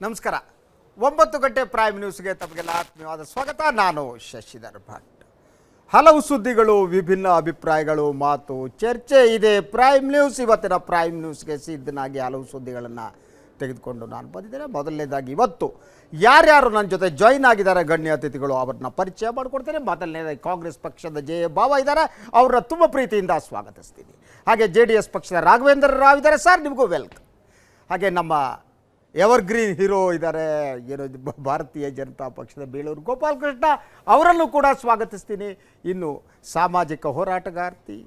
ನಮಸ್ಕಾರ. 9 ಗಂಟೆ ಪ್ರೈಮ್ ನ್ಯೂಸ್ಗೆ ತಮಗೆಲ್ಲ ಆತ್ಮೀಯವಾದ ಸ್ವಾಗತ. ನಾನು ಶಶಿಧರ್ ಭಟ್. ಹಲವು ಸುದ್ದಿಗಳು, ವಿಭಿನ್ನ ಅಭಿಪ್ರಾಯಗಳು, ಮಾತು, ಚರ್ಚೆ ಇದೆ. ಪ್ರೈಮ್ ನ್ಯೂಸ್ ಇವತ್ತಿನ ಪ್ರೈಮ್ ನ್ಯೂಸ್ಗೆ ಸಿದ್ಧನಾಗಿ ಹಲವು ಸುದ್ದಿಗಳನ್ನು ತೆಗೆದುಕೊಂಡು ನಾನು ಬಂದಿದ್ದೇನೆ. ಮೊದಲನೇದಾಗಿ ಇವತ್ತು ಯಾರ್ಯಾರು ನನ್ನ ಜೊತೆ ಜಾಯಿನ್ ಆಗಿದ್ದಾರೆ ಗಣ್ಯ ಅತಿಥಿಗಳು ಅವ್ರನ್ನ ಪರಿಚಯ ಮಾಡಿಕೊಡ್ತೇನೆ. ಮೊದಲನೇದಾಗಿ ಕಾಂಗ್ರೆಸ್ ಪಕ್ಷದ ಬಾವ ಇದ್ದಾರೆ, ಅವ್ರನ್ನ ತುಂಬ ಪ್ರೀತಿಯಿಂದ ಸ್ವಾಗತಿಸ್ತೀನಿ. ಹಾಗೆ JDS ಪಕ್ಷದ ರಾಘವೇಂದ್ರ ರಾವ್ ಇದ್ದಾರೆ. ಸರ್, ನಿಮಗೂ ವೆಲ್ಕಮ್. ಹಾಗೆ ನಮ್ಮ ಎವರ್ಗ್ರೀನ್ ಹೀರೋ ಇದ್ದಾರೆ, ಏನೋ ಭಾರತೀಯ ಜನತಾ ಪಕ್ಷದ ಬೇಳೂರು ಗೋಪಾಲಕೃಷ್ಣ, ಅವರನ್ನು ಕೂಡ ಸ್ವಾಗತಿಸ್ತೀನಿ. ಇನ್ನು ಸಾಮಾಜಿಕ ಹೋರಾಟಗಾರ್ತಿ,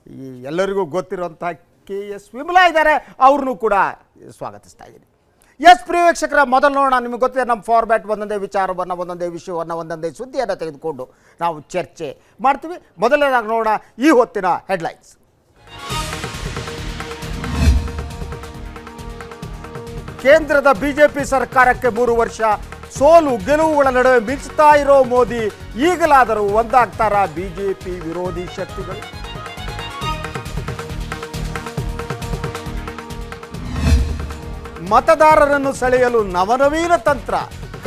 ಈ ಎಲ್ಲರಿಗೂ ಗೊತ್ತಿರುವಂಥ KS ವಿಮಲಾ ಇದ್ದಾರೆ, ಅವ್ರನ್ನೂ ಕೂಡ ಸ್ವಾಗತಿಸ್ತಾ ಇದ್ದೀನಿ. ಪ್ರಿಯ ವೀಕ್ಷಕರ, ಮೊದಲು ನೋಡೋಣ. ನಿಮಗೆ ಗೊತ್ತಿದೆ ನಮ್ಮ ಫಾರ್ಮ್ಯಾಟ್ ಒಂದೊಂದೇ ವಿಚಾರವನ್ನು, ಒಂದೊಂದೇ ವಿಷಯವನ್ನು, ಒಂದೊಂದೇ ಸುದ್ದಿಯನ್ನು ತೆಗೆದುಕೊಂಡು ನಾವು ಚರ್ಚೆ ಮಾಡ್ತೀವಿ. ಮೊದಲನೇದಾಗಿ ನೋಡೋಣ ಈ ಹೊತ್ತಿನ ಹೆಡ್ಲೈನ್ಸ್. ಕೇಂದ್ರದ ಬಿಜೆಪಿ ಸರ್ಕಾರಕ್ಕೆ 3 ವರ್ಷ, ಸೋಲು ಗೆಲುವುಗಳ ನಡುವೆ ಮಿಂಚುತ್ತಾ ಇರೋ ಮೋದಿ, ಈಗಲಾದರೂ ಒಂದಾಗ್ತಾರ ಬಿಜೆಪಿ ವಿರೋಧಿ ಶಕ್ತಿಗಳು? ಮತದಾರರನ್ನು ಸೆಳೆಯಲು ನವನವೀನ ತಂತ್ರ,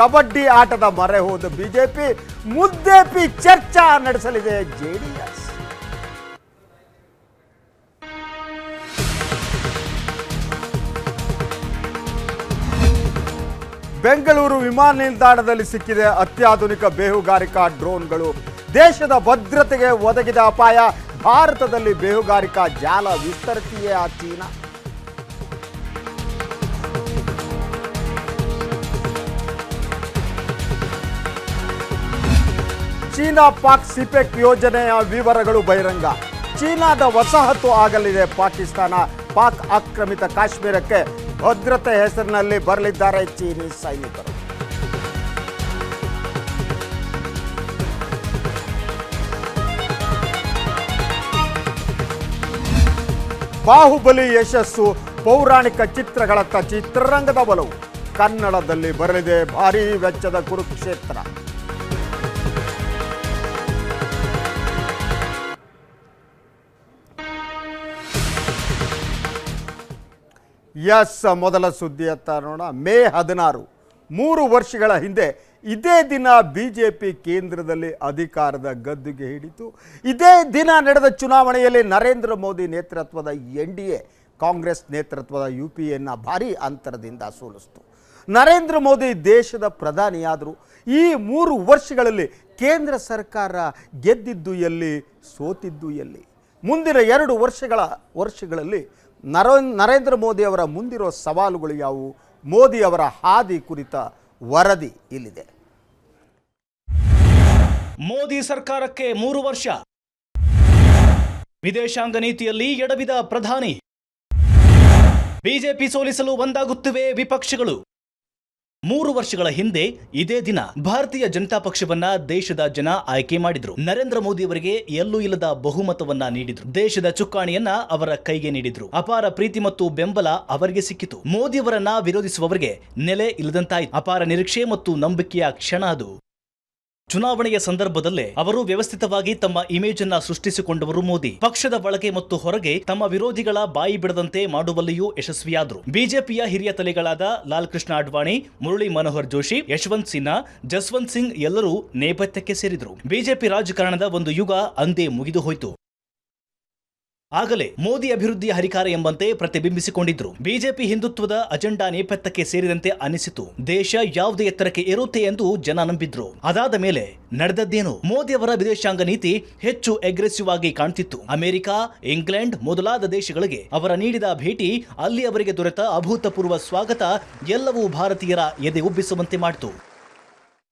ಕಬಡ್ಡಿ ಆಟದ ಮೊರೆ ಹೋದ ಬಿಜೆಪಿ, ಮುದ್ದೇಪಿ ಚರ್ಚಾ ನಡೆಸಲಿದೆ JDS. ಬೆಂಗಳೂರು ವಿಮಾನ ನಿಲ್ದಾಣದಲ್ಲಿ ಸಿಕ್ಕಿದೆ ಅತ್ಯಾಧುನಿಕ ಬೇಹುಗಾರಿಕಾ ಡ್ರೋನ್ಗಳು, ದೇಶದ ಭದ್ರತೆಗೆ ಒದಗಿದ ಅಪಾಯ, ಭಾರತದಲ್ಲಿ ಬೇಹುಗಾರಿಕಾ ಜಾಲ ವಿಸ್ತರಿಸಿಯೇ ಆ ಚೀನಾ. ಚೀನಾ ಪಾಕ್ ಸಿಪೆಕ್ ಯೋಜನೆಯ ವಿವರಗಳು ಬಹಿರಂಗ, ಚೀನಾದ ವಸಾಹತು ಆಗಲಿದೆ ಪಾಕಿಸ್ತಾನ, ಪಾಕ್ ಆಕ್ರಮಿತ ಕಾಶ್ಮೀರಕ್ಕೆ ಭದ್ರತೆ ಹೆಸರಿನಲ್ಲಿ ಬರಲಿದ್ದಾರೆ ಚೀನಿ ಸೈನಿಕರು. ಬಾಹುಬಲಿ ಯಶಸ್ಸು, ಪೌರಾಣಿಕ ಚಿತ್ರಗಳತ್ತ ಚಿತ್ರರಂಗದ ಒಲವು, ಕನ್ನಡದಲ್ಲಿ ಬರಲಿದೆ ಭಾರೀ ವೆಚ್ಚದ ಕುರುಕ್ಷೇತ್ರ. ಮೊದಲ ಸುದ್ದಿಯತ್ತ ನೋಡೋಣ. ಮೇ 16, 3 ವರ್ಷಗಳ ಹಿಂದೆ ಇದೇ ದಿನ ಬಿಜೆಪಿ ಕೇಂದ್ರದಲ್ಲಿ ಅಧಿಕಾರದ ಗದ್ದುಗೆ ಹಿಡಿತು. ಇದೇ ದಿನ ನಡೆದ ಚುನಾವಣೆಯಲ್ಲಿ ನರೇಂದ್ರ ಮೋದಿ ನೇತೃತ್ವದ NDA ಕಾಂಗ್ರೆಸ್ ನೇತೃತ್ವದ UPAಯನ್ನು ಭಾರೀ ಅಂತರದಿಂದ ಸೋಲಿಸಿತು. ನರೇಂದ್ರ ಮೋದಿ ದೇಶದ ಪ್ರಧಾನಿಯಾದರು. ಈ 3 ವರ್ಷಗಳಲ್ಲಿ ಕೇಂದ್ರ ಸರ್ಕಾರ ಗೆದ್ದಿದ್ದು ಎಲ್ಲಿ, ಸೋತಿದ್ದು ಎಲ್ಲಿ? ಮುಂದಿನ 2 ವರ್ಷಗಳಲ್ಲಿ ನರೇಂದ್ರ ಮೋದಿ ಅವರ ಮುಂದಿರೋ ಸವಾಲುಗಳು ಯಾವುವು? ಮೋದಿ ಅವರ ಹಾದಿ ಕುರಿತ ವರದಿ ಇಲ್ಲಿದೆ. ಮೋದಿ ಸರ್ಕಾರಕ್ಕೆ 3 ವರ್ಷ, ವಿದೇಶಾಂಗ ನೀತಿಯಲ್ಲಿ ಎಡವಿದ ಪ್ರಧಾನಿ, ಬಿಜೆಪಿ ಸೋಲಿಸಲು ಒಂದಾಗುತ್ತಿವೆ ವಿಪಕ್ಷಗಳು. 3 ವರ್ಷಗಳ ಹಿಂದೆ ಇದೇ ದಿನ ಭಾರತೀಯ ಜನತಾ ಪಕ್ಷವನ್ನ ದೇಶದ ಜನ ಆಯ್ಕೆ ಮಾಡಿದ್ರು. ನರೇಂದ್ರ ಮೋದಿ ಅವರಿಗೆ ಎಲ್ಲೂ ಇಲ್ಲದ ಬಹುಮತವನ್ನ ನೀಡಿದ್ರು. ದೇಶದ ಚುಕ್ಕಾಣಿಯನ್ನ ಅವರ ಕೈಗೆ ನೀಡಿದ್ರು. ಅಪಾರ ಪ್ರೀತಿ ಮತ್ತು ಬೆಂಬಲ ಅವರಿಗೆ ಸಿಕ್ಕಿತು. ಮೋದಿ ಅವರನ್ನ ವಿರೋಧಿಸುವವರಿಗೆ ನೆಲೆ ಇಲ್ಲದಂತಾಯಿತು. ಅಪಾರ ನಿರೀಕ್ಷೆ ಮತ್ತು ನಂಬಿಕೆಯ ಕ್ಷಣ ಅದು. ಚುನಾವಣೆಯ ಸಂದರ್ಭದಲ್ಲೇ ಅವರು ವ್ಯವಸ್ಥಿತವಾಗಿ ತಮ್ಮ ಇಮೇಜ್ ಅನ್ನ ಸೃಷ್ಟಿಸಿಕೊಂಡವರು ಮೋದಿ. ಪಕ್ಷದ ಒಳಗೆ ಮತ್ತು ಹೊರಗೆ ತಮ್ಮ ವಿರೋಧಿಗಳ ಬಾಯಿ ಬಿಡದಂತೆ ಮಾಡುವಲ್ಲಿಯೂ ಯಶಸ್ವಿಯಾದರು. ಬಿಜೆಪಿಯ ಹಿರಿಯ ತಲೆಗಳಾದ ಲಾಲ್ ಕೃಷ್ಣ ಅಡ್ವಾಣಿ, ಮುರಳಿ ಮನೋಹರ್ ಜೋಶಿ, ಯಶವಂತ್ ಸಿನ್ಹಾ, ಜಸ್ವಂತ್ ಸಿಂಗ್ ಎಲ್ಲರೂ ನೇಪಥ್ಯಕ್ಕೆ ಸೇರಿದರು. ಬಿಜೆಪಿ ರಾಜಕಾರಣದ ಒಂದು ಯುಗ ಅಂದೇ ಮುಗಿದು ಹೋಯಿತು. ಆಗಲೇ ಮೋದಿ ಅಭಿವೃದ್ಧಿಯ ಹರಿಕಾರ ಎಂಬಂತೆ ಪ್ರತಿಬಿಂಬಿಸಿಕೊಂಡಿದ್ರು. ಬಿಜೆಪಿ ಹಿಂದುತ್ವದ ಅಜೆಂಡಾ ನೇಪಥ್ಯಕ್ಕೆ ಸೇರಿದಂತೆ ಅನಿಸಿತು. ದೇಶ ಯಾವುದೇ ಎತ್ತರಕ್ಕೆ ಏರುತ್ತೆ ಎಂದು ಜನ ನಂಬಿದ್ರು. ಅದಾದ ಮೇಲೆ ನಡೆದದ್ದೇನು? ಮೋದಿ ಅವರ ವಿದೇಶಾಂಗ ನೀತಿ ಹೆಚ್ಚು ಅಗ್ರೆಸಿವ್ ಆಗಿ ಕಾಣ್ತಿತ್ತು. ಅಮೆರಿಕ, ಇಂಗ್ಲೆಂಡ್ ಮೊದಲಾದ ದೇಶಗಳಿಗೆ ಅವರ ನೀಡಿದ ಭೇಟಿ, ಅಲ್ಲಿ ಅವರಿಗೆ ದೊರೆತ ಅಭೂತಪೂರ್ವ ಸ್ವಾಗತ ಎಲ್ಲವೂ ಭಾರತೀಯರ ಎದೆ ಉಬ್ಬಿಸುವಂತೆ ಮಾಡಿತು.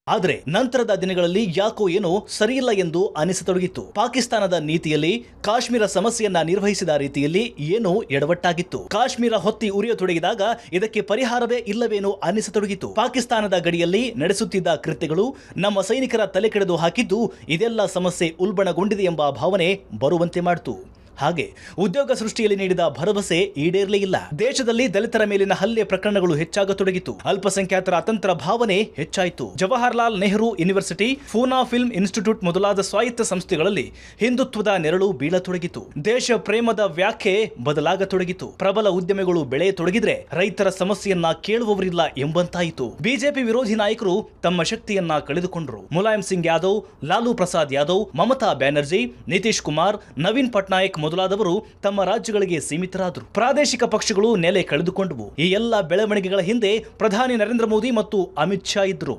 ಆದರೆ ನಂತರದ ದಿನಗಳಲ್ಲಿ ಯಾಕೋ ಏನೋ ಸರಿಯಿಲ್ಲ ಎಂದು ಅನಿಸತೊಡಗಿತ್ತು. ಪಾಕಿಸ್ತಾನದ ನೀತಿಯಲ್ಲಿ ಕಾಶ್ಮೀರ ಸಮಸ್ಯೆಯನ್ನ ನಿರ್ವಹಿಸಿದ ರೀತಿಯಲ್ಲಿ ಏನೋ ಎಡವಟ್ಟಾಗಿತ್ತು. ಕಾಶ್ಮೀರ ಹೊತ್ತಿ ಉರಿಯತೊಡಗಿದಾಗ ಇದಕ್ಕೆ ಪರಿಹಾರವೇ ಇಲ್ಲವೇನೋ ಅನಿಸತೊಡಗಿತು. ಪಾಕಿಸ್ತಾನದ ಗಡಿಯಲ್ಲಿ ನಡೆಸುತ್ತಿದ್ದ ಕೃತ್ಯಗಳು ನಮ್ಮ ಸೈನಿಕರ ತಲೆ ಕೆಡೆದು ಹಾಕಿದ್ದು ಇದೆಲ್ಲ ಸಮಸ್ಯೆ ಉಲ್ಬಣಗೊಂಡಿದೆ ಎಂಬ ಭಾವನೆ ಬರುವಂತೆ ಮಾಡಿತು. ಹಾಗೆ ಉದ್ಯೋಗ ಸೃಷ್ಟಿಯಲ್ಲಿ ನೀಡಿದ ಭರವಸೆ ಈಡೇರಲೇ ಇಲ್ಲ. ದೇಶದಲ್ಲಿ ದಲಿತರ ಮೇಲಿನ ಹಲ್ಲೆ ಪ್ರಕರಣಗಳು ಹೆಚ್ಚಾಗತೊಡಗಿತು. ಅಲ್ಪಸಂಖ್ಯಾತರ ಅತಂತ್ರ ಭಾವನೆ ಹೆಚ್ಚಾಯಿತು. Jawaharlal Nehru university, Poona film institute ಮೊದಲಾದ ಸ್ವಾಯತ್ತ ಸಂಸ್ಥೆಗಳಲ್ಲಿ ಹಿಂದುತ್ವದ ನೆರಳು ಬೀಳತೊಡಗಿತು. ದೇಶ ಪ್ರೇಮದ ವ್ಯಾಖ್ಯೆ ಬದಲಾಗತೊಡಗಿತು. ಪ್ರಬಲ ಉದ್ಯಮಿಗಳು ಬೆಳೆಯತೊಡಗಿದ್ರೆ ರೈತರ ಸಮಸ್ಯೆಯನ್ನ ಕೇಳುವವರಿಲ್ಲ ಎಂಬಂತಾಯಿತು. ಬಿಜೆಪಿ ವಿರೋಧಿ ನಾಯಕರು ತಮ್ಮ ಶಕ್ತಿಯನ್ನ ಕಳೆದುಕೊಂಡರು. ಮುಲಾಯಂ ಸಿಂಗ್ ಯಾದವ್, ಲಾಲೂ ಪ್ರಸಾದ್ ಯಾದವ್, ಮಮತಾ ಬ್ಯಾನರ್ಜಿ, ನಿತೀಶ್ ಕುಮಾರ್, ನವೀನ್ ಪಟ್ನಾಯಕ್ ಮೊದಲಾದವರು ತಮ್ಮ ರಾಜ್ಯಗಳಿಗೆ ಸೀಮಿತರಾದರು. ಪ್ರಾದೇಶಿಕ ಪಕ್ಷಗಳು ನೆಲೆ ಕಳೆದುಕೊಂಡವು. ಈ ಎಲ್ಲ ಬೆಳವಣಿಗೆಗಳ ಹಿಂದೆ ಪ್ರಧಾನಿ ನರೇಂದ್ರ ಮೋದಿ ಮತ್ತು ಅಮಿತ್ ಶಾ ಇದ್ರು.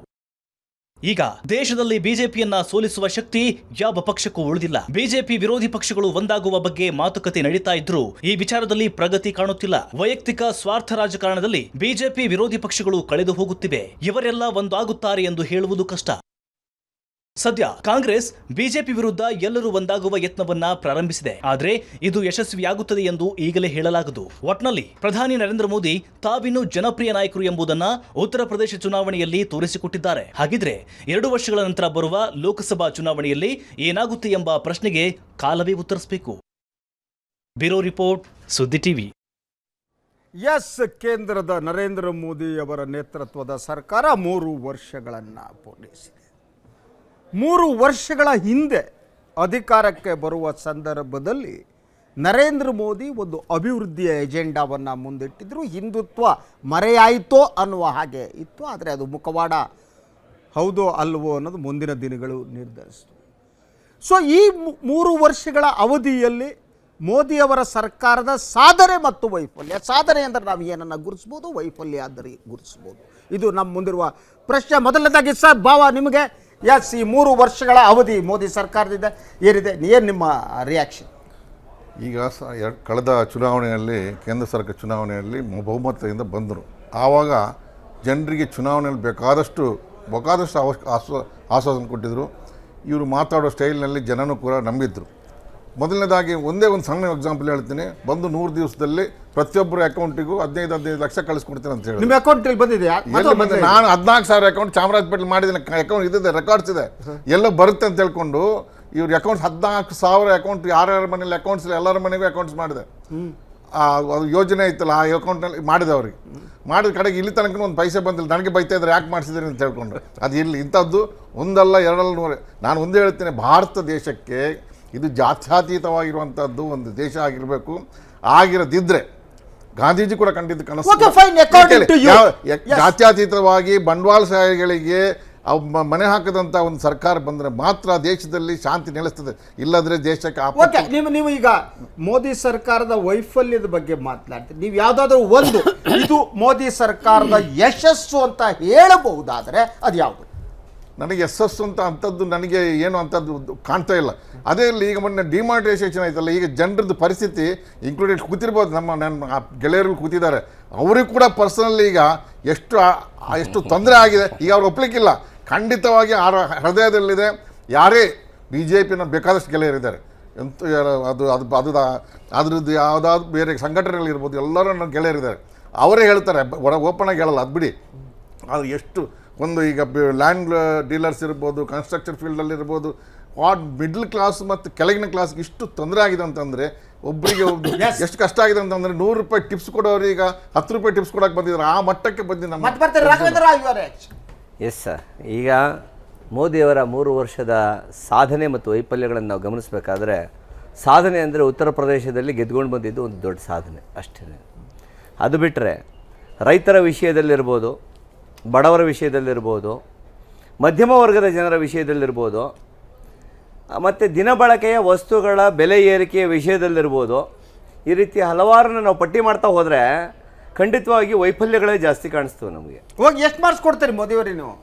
ಈಗ ದೇಶದಲ್ಲಿ ಬಿಜೆಪಿಯನ್ನ ಸೋಲಿಸುವ ಶಕ್ತಿ ಯಾವ ಪಕ್ಷಕ್ಕೂ ಉಳಿದಿಲ್ಲ. ಬಿಜೆಪಿ ವಿರೋಧಿ ಪಕ್ಷಗಳು ಒಂದಾಗುವ ಬಗ್ಗೆ ಮಾತುಕತೆ ನಡೀತಾ ಇದ್ರು ಈ ವಿಚಾರದಲ್ಲಿ ಪ್ರಗತಿ ಕಾಣುತ್ತಿಲ್ಲ. ವೈಯಕ್ತಿಕ ಸ್ವಾರ್ಥ ರಾಜಕಾರಣದಲ್ಲಿ ಬಿಜೆಪಿ ವಿರೋಧಿ ಪಕ್ಷಗಳು ಕಳೆದು ಹೋಗುತ್ತಿವೆ. ಇವರೆಲ್ಲ ಒಂದಾಗುತ್ತಾರೆ ಎಂದು ಹೇಳುವುದು ಕಷ್ಟ. ಸದ್ಯ ಕಾಂಗ್ರೆಸ್ ಬಿಜೆಪಿ ವಿರುದ್ಧ ಎಲ್ಲರೂ ಒಂದಾಗುವ ಯತ್ನವನ್ನ ಪ್ರಾರಂಭಿಸಿದೆ. ಆದರೆ ಇದು ಯಶಸ್ವಿಯಾಗುತ್ತದೆ ಎಂದು ಈಗಲೇ ಹೇಳಲಾಗದು. ಒಟ್ನಲ್ಲಿ ಪ್ರಧಾನಿ ನರೇಂದ್ರ ಮೋದಿ ತಾವಿನ್ನೂ ಜನಪ್ರಿಯ ನಾಯಕರು ಎಂಬುದನ್ನ ಉತ್ತರ ಪ್ರದೇಶ ಚುನಾವಣೆಯಲ್ಲಿ ತೋರಿಸಿಕೊಟ್ಟಿದ್ದಾರೆ. ಹಾಗಿದ್ರೆ 2 ವರ್ಷಗಳ ನಂತರ ಬರುವ ಲೋಕಸಭಾ ಚುನಾವಣೆಯಲ್ಲಿ ಏನಾಗುತ್ತೆ ಎಂಬ ಪ್ರಶ್ನೆಗೆ ಕಾಲವೇ ಉತ್ತರಿಸಬೇಕು. ಬ್ಯೂರೋ ರಿಪೋರ್ಟ್, ಸುದ್ದಿ ಟಿವಿ. ಎಸ್, ಕೇಂದ್ರದ ನರೇಂದ್ರ ಮೋದಿ ಅವರ ನೇತೃತ್ವದ ಸರ್ಕಾರ 3 ವರ್ಷಗಳನ್ನು ಪೂರೈಸಿದೆ. 3 ವರ್ಷಗಳ ಹಿಂದೆ ಅಧಿಕಾರಕ್ಕೆ ಬರುವ ಸಂದರ್ಭದಲ್ಲಿ ನರೇಂದ್ರ ಮೋದಿ ಒಂದು ಅಭಿವೃದ್ಧಿಯ ಎಜೆಂಡಾವನ್ನು ಮುಂದಿಟ್ಟಿದ್ರು. ಹಿಂದುತ್ವ ಮರೆಯಾಯಿತೋ ಅನ್ನುವ ಹಾಗೆ ಇತ್ತು. ಆದರೆ ಅದು ಮುಖವಾಡ ಹೌದೋ ಅಲ್ವೋ ಅನ್ನೋದು ಮುಂದಿನ ದಿನಗಳು ನಿರ್ಧರಿಸಿತು. ಸೊ ಈ 3 ವರ್ಷಗಳ ಅವಧಿಯಲ್ಲಿ ಮೋದಿಯವರ ಸರ್ಕಾರದ ಸಾಧನೆ ಮತ್ತು ವೈಫಲ್ಯ, ಸಾಧನೆ ಅಂದರೆ ನಾವು ಏನನ್ನು ಗುರುತಿಸ್ಬೋದು, ವೈಫಲ್ಯ ಅಂದರೆ ಗುರುತಿಸ್ಬೋದು. ಇದು ನಮ್ಮ ಮುಂದಿರುವ ಪ್ರಶ್ನೆ. ಮೊದಲನೇದಾಗಿ ಸರ್ ಭಾವ ನಿಮಗೆ, ಎಸ್, ಈ 3 ವರ್ಷಗಳ ಅವಧಿ ಮೋದಿ ಸರ್ಕಾರದಿಂದ ಏನಿದೆ, ಏನು ನಿಮ್ಮ ರಿಯಾಕ್ಷನ್? ಈಗ ಕಳೆದ ಚುನಾವಣೆಯಲ್ಲಿ, ಕೇಂದ್ರ ಸರ್ಕಾರ ಚುನಾವಣೆಯಲ್ಲಿ ಬಹುಮತದಿಂದ ಬಂದರು. ಆವಾಗ ಜನರಿಗೆ ಚುನಾವಣೆಯಲ್ಲಿ ಬೇಕಾದಷ್ಟು ಆಶ್ವಾಸನೆ ಕೊಟ್ಟಿದ್ದರು. ಇವರು ಮಾತಾಡೋ ಸ್ಟೈಲ್ನಲ್ಲಿ ಜನನೂ ಕೂಡ ನಂಬಿದ್ರು. ಮೊದಲನೇದಾಗಿ ಒಂದೇ ಒಂದು ಸಣ್ಣ ಎಕ್ಸಾಂಪಲ್ ಹೇಳ್ತೀನಿ. ಬಂದು 100 ದಿವಸದಲ್ಲಿ ಪ್ರತಿಯೊಬ್ಬರ ಅಕೌಂಟಿಗೂ 15 ಲಕ್ಷ ಕಳಿಸ್ಕೊಡ್ತೀನಿ ಅಂತ ಹೇಳಿ. ನಿಮ್ಮ ಅಕೌಂಟಲ್ಲಿ ಬಂದಿದೆಯಾ? ನಾನು 14,000 ಅಕೌಂಟ್ ಚಾಮರಾಜಪೇಟೆ ಮಾಡಿದ್ದೀನಿ, ಅಕೌಂಟ್ ಇದೆ, ರೆಕಾರ್ಡ್ಸ್ ಇದೆ, ಎಲ್ಲ ಬರುತ್ತೆ ಅಂತ ಹೇಳ್ಕೊಂಡು ಇವ್ರ ಅಕೌಂಟ್ಸ್ 14,000 ಅಕೌಂಟ್, ಯಾರ್ಯಾರ ಮನೇಲಿ ಅಕೌಂಟ್ಸ್ ಇಲ್ಲ ಎಲ್ಲರ ಮನೆಗೂ ಅಕೌಂಟ್ಸ್ ಮಾಡಿದೆ. ಅದು ಯೋಜನೆ ಇತ್ತಲ್ಲ, ಆ ಅಕೌಂಟ್ನಲ್ಲಿ ಮಾಡಿದೆ. ಅವ್ರಿಗೆ ಮಾಡಿದ ಕಡೆಗೆ ಇಲ್ಲಿ ತನಕ ಒಂದು ಪೈಸೆ ಬಂದಿಲ್ಲ. ನನಗೆ ಬೈತಾ ಇದ್ದಾರೆ, ಯಾಕೆ ಮಾಡಿಸಿದ್ರಿ ಅಂತ ಹೇಳ್ಕೊಂಡು. ಅದು ಇಲ್ಲಿ ಇಂಥದ್ದು ಒಂದಲ್ಲ ಎರಡಲ್ಲ 100. ನಾನು ಒಂದೇ ಹೇಳ್ತೇನೆ, ಭಾರತ ದೇಶಕ್ಕೆ ಇದು ಜಾತ್ಯತೀತವಾಗಿರುವಂಥದ್ದು ಒಂದು ದೇಶ ಆಗಿರಬೇಕು. ಆಗಿರದಿದ್ದರೆ ಗಾಂಧೀಜಿ ಕೂಡ ಖಂಡಿತ ಕನಸು, ಜಾತ್ಯತೀತವಾಗಿ ಬಂಡವಾಳಶಾಹಿಗಳಿಗೆ ಮನೆ ಹಾಕದಂಥ ಒಂದು ಸರ್ಕಾರ ಬಂದರೆ ಮಾತ್ರ ದೇಶದಲ್ಲಿ ಶಾಂತಿ ನೆಲೆಸ್ತದೆ. ಇಲ್ಲದ್ರೆ ದೇಶಕ್ಕೆ ನೀವು ಈಗ ಮೋದಿ ಸರ್ಕಾರದ ವೈಫಲ್ಯದ ಬಗ್ಗೆ ಮಾತನಾಡ್ತೀರಿ. ನೀವು ಯಾವುದಾದ್ರೂ ಒಂದು ಇದು ಮೋದಿ ಸರ್ಕಾರದ ಯಶಸ್ಸು ಅಂತ ಹೇಳಬಹುದಾದರೆ ಅದು ಯಾವುದು? ನನಗೆ ಯಶಸ್ಸು ಅಂತ ಅಂಥದ್ದು ನನಗೆ ಏನು ಅಂಥದ್ದು ಕಾಣ್ತಾ ಇಲ್ಲ. ಅದೇ ಇಲ್ಲಿ ಈಗ ಮೊನ್ನೆ ಡಿಮಾನಿಟೈಸೇಷನ್ ಆಯ್ತಲ್ಲ, ಈಗ ಜನರದ್ದು ಪರಿಸ್ಥಿತಿ ಇನ್ಕ್ಲೂಡೆಡ್ ಕೂತಿರ್ಬೋದು, ನನ್ನ ಗೆಳೆಯರು ಕೂತಿದ್ದಾರೆ, ಅವರಿಗೂ ಕೂಡ ಪರ್ಸನಲಿ ಈಗ ಎಷ್ಟು ತೊಂದರೆ ಆಗಿದೆ. ಈಗ ಅವ್ರು ಒಪ್ಪಲಿಕ್ಕಿಲ್ಲ. ಖಂಡಿತವಾಗಿ ಅವರ ಹೃದಯದಲ್ಲಿದೆ. ಯಾರೇ BJPನ ಬೇಕಾದಷ್ಟು ಗೆಳೆಯರಿದ್ದಾರೆ. ಅದ್ರದ್ದು ಯಾವುದಾದ್ರು ಬೇರೆ ಸಂಘಟನೆಗಳಿರ್ಬೋದು, ಎಲ್ಲರೂ ನನ್ನ ಗೆಳೆಯರಿದ್ದಾರೆ. ಅವರೇ ಹೇಳ್ತಾರೆ, ಓಪನ್ ಆಗಿ ಹೇಳಲ್ಲ, ಅದು ಬಿಡಿ. ಅದು ಎಷ್ಟು ಒಂದು ಈಗ ಲ್ಯಾಂಡ್ ಡೀಲರ್ಸ್ ಇರ್ಬೋದು, ಕನ್ಸ್ಟ್ರಕ್ಷನ್ ಫೀಲ್ಡಲ್ಲಿರ್ಬೋದು, ಮಿಡ್ಲ್ ಕ್ಲಾಸ್ ಮತ್ತು ಕೆಳಗಿನ ಕ್ಲಾಸ್ಗೆ ಇಷ್ಟು ತೊಂದರೆ ಆಗಿದೆ ಅಂತಂದರೆ, ಒಬ್ಬರಿಗೆ ಎಷ್ಟು ಕಷ್ಟ ಆಗಿದೆ ಅಂತಂದರೆ, 100 ರೂಪಾಯಿ ಟಿಪ್ಸ್ ಕೊಡೋರು ಈಗ 10 ರೂಪಾಯಿ ಟಿಪ್ಸ್ ಕೊಡೋಕೆ ಬಂದಿದ್ದಾರೆ. ಆ ಮಟ್ಟಕ್ಕೆ ಬಂದು ನಮ್ಮ ಎಸ್ ಸರ್. ಈಗ ಮೋದಿಯವರ 3 ವರ್ಷದ ಸಾಧನೆ ಮತ್ತು ವೈಫಲ್ಯಗಳನ್ನು ನಾವು ಗಮನಿಸಬೇಕಾದ್ರೆ, ಸಾಧನೆ ಅಂದರೆ ಉತ್ತರ ಪ್ರದೇಶದಲ್ಲಿ ಗೆದ್ಕೊಂಡು ಬಂದಿದ್ದು ಒಂದು ದೊಡ್ಡ ಸಾಧನೆ ಅಷ್ಟೇ. ಅದು ಬಿಟ್ಟರೆ ರೈತರ ವಿಷಯದಲ್ಲಿರ್ಬೋದು, ಬಡವರ ವಿಷಯದಲ್ಲಿರ್ಬೋದು, ಮಧ್ಯಮ ವರ್ಗದ ಜನರ ವಿಷಯದಲ್ಲಿರ್ಬೋದು, ಮತ್ತು ದಿನಬಳಕೆಯ ವಸ್ತುಗಳ ಬೆಲೆ ಏರಿಕೆಯ ವಿಷಯದಲ್ಲಿರ್ಬೋದು, ಈ ರೀತಿ ಹಲವಾರನ್ನು ನಾವು ಪಟ್ಟಿ ಮಾಡ್ತಾ ಹೋದರೆ ಖಂಡಿತವಾಗಿ ವೈಫಲ್ಯಗಳೇ ಜಾಸ್ತಿ ಕಾಣಿಸ್ತವೆ ನಮಗೆ. ಹೋಗಿ ಎಷ್ಟು ಮಾರ್ಕ್ಸ್ ಕೊಡ್ತೀರಿ ಮೋದಿಯವರಿಗೆ ನೀವು?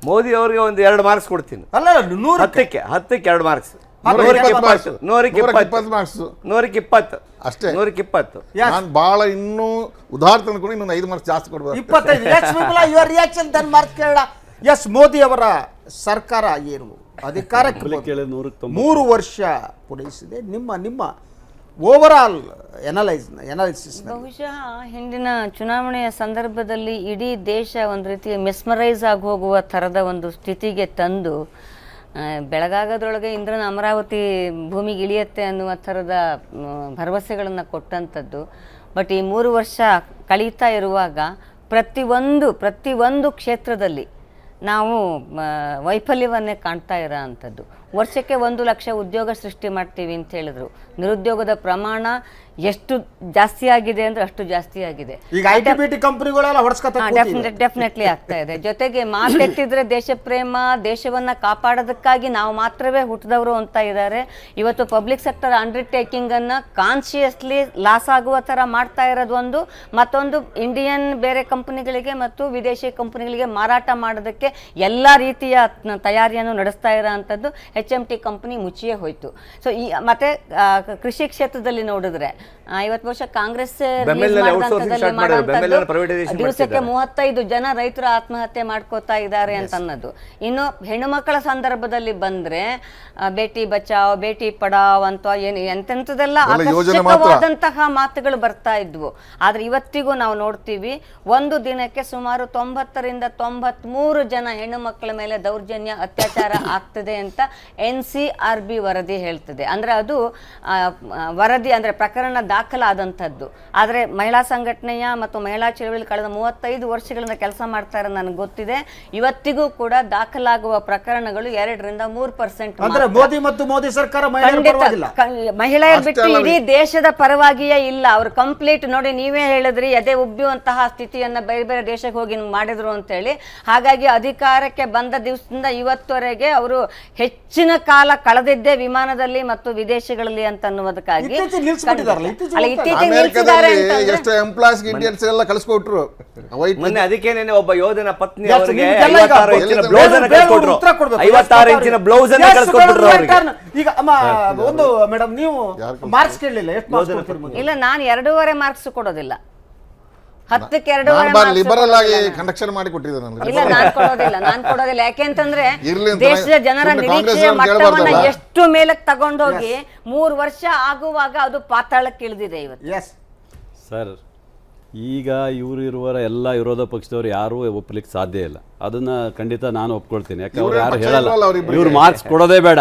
ಮೋದಿ ಅವರಿಗೆ ಒಂದು 2 ಮಾರ್ಕ್ಸ್ ಕೊಡ್ತೀನಿ. ಅಲ್ಲ, 100ಕ್ಕೆ 2 ಮಾರ್ಕ್ಸ್. 120 ಅಷ್ಟೇ. 120. ನಾನು ಭಾಳ ಇನ್ನೂ ಉದಾಹರಣೆ ತಂದ್ಕೊಂಡು ಇನ್ನೊಂದು 5 ಮಾರ್ಕ್ಸ್ ಜಾಸ್ತಿ ಕೊಡ್ಬೋದು. 25 ಎಸ್, ಮೋದಿ ಅವರ ಸರ್ಕಾರ ಏನು ಅಧಿಕಾರಕ್ಕೆ 3 ವರ್ಷ ಪೂರೈಸಿದೆ. ನಿಮ್ಮ ಓವರಾಲ್ ಎನಾಲಿಸಿಸ್ ಬಹುಶಃ ಹಿಂದಿನ ಚುನಾವಣೆಯ ಸಂದರ್ಭದಲ್ಲಿ ಇಡೀ ದೇಶ ಒಂದು ರೀತಿಯ ಮೆಸ್ಮರೈಸ್ ಆಗಿ ಹೋಗುವ ಥರದ ಒಂದು ಸ್ಥಿತಿಗೆ ತಂದು ಬೆಳಗಾಗದ್ರೊಳಗೆ ಇಂದ್ರನ ಅಮರಾವತಿ ಭೂಮಿಗೆ ಇಳಿಯುತ್ತೆ ಅನ್ನುವ ಥರದ ಭರವಸೆಗಳನ್ನು ಕೊಟ್ಟಂಥದ್ದು. ಬಟ್ ಈ 3 ವರ್ಷ ಕಳೀತಾ ಇರುವಾಗ ಪ್ರತಿಯೊಂದು ಕ್ಷೇತ್ರದಲ್ಲಿ ನಾವು ವೈಫಲ್ಯವನ್ನೇ ಕಾಣ್ತಾ ಇರೋ ಅಂಥದ್ದು. ವರ್ಷಕ್ಕೆ 1 ಲಕ್ಷ ಉದ್ಯೋಗ ಸೃಷ್ಟಿ ಮಾಡ್ತೀವಿ ಅಂತ ಹೇಳಿದ್ರು. ನಿರುದ್ಯೋಗದ ಪ್ರಮಾಣ ಎಷ್ಟು ಜಾಸ್ತಿ ಆಗಿದೆ ಅಂದ್ರೆ ಅಷ್ಟು ಜಾಸ್ತಿ ಆಗಿದೆ. ಈಗ IT-BT ಕಂಪನಿಗಳೆಲ್ಲ ಹೊಡ್ಸ್ಕೊತಾರೆ. ಡೆಫಿನೆಟ್ಲಿ ಆಗ್ತಾ ಇದೆ. ಜೊತೆಗೆ ಮಾತೆತ್ತಿದ್ರೆ ದೇಶ ಪ್ರೇಮ, ದೇಶವನ್ನ ಕಾಪಾಡೋದಕ್ಕಾಗಿ ನಾವು ಮಾತ್ರವೇ ಹುಟ್ಟಿದವರು ಅಂತ ಇದ್ದಾರೆ. ಇವತ್ತು ಪಬ್ಲಿಕ್ ಸೆಕ್ಟರ್ ಅಂಡರ್ಟೇಕಿಂಗ್ ಅನ್ನ ಕಾನ್ಶಿಯಸ್ಲಿ ಲಾಸ್ ಆಗುವ ತರ ಮಾಡ್ತಾ ಇರೋದು ಮತ್ತೊಂದು ಇಂಡಿಯನ್ ಬೇರೆ ಕಂಪನಿಗಳಿಗೆ ಮತ್ತು ವಿದೇಶಿ ಕಂಪನಿಗಳಿಗೆ ಮಾರಾಟ ಮಾಡೋದಕ್ಕೆ ಎಲ್ಲ ರೀತಿಯ ತಯಾರಿಯನ್ನು ನಡೆಸ್ತಾ ಇರೋ ಅಂಥದ್ದು HMT ಕಂಪನಿ ಮುಚ್ಚಿಯೇ ಹೋಯ್ತು. ಸೊ ಈ ಮತ್ತೆ ಕೃಷಿ ಕ್ಷೇತ್ರದಲ್ಲಿ ನೋಡಿದ್ರೆ 50 ವರ್ಷ ಕಾಂಗ್ರೆಸ್ ದಿವಸಕ್ಕೆ 35 ಜನ ರೈತರು ಆತ್ಮಹತ್ಯೆ ಮಾಡ್ಕೋತಾ ಇದ್ದಾರೆ ಅಂತ ಅನ್ನೋದು. ಇನ್ನು ಹೆಣ್ಣು ಮಕ್ಕಳ ಸಂದರ್ಭದಲ್ಲಿ ಬಂದ್ರೆ ಬೇಟಿ ಬಚಾವ್, ಬೇಟಿ ಪಡಾವ್ ಅಂತ ಎಂತೆಂಥದೆಲ್ಲ ಆಕರ್ಷಕವಾದಂತಹ ಮಾತುಗಳು ಬರ್ತಾ ಇದ್ವು. ಆದ್ರೆ ಇವತ್ತಿಗೂ ನಾವು ನೋಡ್ತೀವಿ, ಒಂದು ದಿನಕ್ಕೆ ಸುಮಾರು 90ರಿಂದ 93 ಜನ ಹೆಣ್ಣು ಮಕ್ಕಳ ಮೇಲೆ ದೌರ್ಜನ್ಯ, ಅತ್ಯಾಚಾರ ಆಗ್ತದೆ ಅಂತ NCRB ವರದಿ ಹೇಳ್ತದೆ. ಅಂದ್ರೆ ಅದು ವರದಿ ಅಂದ್ರೆ ಪ್ರಕರಣ ದಾಖಲಾದಂಥದ್ದು. ಆದರೆ ಮಹಿಳಾ ಸಂಘಟನೆಯ ಮತ್ತು ಮಹಿಳಾ ಚಳವಳಿ ಕಳೆದ 35 ವರ್ಷಗಳಿಂದ ಕೆಲಸ ಮಾಡ್ತಾ ಇರೋ ನನಗೆ ಗೊತ್ತಿದೆ. ಇವತ್ತಿಗೂ ಕೂಡ ದಾಖಲಾಗುವ ಪ್ರಕರಣಗಳು 2ರಿಂದ 3%. ಅಂದ್ರೆ ಮೋದಿ ಮತ್ತು ಮೋದಿ ಸರ್ಕಾರ ಮಹಿಳೆಯರು ಬಿಟ್ಟು ಇಡೀ ದೇಶದ ಪರವಾಗಿಯೇ ಇಲ್ಲ. ಅವ್ರು ಕಂಪ್ಲೀಟ್ ನೋಡಿ, ನೀವೇ ಹೇಳಿದ್ರಿ ಎದೆ ಉಬ್ಬುವಂತಹ ಸ್ಥಿತಿಯನ್ನ ಬೇರೆ ಬೇರೆ ದೇಶಕ್ಕೆ ಹೋಗಿ ಮಾಡಿದ್ರು ಅಂತ ಹೇಳಿ. ಹಾಗಾಗಿ ಅಧಿಕಾರಕ್ಕೆ ಬಂದ ದಿವಸದಿಂದ ಇವತ್ತುವರೆಗೆ ಅವರು ಹೆಚ್ಚಿನ ಕಾಲ ಕಳೆದಿದ್ದೇ ವಿಮಾನದಲ್ಲಿ ಮತ್ತು ವಿದೇಶಗಳಲ್ಲಿ ಅಂತ ಅನ್ನುವುದಕ್ಕಾಗಿ ಅದಕ್ಕೇನೆ ಒಬ್ಬ ಯೋಧನ ಪತ್ನಿ ಅವರಿಗೆ 56 ಇಂಚಿನ ಬ್ಲೌಸ್ ಅನ್ನು ಕಳಿಸ್ಕೊಟ್ರು. ಈಗ ಒಂದು ಮೇಡಮ್, ನೀವು ಮಾರ್ಕ್ಸ್ ಕೇಳಲಿಲ್ಲ, ಎಷ್ಟು ಮಾರ್ಕ್ಸ್ ಕೊಡ್ತೀರಿ? ಇಲ್ಲ, ನಾನು 2.5 ಮಾರ್ಕ್ಸ್ ಕೊಡೋದಿಲ್ಲ. 10ಕ್ಕೆ 2.5 ಲಿಬರಲ್ ಆಗಿ ಕಂಡಕ್ಷನ್ ಮಾಡಿ ಕೊಟ್ಟಿದ್ದಾರೆ. ಇಲ್ಲ, ನಾನು ಕೊಡೋದಿಲ್ಲ. ಯಾಕೆಂತಂದ್ರೆ ದೇಶದ ಜನರ ನಿರೀಕ್ಷೆಯ ಮಟ್ಟವನ್ನ ಎಷ್ಟು ಮೇಲಕ್ಕೆ ತಗೊಂಡೋಗಿ 3 ವರ್ಷ ಆಗುವಾಗ ಅದು ಪಾತಾಳಕ್ಕೆ ಇಳಿದಿದೆ ಇವತ್ತು. ಸರ್, ಈಗ ಇರುವರ ಎಲ್ಲ ವಿರೋಧ ಪಕ್ಷದವರು ಯಾರೂ ಒಪ್ಪಲಿಕ್ಕೆ ಸಾಧ್ಯ ಇಲ್ಲ. ಅದನ್ನ ಖಂಡಿತ ನಾನು ಒಪ್ಕೊಳ್ತೀನಿ. ಯಾಕೆ ಅವ್ರು ಯಾರು ಹೇಳಲ್ಲ, ಇವ್ರು ಮಾರ್ಕ್ಸ್ ಕೊಡೋದೇ ಬೇಡ.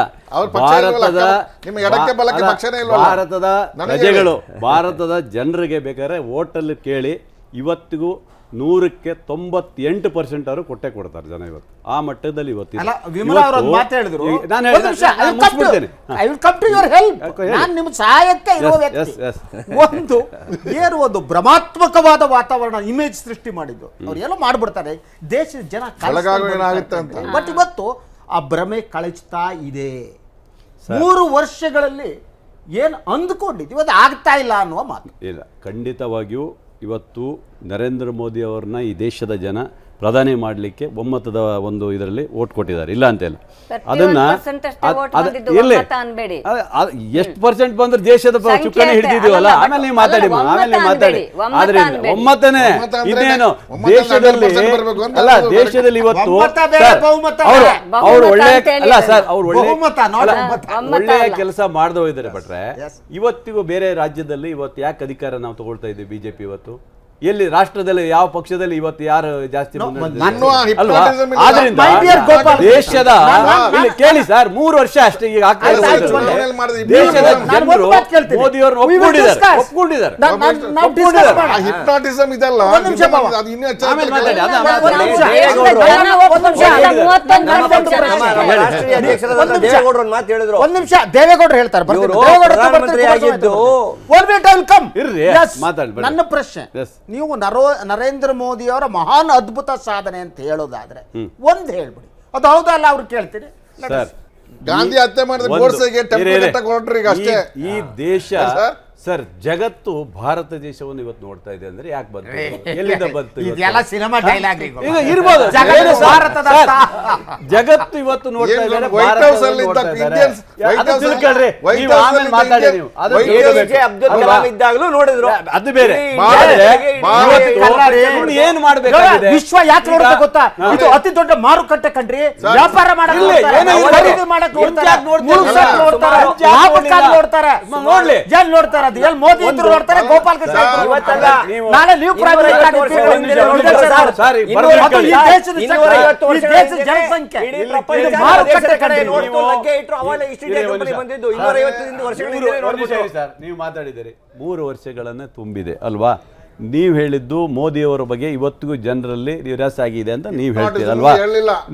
ಭಾರತದ ಜನರಿಗೆ ಬೇಕಾದ್ರೆ ವೋಟಲ್ಲಿ ಕೇಳಿ, ಇವತ್ತಿಗೂ 100ಕ್ಕೆ 98% ಅವರು ಕೊಟ್ಟೆ ಕೊಡ್ತಾರೆ ಜನ. ಇವತ್ತು ಆ ಮಟ್ಟದಲ್ಲಿ ಒಂದು ಭ್ರಮಾತ್ಮಕವಾದ ವಾತಾವರಣ ಇಮೇಜ್ ಸೃಷ್ಟಿ ಮಾಡಿದ್ದು ಅವ್ರು ಏನೋ ಮಾಡ್ಬಿಡ್ತಾರೆ, ದೇಶದ ಜನ. ಬಟ್ ಇವತ್ತು ಆ ಭ್ರಮೆ ಕಳಚ್ತಾ ಇದೆ. 3 ವರ್ಷಗಳಲ್ಲಿ ಏನು ಅಂದ್ಕೊಂಡಿದ್ದು ಇವತ್ತು ಆಗ್ತಾ ಇಲ್ಲ ಅನ್ನುವ ಮಾತು ಇಲ್ಲ. ಖಂಡಿತವಾಗಿಯೂ ಇವತ್ತು ನರೇಂದ್ರ ಮೋದಿ ಅವ್ರನ್ನ ಈ ದೇಶದ ಜನ ಪ್ರಧಾನಿ ಮಾಡಲಿಕ್ಕೆ ಒಮ್ಮತದ ಒಂದು ಇದರಲ್ಲಿ ಓಟ್ ಕೊಟ್ಟಿದ್ದಾರೆ, ಇಲ್ಲ ಅಂತೆಲ್ಲ. ಅದನ್ನ ಎಷ್ಟು ಪರ್ಸೆಂಟ್ ಬಂದ್ರೆ ದೇಶದ ಚುಕ್ಕಾಣಿ ಹಿಡಿದಿದೀವಲ್ಲ, ಆಮೇಲೆ ನೀವು ಮಾತಾಡಿ. ಆದ್ರಿಂದ ಒಮ್ಮತನೇ ಇನ್ನೇನು ದೇಶದಲ್ಲಿ ಅಲ್ಲ, ದೇಶದಲ್ಲಿ ಇವತ್ತು ಅವ್ರು ಒಳ್ಳೆ ಅಲ್ಲ ಸರ್, ಅವ್ರು ಒಳ್ಳೆಯ ಕೆಲಸ ಮಾಡದೇ ಹೋಗಿದ್ದಾರೆ. ಬಿಟ್ರೆ ಇವತ್ತಿಗೂ ಬೇರೆ ರಾಜ್ಯದಲ್ಲಿ ಇವತ್ತು ಯಾಕೆ ಅಧಿಕಾರ ನಾವು ತಗೊಳ್ತಾ ಇದ್ದೀವಿ? ಬಿಜೆಪಿ ಇವತ್ತು ಎಲ್ಲಿ ರಾಷ್ಟ್ರದಲ್ಲಿ ಯಾವ ಪಕ್ಷದಲ್ಲಿ ಇವತ್ತು ಯಾರು ಜಾಸ್ತಿ ದೇಶದ ಕೇಳಿ ಸರ್, 3 ವರ್ಷ ಅಷ್ಟೇ ಈಗ ದೇಶದ ಜನರು ಮೋದಿ ಅವ್ರನ್ನ ಒಪ್ಕೊಂಡಿದ್ದಾರೆ. ಒಂದ್ ನಿಮಿಷ ದೇವೇಗೌಡರು ಹೇಳ್ತಾರೆ. ನನ್ನ ಪ್ರಶ್ನೆ, ನೀವು ನರೇಂದ್ರ ಮೋದಿ ಅವರ ಮಹಾನ್ ಅದ್ಭುತ ಸಾಧನೆ ಅಂತ ಹೇಳೋದಾದ್ರೆ ಒಂದ್ ಹೇಳ್ಬಿಡಿ, ಅದು ಹೌದಲ್ಲ ಅವ್ರು ಕೇಳ್ತೀರಿ. ಗಾಂಧಿ ಹತ್ಯೆ ಮಾಡಿದ ಈ ದೇಶ ಸರ್, ಜಗತ್ತು ಭಾರತ ದೇಶವನ್ನು ಇವತ್ತು ನೋಡ್ತಾ ಇದೆ ಅಂದ್ರೆ ಯಾಕೆ ಬಂತು? ಎಲ್ಲಿಂದ ಬಂತು? ಸಿನಿಮಾ ಡೈಲಾಗ್ ಇರ್ಬೋದು. ಜಗತ್ತು ಇವತ್ತು ನೋಡ್ತಾ ಇದ್ದಾರೆ. ನೋಡಿದ್ರು ಅದು ಬೇರೆ. ಏನ್ ಮಾಡ್ಬೇಕಾಗಿದೆ? ವಿಶ್ವ ಯಾಕೆ ನೋಡುತ್ತೆ ಗೊತ್ತಾ? ಇದು ಅತಿ ದೊಡ್ಡ ಮಾರುಕಟ್ಟೆ ಕಂಡ್ರಿ. ವ್ಯಾಪಾರ ಮಾಡಕ್ ನೋಡ್ತಾರೆ, ನೋಡ್ತಾರೆ, ಅದು ಎಲ್ಲಿ ಮೋದಿ ಇದ್ರು ನೋಡ್ತಾರೆ, ಗೋಪಾಲ್ ಕೃಷ್ಣ ಇದ್ರು ಇವತ್ತಲ್ಲ, ನೋಡ್ತಾರೆ. ನಾಳೆ ನೀವು ಪ್ರೈಮ್ ಮಿನಿಸ್ಟರ್ ಆಗಿರ್ತೀರಿ. ಸರ್, ಈ ದೇಶದ ಜನಸಂಖ್ಯೆ ಮಾರುಕಟ್ಟೆ ಕಂಡ್ರಿ. ನೀವು ಮಾತಾಡಿದ್ದೀರಿ 3 ವರ್ಷಗಳನ್ನ ತುಂಬಿದೆ ಅಲ್ವಾ? ನೀವು ಹೇಳಿದ್ದು ಮೋದಿಯವರ ಬಗ್ಗೆ ಇವತ್ತಿಗೂ ಜನರಲ್ಲಿ ನಿರಾಸ ಆಗಿದೆ ಅಂತ ನೀವು ಹೇಳ್ತೀರಲ್ವಾ?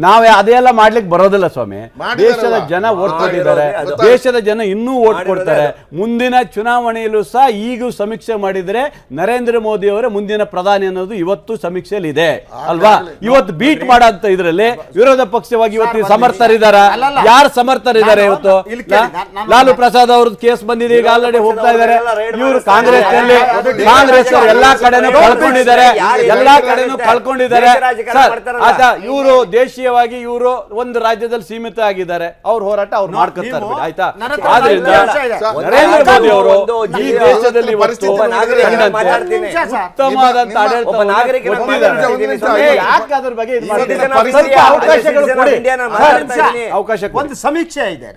ನಾವೇ ಅದೆಲ್ಲ ಮಾಡ್ಲಿಕ್ಕೆ ಬರೋದಿಲ್ಲ ಸ್ವಾಮಿ. ದೇಶದ ಜನ ಓಟ್ ಕೊಟ್ಟಿದ್ದಾರೆ, ದೇಶದ ಜನ ಇನ್ನೂ ಓಟ್ ಕೊಡ್ತಾರೆ. ಮುಂದಿನ ಚುನಾವಣೆಯಲ್ಲೂ ಸಹ ಈಗೂ ಸಮೀಕ್ಷೆ ಮಾಡಿದರೆ ನರೇಂದ್ರ ಮೋದಿ ಅವರೇ ಮುಂದಿನ ಪ್ರಧಾನಿ ಅನ್ನೋದು ಇವತ್ತು ಸಮೀಕ್ಷೆಯಲ್ಲಿ ಇದೆ ಅಲ್ವಾ? ಇವತ್ತು ಬೀಟ್ ಮಾಡಂತ ಇದ್ರಲ್ಲಿ ವಿರೋಧ ಪಕ್ಷವಾಗಿ ಇವತ್ತು ಸಮರ್ಥರಿದ್ದಾರ? ಯಾರು ಸಮರ್ಥರಿದ್ದಾರೆ ಇವತ್ತು? ಲಾಲು ಪ್ರಸಾದ್ ಅವ್ರದ್ದು ಕೇಸ್ ಬಂದಿದೆ, ಈಗ ಆಲ್ರೆಡಿ ಹೋಗ್ತಾ ಇದ್ದಾರೆ. ಇವರು ಕಾಂಗ್ರೆಸ್ ಎಲ್ಲಾ ಕಡೆನೂ ಕಳ್ಕೊಂಡಿದ್ದಾರೆ, ಎಲ್ಲಾ ಕಡೆನೂ ಕಳ್ಕೊಂಡಿದ್ದಾರೆ ಸರ್. ಇವರು ದೇಶೀಯವಾಗಿ ಇವರು ಒಂದು ರಾಜ್ಯದಲ್ಲಿ ಸೀಮಿತ ಆಗಿದ್ದಾರೆ. ಅವ್ರ ಹೋರಾಟ ಅವ್ರು ಮಾಡ್ಕೊತಾರೆ ಬಿಡಿ, ಆಯ್ತಾ? ಆದ್ರಿಂದ ನರೇಂದ್ರ ಮೋದಿ ಅವರು ಈ ದೇಶದಲ್ಲಿ ಉತ್ತಮವಾದಂತ ಯಾಕೆ ಅದ್ರ ಬಗ್ಗೆ ಅವಕಾಶಗಳು ಕೊಡಿ, ಅವಕಾಶ. ಒಂದು ಸಮೀಕ್ಷೆ ಇದೆ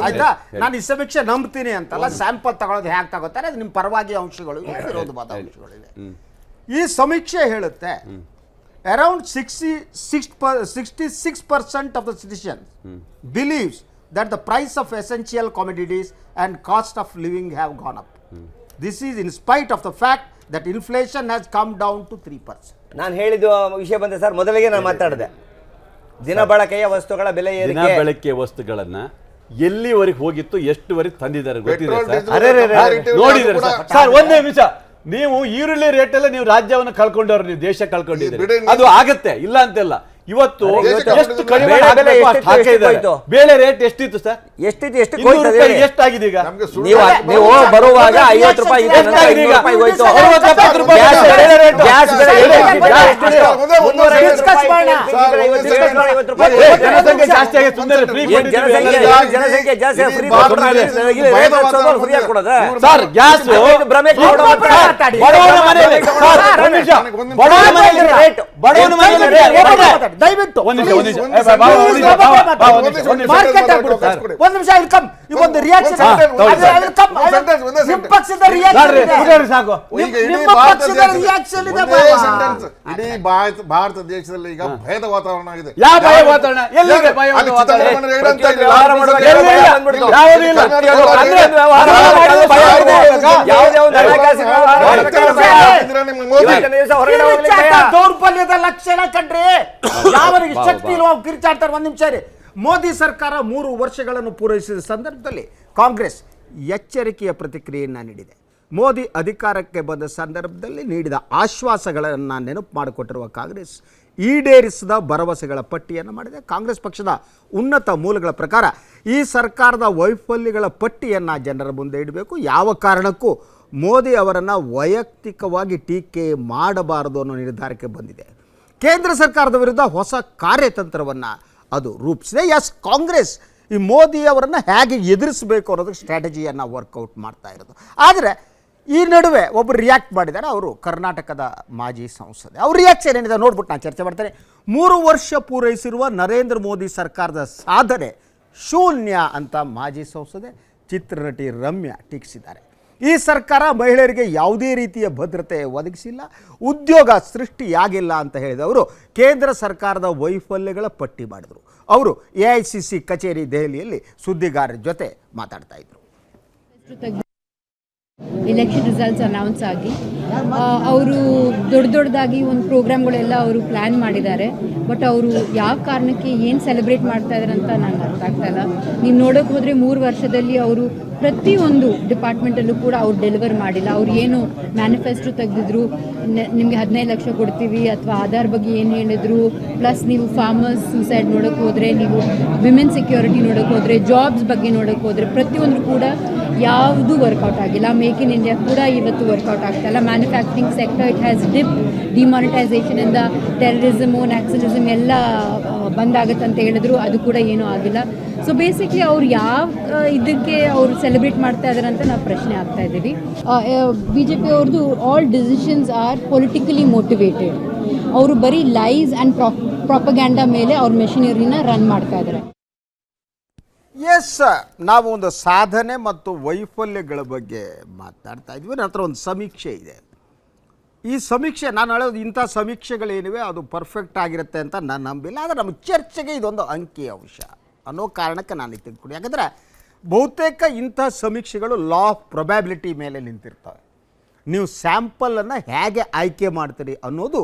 ಆಯ್ತಾ? ನಾನು ಈ ಸಮೀಕ್ಷೆ ನಂಬ್ತೀನಿ ಅಂತಲ್ಲ, ಸ್ಯಾಂಪಲ್ ತಗೊಳ್ಳೋದು ಹೇಗೆ ತಗೋತಾರೆ, ಅದು ನಿಮ್ಮ ಪರವಾಗಿ ಅಂಶಗಳು ಇವೆ, ವಿರೋಧವಾದ ಅಂಶಗಳಿವೆ. ಈ ಸಮೀಕ್ಷೆ ಹೇಳುತ್ತೆ around 66% of the citizens believes that the price of essential commodities and cost of living have gone up. This is in spite of the fact that inflation has come down to 3%. ನಾನು ಹೇಳಿದ ವಿಷಯ ಬಂದೆ sir, ಮೊದಲಿಗೆ ನಾನು ಮಾತಾಡಿದೆ. ದಿನ ಬಳಕೆಯ ವಸ್ತುಗಳ ಬೆಲೆ ಏರಿಕೆ, ದಿನ ಬಳಕೆಯ ವಸ್ತುಗಳನ್ನ ಎಲ್ಲಿವರೆಗೆ ಹೋಗಿತ್ತು, ಎಷ್ಟುವರೆಗೆ ತಂದಿದ್ದಾರೆ ಗೊತ್ತಿದೆ ಸರ್? ನೋಡಿದ್ದಾರೆ ಸರ್. ಒಂದೇ ನಿಮಿಷ, ನೀವು ಈರುಳ್ಳಿ ರೇಟ್ ಎಲ್ಲ ನೀವು ರಾಜ್ಯವನ್ನು ಕಳ್ಕೊಂಡವ್ರು, ನೀವು ದೇಶ ಕಳ್ಕೊಂಡಿದ್ದೀರಿ. ಅದು ಆಗತ್ತೆ, ಇಲ್ಲ ಅಂತೆಲ್ಲ. ಇವತ್ತು ಎಷ್ಟು ಕಡಿಮೆ ಬೇಳೆ ರೇಟ್ ಎಷ್ಟಿತ್ತು ಸರ್? ಎಷ್ಟಿತ್ತು? ಎಷ್ಟಾಗಿದೆ ಈಗ? ನೀವು ಬರುವಾಗ 50 ರೂಪಾಯಿ ಜನಸಂಖ್ಯೆ ಜಾಸ್ತಿ ಆಗಿ ಜನಸಂಖ್ಯೆ ಜಾಸ್ತಿ ಸರ್. ಗ್ಯಾಸ್ ಬಡವನ ಮನೆಯಲ್ಲಿ ದಯವಿಟ್ಟು ಒಂದು ನಿಮಿಷ ಒಂದು ರಿಯಾಕ್ಷನ್ ಪಕ್ಷದ ರಿಯಾಕ್ಷನ್ ಇದೆ. ಇಡೀ ಭಾರತ ದೇಶದಲ್ಲಿ ಈಗ ಭಯದ ವಾತಾವರಣ ಆಗಿದೆ. ಯಾವ ಭಯ ವಾತಾವರಣ? ಎಲ್ಲಿದೆ ಭಯ ವಾತಾವರಣ? ದೌರ್ಬಲ್ಯದ ಲಕ್ಷಣ ಕಂಡ್ರಿ. ಯಾವರಿಗೆ ಶಕ್ತಿ ಇಲ್ವ ಕಿರ್ಚಾಡ್ತಾರೆ. ಒಂದ್ ನಿಮಿಷ ರೀ. ಮೋದಿ ಸರ್ಕಾರ 3 ವರ್ಷಗಳನ್ನು ಪೂರೈಸಿದ ಸಂದರ್ಭದಲ್ಲಿ ಕಾಂಗ್ರೆಸ್ ಎಚ್ಚರಿಕೆಯ ಪ್ರತಿಕ್ರಿಯೆಯನ್ನು ನೀಡಿದೆ. ಮೋದಿ ಅಧಿಕಾರಕ್ಕೆ ಬಂದ ಸಂದರ್ಭದಲ್ಲಿ ನೀಡಿದ ಆಶ್ವಾಸಗಳನ್ನು ನೆನಪು ಮಾಡಿಕೊಟ್ಟಿರುವ ಕಾಂಗ್ರೆಸ್ ಈಡೇರಿಸಿದ ಭರವಸೆಗಳ ಪಟ್ಟಿಯನ್ನು ಮಾಡಿದೆ. ಕಾಂಗ್ರೆಸ್ ಪಕ್ಷದ ಉನ್ನತ ಮೂಲಗಳ ಪ್ರಕಾರ ಈ ಸರ್ಕಾರದ ವೈಫಲ್ಯಗಳ ಪಟ್ಟಿಯನ್ನು ಜನರ ಮುಂದೆ ಇಡಬೇಕು. ಯಾವ ಕಾರಣಕ್ಕೂ ಮೋದಿ ಅವರನ್ನು ವೈಯಕ್ತಿಕವಾಗಿ ಟೀಕೆ ಮಾಡಬಾರದು ಅನ್ನೋ ನಿರ್ಧಾರಕ್ಕೆ ಬಂದಿದೆ. ಕೇಂದ್ರ ಸರ್ಕಾರದ ವಿರುದ್ಧ ಹೊಸ ಕಾರ್ಯತಂತ್ರವನ್ನು ಅದು ರೂಪಿಸಿದೆ. ಎಸ್, ಕಾಂಗ್ರೆಸ್ ಈ ಮೋದಿ ಅವರನ್ನು ಹೇಗೆ ಎದುರಿಸಬೇಕು ಅನ್ನೋದಕ್ಕೆ ಸ್ಟ್ರಾಟಜಿಯನ್ನು ವರ್ಕೌಟ್ ಮಾಡ್ತಾ ಇರೋದು. ಆದರೆ ಈ ನಡುವೆ ಒಬ್ಬರು ರಿಯಾಕ್ಟ್ ಮಾಡಿದ್ದಾರೆ. ಅವರು ಕರ್ನಾಟಕದ ಮಾಜಿ ಸಂಸದೆ. ಅವ್ರ ರಿಯಾಕ್ಷನ್ ಏನಿದೆ ನೋಡ್ಬಿಟ್ಟು ನಾನು ಚರ್ಚೆ ಮಾಡ್ತೇನೆ. 3 ವರ್ಷ ಪೂರೈಸಿರುವ ನರೇಂದ್ರ ಮೋದಿ ಸರ್ಕಾರದ ಸಾಧನೆ ಶೂನ್ಯ ಅಂತ ಮಾಜಿ ಸಂಸದೆ ಚಿತ್ರನಟಿ ರಮ್ಯಾ ಟೀಕಿಸಿದ್ದಾರೆ. ಈ ಸರ್ಕಾರ ಮಹಿಳೆಯರಿಗೆ ಯಾವುದೇ ರೀತಿಯ ಭದ್ರತೆ ಒದಗಿಸಿಲ್ಲ, ಉದ್ಯೋಗ ಸೃಷ್ಟಿಯಾಗಿಲ್ಲ ಅಂತ ಹೇಳಿದವರು ಕೇಂದ್ರ ಸರ್ಕಾರದ ವೈಫಲ್ಯಗಳ ಪಟ್ಟಿ ಮಾಡಿದರು. ಅವರು AICC ಕಚೇರಿ ದೆಹಲಿಯಲ್ಲಿ ಸುದ್ದಿಗಾರರ ಜೊತೆ ಮಾತಾಡ್ತಾ ಇದ್ರು. ಎಲೆಕ್ಷನ್ ರಿಸಲ್ಟ್ಸ್ ಅನೌನ್ಸ್ ಆಗಿ ಅವರು ದೊಡ್ಡದಾಗಿ ಒಂದು ಪ್ರೋಗ್ರಾಮ್ಗಳೆಲ್ಲ ಅವರು ಪ್ಲ್ಯಾನ್ ಮಾಡಿದ್ದಾರೆ. ಬಟ್ ಅವರು ಯಾವ ಕಾರಣಕ್ಕೆ ಏನು ಸೆಲೆಬ್ರೇಟ್ ಮಾಡ್ತಾ ಇದ್ದಾರೆ ಅಂತ ನಂಗೆ ಅರ್ಥ ಆಗ್ತಾ ಇಲ್ಲ. ನೀವು ನೋಡೋಕೆ ಹೋದರೆ 3 ವರ್ಷದಲ್ಲಿ ಅವರು ಪ್ರತಿಯೊಂದು ಡಿಪಾರ್ಟ್ಮೆಂಟಲ್ಲೂ ಕೂಡ ಅವ್ರು ಡೆಲಿವರ್ ಮಾಡಿಲ್ಲ. ಅವ್ರು ಏನು ಮ್ಯಾನಿಫೆಸ್ಟೋ ತೆಗೆದಿದ್ರು, ನಿಮಗೆ 15 ಲಕ್ಷ ಕೊಡ್ತೀವಿ ಅಥವಾ ಆಧಾರ್ ಬಗ್ಗೆ ಏನು ಹೇಳಿದ್ರು, ಪ್ಲಸ್ ನೀವು ಫಾರ್ಮರ್ಸ್ ಸೂಸೈಡ್ ನೋಡೋಕೆ ಹೋದರೆ, ನೀವು ವಿಮೆನ್ ಸೆಕ್ಯೂರಿಟಿ ನೋಡೋಕೆ ಹೋದರೆ, ಜಾಬ್ಸ್ ಬಗ್ಗೆ ನೋಡೋಕೆ ಹೋದರೆ ಪ್ರತಿಯೊಂದು ಕೂಡ ಯಾವುದೂ ವರ್ಕೌಟ್ ಆಗಿಲ್ಲ. ಮೇಕ್ ಇನ್ ಇಂಡಿಯಾ ಕೂಡ ಇವತ್ತು ವರ್ಕೌಟ್ ಆಗ್ತಾ ಇಲ್ಲ. Manufacturing sector it has dip. ಡಿಮಾನಿಟೈಸೇಷನಿಂದ ಟೆರರಿಸಮು, ನ್ಯಾಕ್ಸಲಿಸಮ್ ಎಲ್ಲ ಬಂದಾಗತ್ತೆ ಅಂತ ಹೇಳಿದ್ರು, ಅದು ಕೂಡ ಏನೂ ಆಗಿಲ್ಲ. ಸೊ ಬೇಸಿಕ್ಲಿ ಅವ್ರು ಯಾವ ಇದಕ್ಕೆ ಅವರು ಸೆಲೆಬ್ರೇಟ್ ಮಾಡ್ತಾ ಇದ್ದಾರೆ ಅಂತ ನಾವು ಪ್ರಶ್ನೆ ಆಗ್ತಾ ಇದ್ದೀವಿ. BJP ಅವ್ರದ್ದು all decisions are politically motivated. ಅವರು ಬರೀ ಲೈಸ್ ಆ್ಯಂಡ್ ಪ್ರಾಪಗ್ಯಾಂಡಾ ಮೇಲೆ ಅವ್ರ ಮೆಷಿನರಿನ ರನ್ ಮಾಡ್ತಾ ಇದ್ದಾರೆ. ಎಸ್, ನಾವು ಒಂದು ಸಾಧನೆ ಮತ್ತು ವೈಫಲ್ಯಗಳ ಬಗ್ಗೆ ಮಾತಾಡ್ತಾ ಇದ್ವಿ. ನನ್ನ ಹತ್ರ ಒಂದು ಸಮೀಕ್ಷೆ ಇದೆ. ಈ ಸಮೀಕ್ಷೆ ನಾನು ಹೇಳೋದು ಇಂಥ ಸಮೀಕ್ಷೆಗಳೇನಿವೆ ಅದು ಪರ್ಫೆಕ್ಟ್ ಆಗಿರುತ್ತೆ ಅಂತ ನಾನು ನಂಬಿಲ್ಲ. ಆದರೆ ನಮ್ಮ ಚರ್ಚೆಗೆ ಇದೊಂದು ಅಂಕಿ ಅಂಶ ಅನ್ನೋ ಕಾರಣಕ್ಕೆ ನಾನು ತೆಗೆದುಕೊಂಡು, ಯಾಕಂದರೆ ಬಹುತೇಕ ಇಂಥ ಸಮೀಕ್ಷೆಗಳು ಲಾ ಆಫ್ ಪ್ರೊಬ್ಯಾಬಿಲಿಟಿ ಮೇಲೆ ನಿಂತಿರ್ತವೆ. ನೀವು ಸ್ಯಾಂಪಲನ್ನು ಹೇಗೆ ಆಯ್ಕೆ ಮಾಡ್ತೀರಿ ಅನ್ನೋದು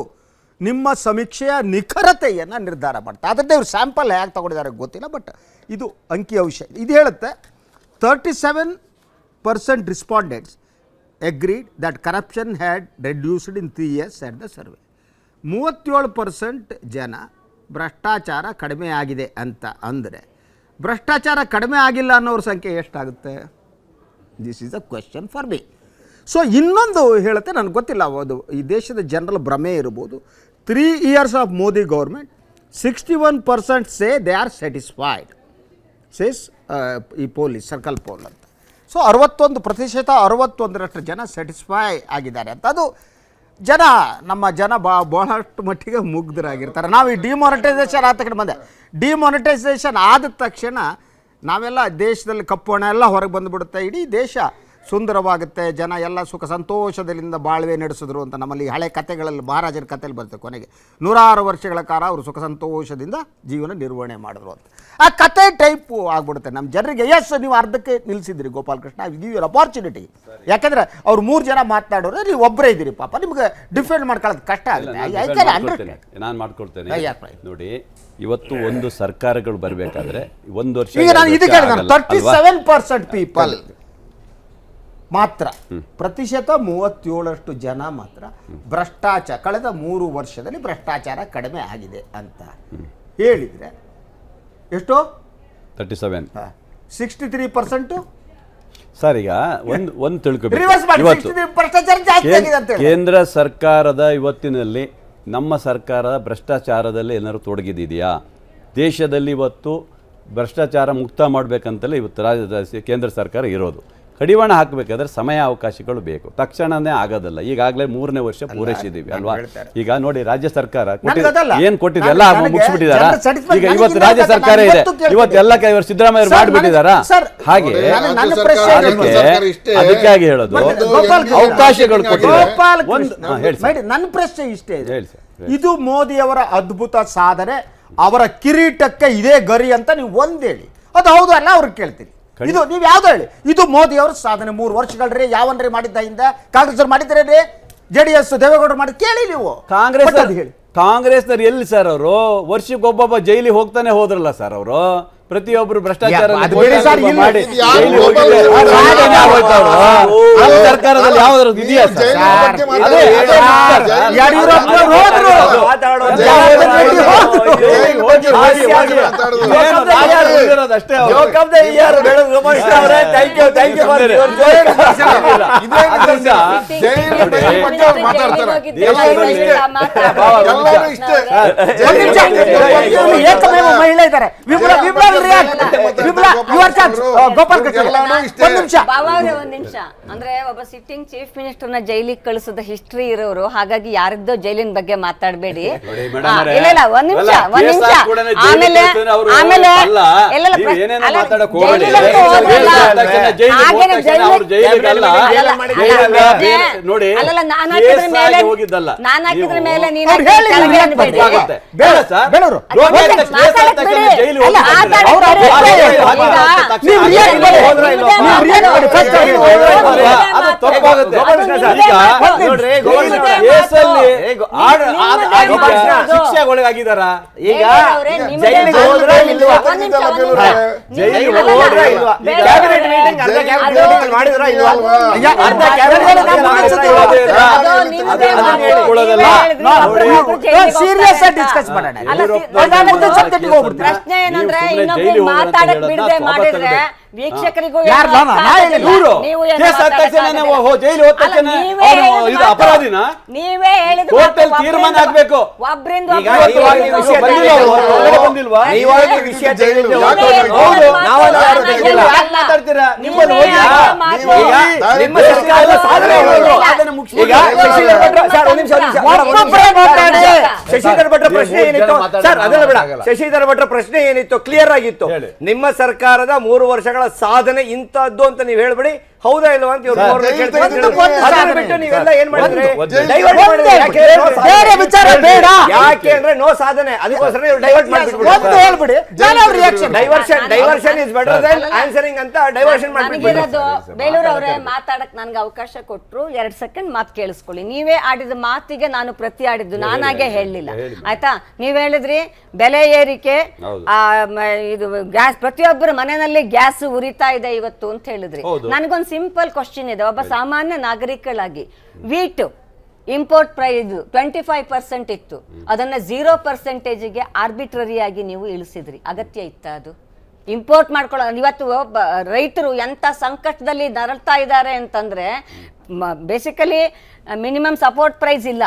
ನಿಮ್ಮ ಸಮೀಕ್ಷೆಯ ನಿಖರತೆಯನ್ನು ನಿರ್ಧಾರ ಮಾಡ್ತಾರೆ. ಆದರೆ ಇವರು ಸ್ಯಾಂಪಲ್ ಹೇಗೆ ತಗೊಂಡಿದ್ದಾರೆ ಗೊತ್ತಿಲ್ಲ, ಬಟ್ ಇದು ಅಂಕಿ ಅಂಶ. ಇದು ಹೇಳುತ್ತೆ 37% respondents agreed that corruption had reduced in 3 years at the survey. 37% ಜನ ಭ್ರಷ್ಟಾಚಾರ ಕಡಿಮೆ ಆಗಿದೆ ಅಂತ ಅಂದರೆ ಭ್ರಷ್ಟಾಚಾರ ಕಡಿಮೆ ಆಗಿಲ್ಲ ಅನ್ನೋರ ಸಂಖ್ಯೆ ಎಷ್ಟಾಗುತ್ತೆ? This is a question for me. So ಇನ್ನೊಂದು ಹೇಳುತ್ತೆ, ನನಗೆ ಗೊತ್ತಿಲ್ಲ, ಅದು ಈ ದೇಶದ ಜನರಲ್ ಭ್ರಮೆ ಇರ್ಬೋದು. 3 years of Modi government 61% say they are satisfied, says ಈ ಪೊಲೀಸ್ ಸರ್ಕಲ್ ಪೋಲ್ ಅಂತ. ಸೊ 61%, 61% ಜನ ಸ್ಯಾಟಿಸ್ಫೈ ಆಗಿದ್ದಾರೆ ಅಂತ. ಅದು ಜನ, ನಮ್ಮ ಜನ ಬಹಳಷ್ಟು ಮಟ್ಟಿಗೆ ಮುಗ್ಧರಾಗಿರ್ತಾರೆ. ನಾವು ಈ ಡಿಮಾನಿಟೈಸೇಷನ್ ಆದ ತಕ್ಷಣ ಬಂದೆ, ಡಿಮಾನಿಟೈಸೇಷನ್ ಆದ ತಕ್ಷಣ ನಾವೆಲ್ಲ ದೇಶದಲ್ಲಿ ಕಪ್ಪು ಹಣ ಎಲ್ಲ ಹೊರಗೆ ಬಂದುಬಿಡುತ್ತೆ, ಇಡೀ ದೇಶ ಸುಂದರವಾಗುತ್ತೆ, ಜನ ಎಲ್ಲ ಸುಖ ಸಂತೋಷದಿಂದ ಬಾಳ್ವೆ ನಡೆಸಿದ್ರು ಅಂತ ನಮ್ಮಲ್ಲಿ ಹಳೆ ಕಥೆಗಳಲ್ಲಿ, ಮಹಾರಾಜರ ಕಥೆಯಲ್ಲಿ ಬರುತ್ತೆ. ಕೊನೆಗೆ 100 ವರ್ಷಗಳ ಕಾಲ ಅವರು ಸುಖ ಸಂತೋಷದಿಂದ ಜೀವನ ನಿರ್ವಹಣೆ ಮಾಡಿದ್ರು ಅಂತ. ಆ ಕತೆ ಟೈಪು ಆಗ್ಬಿಡುತ್ತೆ ನಮ್ಮ ಜನರಿಗೆ. ಎಸ್, ನೀವು ಅರ್ಧಕ್ಕೆ ನಿಲ್ಲಿಸಿದ್ರಿ ಗೋಪಾಲಕೃಷ್ಣ, ಗಿವ್ ಯು ಅಪಾರ್ಚುನಿಟಿ. ಯಾಕಂದರೆ ಅವ್ರು 3 ಜನ ಮಾತನಾಡೋರು, ನೀವು ಒಬ್ಬರೇ ಇದ್ದೀರಿ, ಪಾಪ ನಿಮ್ಗೆ ಡಿಫೆಂಡ್ ಮಾಡ್ಕೊಳ್ಳೋದು ಕಷ್ಟ ಆಗುತ್ತೆ. ನಾನು ಮಾಡ್ಕೊಡ್ತೇನೆ. ನೋಡಿ, ಇವತ್ತು ಒಂದು ಸರ್ಕಾರಗಳು ಬರಬೇಕಾದ್ರೆ 1 ವರ್ಷ, ಈಗ ನಾನು ಇದಕ್ಕೆ 37% ಪೀಪಲ್ ಮಾತ್ರ, ಪ್ರತಿಶತ 37% ಜನ ಮಾತ್ರ ಭ್ರಷ್ಟಾಚಾರ ಕಳೆದ 3 ವರ್ಷದಲ್ಲಿ ಭ್ರಷ್ಟಾಚಾರ ಕಡಿಮೆ ಆಗಿದೆ ಅಂತ ಹೇಳಿದರೆ ಎಷ್ಟು? 37. 63% ಸರ್, ಈಗ ಒಂದು ತಿಳ್ಕೊಬೇಕು. ಇವತ್ತು ಕೇಂದ್ರ ಸರ್ಕಾರದ ಇವತ್ತಿನಲ್ಲಿ ನಮ್ಮ ಸರ್ಕಾರ ಭ್ರಷ್ಟಾಚಾರದಲ್ಲಿ ಏನಾದ್ರು ತೊಡಗಿದೆಯಾ? ದೇಶದಲ್ಲಿ ಇವತ್ತು ಭ್ರಷ್ಟಾಚಾರ ಮುಕ್ತ ಮಾಡಬೇಕಂತಲೇ ಇವತ್ತು ಕೇಂದ್ರ ಸರ್ಕಾರ ಇರೋದು. ಕಡಿವಾಣ ಹಾಕಬೇಕಾದ್ರೆ ಸಮಯ ಅವಕಾಶಗಳು ಬೇಕು, ತಕ್ಷಣನೇ ಆಗೋದಲ್ಲ. ಈಗಾಗಲೇ 3ನೇ ವರ್ಷ ಪೂರೈಸಿದ್ದೀವಿ ಅಲ್ವಾ? ಈಗ ನೋಡಿ, ರಾಜ್ಯ ಸರ್ಕಾರ ಏನು ಕೊಟ್ಟಿದೆ ಎಲ್ಲ ಮುಗಿಸ್ಬಿಟ್ಟಿದಾರ. ಈಗ ಇವತ್ತು ರಾಜ್ಯ ಸರ್ಕಾರ ಇದೆ, ಇವತ್ತು ಎಲ್ಲ ಇವರು ಸಿದ್ದರಾಮಯ್ಯ ಮಾಡಿಬಿಟ್ಟಿದಾರ. ಹಾಗೆ ಅದಕ್ಕಾಗಿ ಹೇಳೋದು ಅವಕಾಶಗಳು ಕೊಟ್ಟಿದ್ದಾರೆ. ನನ್ನ ಪ್ರಶ್ನೆ ಇಷ್ಟೇ ಇದೆ, ಇದು ಮೋದಿಯವರ ಅದ್ಭುತ ಸಾಧನೆ, ಅವರ ಕಿರೀಟಕ್ಕೆ ಇದೇ ಗರಿ ಅಂತ ನೀವು ಒಂದೇಳಿ, ಅದು ಹೌದು ಅಲ್ಲ ಅವ್ರಿಗೆ ಕೇಳ್ತೀರಿ. ಇದು ನೀವು ಯಾವ್ದು ಹೇಳಿ, ಇದು ಮೋದಿ ಅವರ ಸಾಧನೆ 3 ವರ್ಷಗಳ್ರಿ. ಯಾವನ್ರಿ ಮಾಡಿದ್ದ ಹಿಂದೆ? ಕಾಂಗ್ರೆಸ್ ಅವ್ರು ಮಾಡಿದ್ರೇನ್ರಿ? JDS ದೇವೇಗೌಡರು ಮಾಡಿದ್ ಕೇಳಿ ನೀವು. ಕಾಂಗ್ರೆಸ್ನವ್ರು ಎಲ್ಲಿ ಸರ್? ಅವರು ವರ್ಷಕ್ಕೊಬ್ಬೊಬ್ಬ ಜೈಲಿಗೆ ಹೋಗ್ತಾನೆ ಹೋದ್ರಲ್ಲ ಸರ್. ಅವರು ಪ್ರತಿಯೊಬ್ಬರು ಭ್ರಷ್ಟಾಚಾರ ಮಾಡಿ ಸರ್ಕಾರದಲ್ಲಿ ಯಾವ್ದು ಇದೆಯಾ ಸರ್? ಮಹಿಳೆ ಇದ್ದಾರೆ, ಒಂದ್ ನಿಮಿಷ. ಅಂದ್ರೆ ಒಬ್ಬ ಸಿಟ್ಟಿಂಗ್ ಚೀಫ್ ಮಿನಿಸ್ಟರ್ನ ಜೈಲಿಗೆ ಕಳಿಸದ ಹಿಸ್ಟ್ರಿ ಇರೋರು, ಹಾಗಾಗಿ ಯಾರಿದ್ದೋ ಜೈಲಿನ ಬಗ್ಗೆ ಮಾತಾಡಬೇಡಿ. ಇಲ್ಲ, ಒಂದ್ ನಿಮಿಷ. ಆಮೇಲೆ ನಾನು ಹಾಕಿದ್ರ ಮೇಲೆ ನೀನು ಶಿಕ್ಷೆಗೊಳಗಾಗಿದಾರ. ಈಗ ಪ್ರಶ್ನೆ ಏನಂದ್ರೆ ಇನ್ನೊಬ್ರು ಮಾತಾಡಕ್ ಬಿಡದೆ ಮಾಡಿದ್ರೆ ವೀಕ್ಷಕರಿಗೂ ಯಾರು ಏನು ಅರ್ಥ ಆಗೋದಿಲ್ಲ. ಇವ್ರು ನೀವು ಏನು ಕೇಸ್ ಹಾಕಿದ ತಕ್ಷಣ ಮಾತಾಡಕ್ಕಾಗೋದಿಲ್ಲ. ನಾವು ಜೈಲು ಹೋದ ಅಲ್ಲ, ತಕ್ಷಣ ನೀವೇ ಅವ್ನು ಹೇಳಿದ ಇದು ಮಾತು. ಅಪರಾಧಿನ ನೀವೇ ಹೇಳಿದ ಕೋರ್ಟಲ್ಲಿ ಮಾತು ತೀರ್ಮಾನ ಒಬ್ರಿಂದ- ಆಗ್ಬೇಕು. ಒಬ್ರಿಂದ ಈಗ ಒಬ್ರಿಗೆ ಇವಾಗ ಹೇಳಿದ ವಿಷಯ ಮಾತು. ಬಂದಿಲ್ವಾ ಅವ್ರು? ಹೊರಗಡೆ ಬಂದಿಲ್ವಾ? ನೀವಾಗಿ ವಿಷಯ ತಿಳಿದಿದೆ. ಯಾಕೆ ಹೌದು, ನಾವೆಲ್ಲ ಯಾರು ತಿಳಿದಿಲ್ಲ. ಯಾಕೆ ಮಾತಾಡ್ತೀರಾ? ನೀವೇ ನಿಮ್ಮಲ್ಲಿ ಹೋಗಿ ಹೇಳಿದ ಮಾತು. ಈಗ ನಿಮ್ಮ ಸರ್ಕಾರದ ಸಾಧನೆ ಏನು? ಸಾಧನೆ ಮುಗಿಸಿ ಈಗ ಶಶಿಧರ್ ಭಟ್ರು ಸರ್ ಒಂದ್ ನಿಮಿಷ ಒಬ್ಬೊಬ್ಬರೇ ಮಾತಾಡಿ. ಶಶಿಧರ್ ಭಟ್ರ ಪ್ರಶ್ನೆ ಮೂರು ಏನಿತ್ತು ಜನ ಮಾತಾಡೋದು ಸರ್ ಅದೆಲ್ಲ ಬೇಡ. ಆಗಲ್ಲ. ಶಶಿಧರ್ ಭಟ್ರ ಪ್ರಶ್ನೆ ಏನಿತ್ತು ಕ್ಲಿಯರ್ ಆಗಿತ್ತು. ಹೇಳಿ. ನಿಮ್ಮ ಸರ್ಕಾರದ 3 ವರ್ಷಗಳ ಸಾಧನೆ ಇಂತದ್ದು ಅಂತ ನೀವು ಹೇಳ್ಬಿಡಿ, ಹೌದಾ ಇಲ್ವಾ ಅಂತ ಇವ್ರು ಮೂರನ್ನ ಕೇಳ್ತಾ ಇದ್ರು. ಅದನ್ನ ಬಿಟ್ಟು ನೀವೆಲ್ಲ ಏನ್ ಮಾಡಿದ್ರಿ? ಡೈವರ್ಟ್ ಮಾಡಿದ್ರಿ. ಯಾಕೆ? ನೋ ಸಾಧನೆ. ಬೇರೆ ವಿಚಾರ ಬೇಡ. ಯಾಕೆ ಅಂದ್ರೆ ನೋ ಸಾಧನೆ, ಅದಕ್ಕೋಸ್ಕರ ನೀವು ಡೈವರ್ಟ್ ಒಂದು ಮಾಡ್ಬಿಟ್ಬಿಡಿ. ಹೇಳ್ಬಿಡಿ, ನಾನು ಅವ್ರ reaction diversion is better than answering ಅಂತ ಡೈವರ್ಷನ್ ಮಾಡ್ಬಿಟ್ಬಿಡಿ. ನನಗಿರೋದು ಬೇಲೂರ್ ಅವರೇ ಮಾತಾಡಕ್ ನನ್ಗೆ ಅವಕಾಶ ಕೊಟ್ರು 2 ಸೆಕೆಂಡ್ ಮಾತು ಕೇಳಿಸ್ಕೊಳ್ಳಿ. ನೀವೇ ಆಡಿದ ಮಾತಿಗೆ ನಾನು ಪ್ರತಿ ಆಡಿದ್ದು, ನಾನಾಗೆ ಹೇಳಲಿಲ್ಲ ಆಯ್ತಾ. ನೀವ್ ಹೇಳಿದ್ರಿ ಬೆಲೆ ಏರಿಕೆ, ಇದು ಗ್ಯಾಸ್, ಪ್ರತಿಯೊಬ್ಬರ ಮನೆಯಲ್ಲಿ ಗ್ಯಾಸ್ ಉರಿತಾ ಇದೆ ಇವತ್ತು ಅಂತ ಹೇಳಿದ್ರಿ. ನನಗೊಂದು ಸಿಂಪಲ್ ಕ್ವಶನ್ ಇದೆ. ಒಬ್ಬ ಸಾಮಾನ್ಯ ನಾಗರಿಕಳಾಗಿ ವೀಟ್ ಇಂಪೋರ್ಟ್ ಪ್ರೈಸ್ 25% ಇತ್ತು, ಅದನ್ನ 0% ಆರ್ಬಿಟ್ರರಿಯಾಗಿ ನೀವು ಇಳಿಸಿದ್ರಿ. ಅಗತ್ಯ ಇತ್ತ ಅದು? ಇಂಪೋರ್ಟ್ ಮಾಡ್ಕೊಳ್ಳೋ ಇವತ್ತು ರೈತರು ಎಂತ ಸಂಕಟದಲ್ಲಿ ನರಳ್ತಾ ಇದ್ದಾರೆ ಅಂತಂದ್ರೆ ಬೇಸಿಕಲಿ ಮಿನಿಮಮ್ ಸಪೋರ್ಟ್ ಪ್ರೈಸ್ ಇಲ್ಲ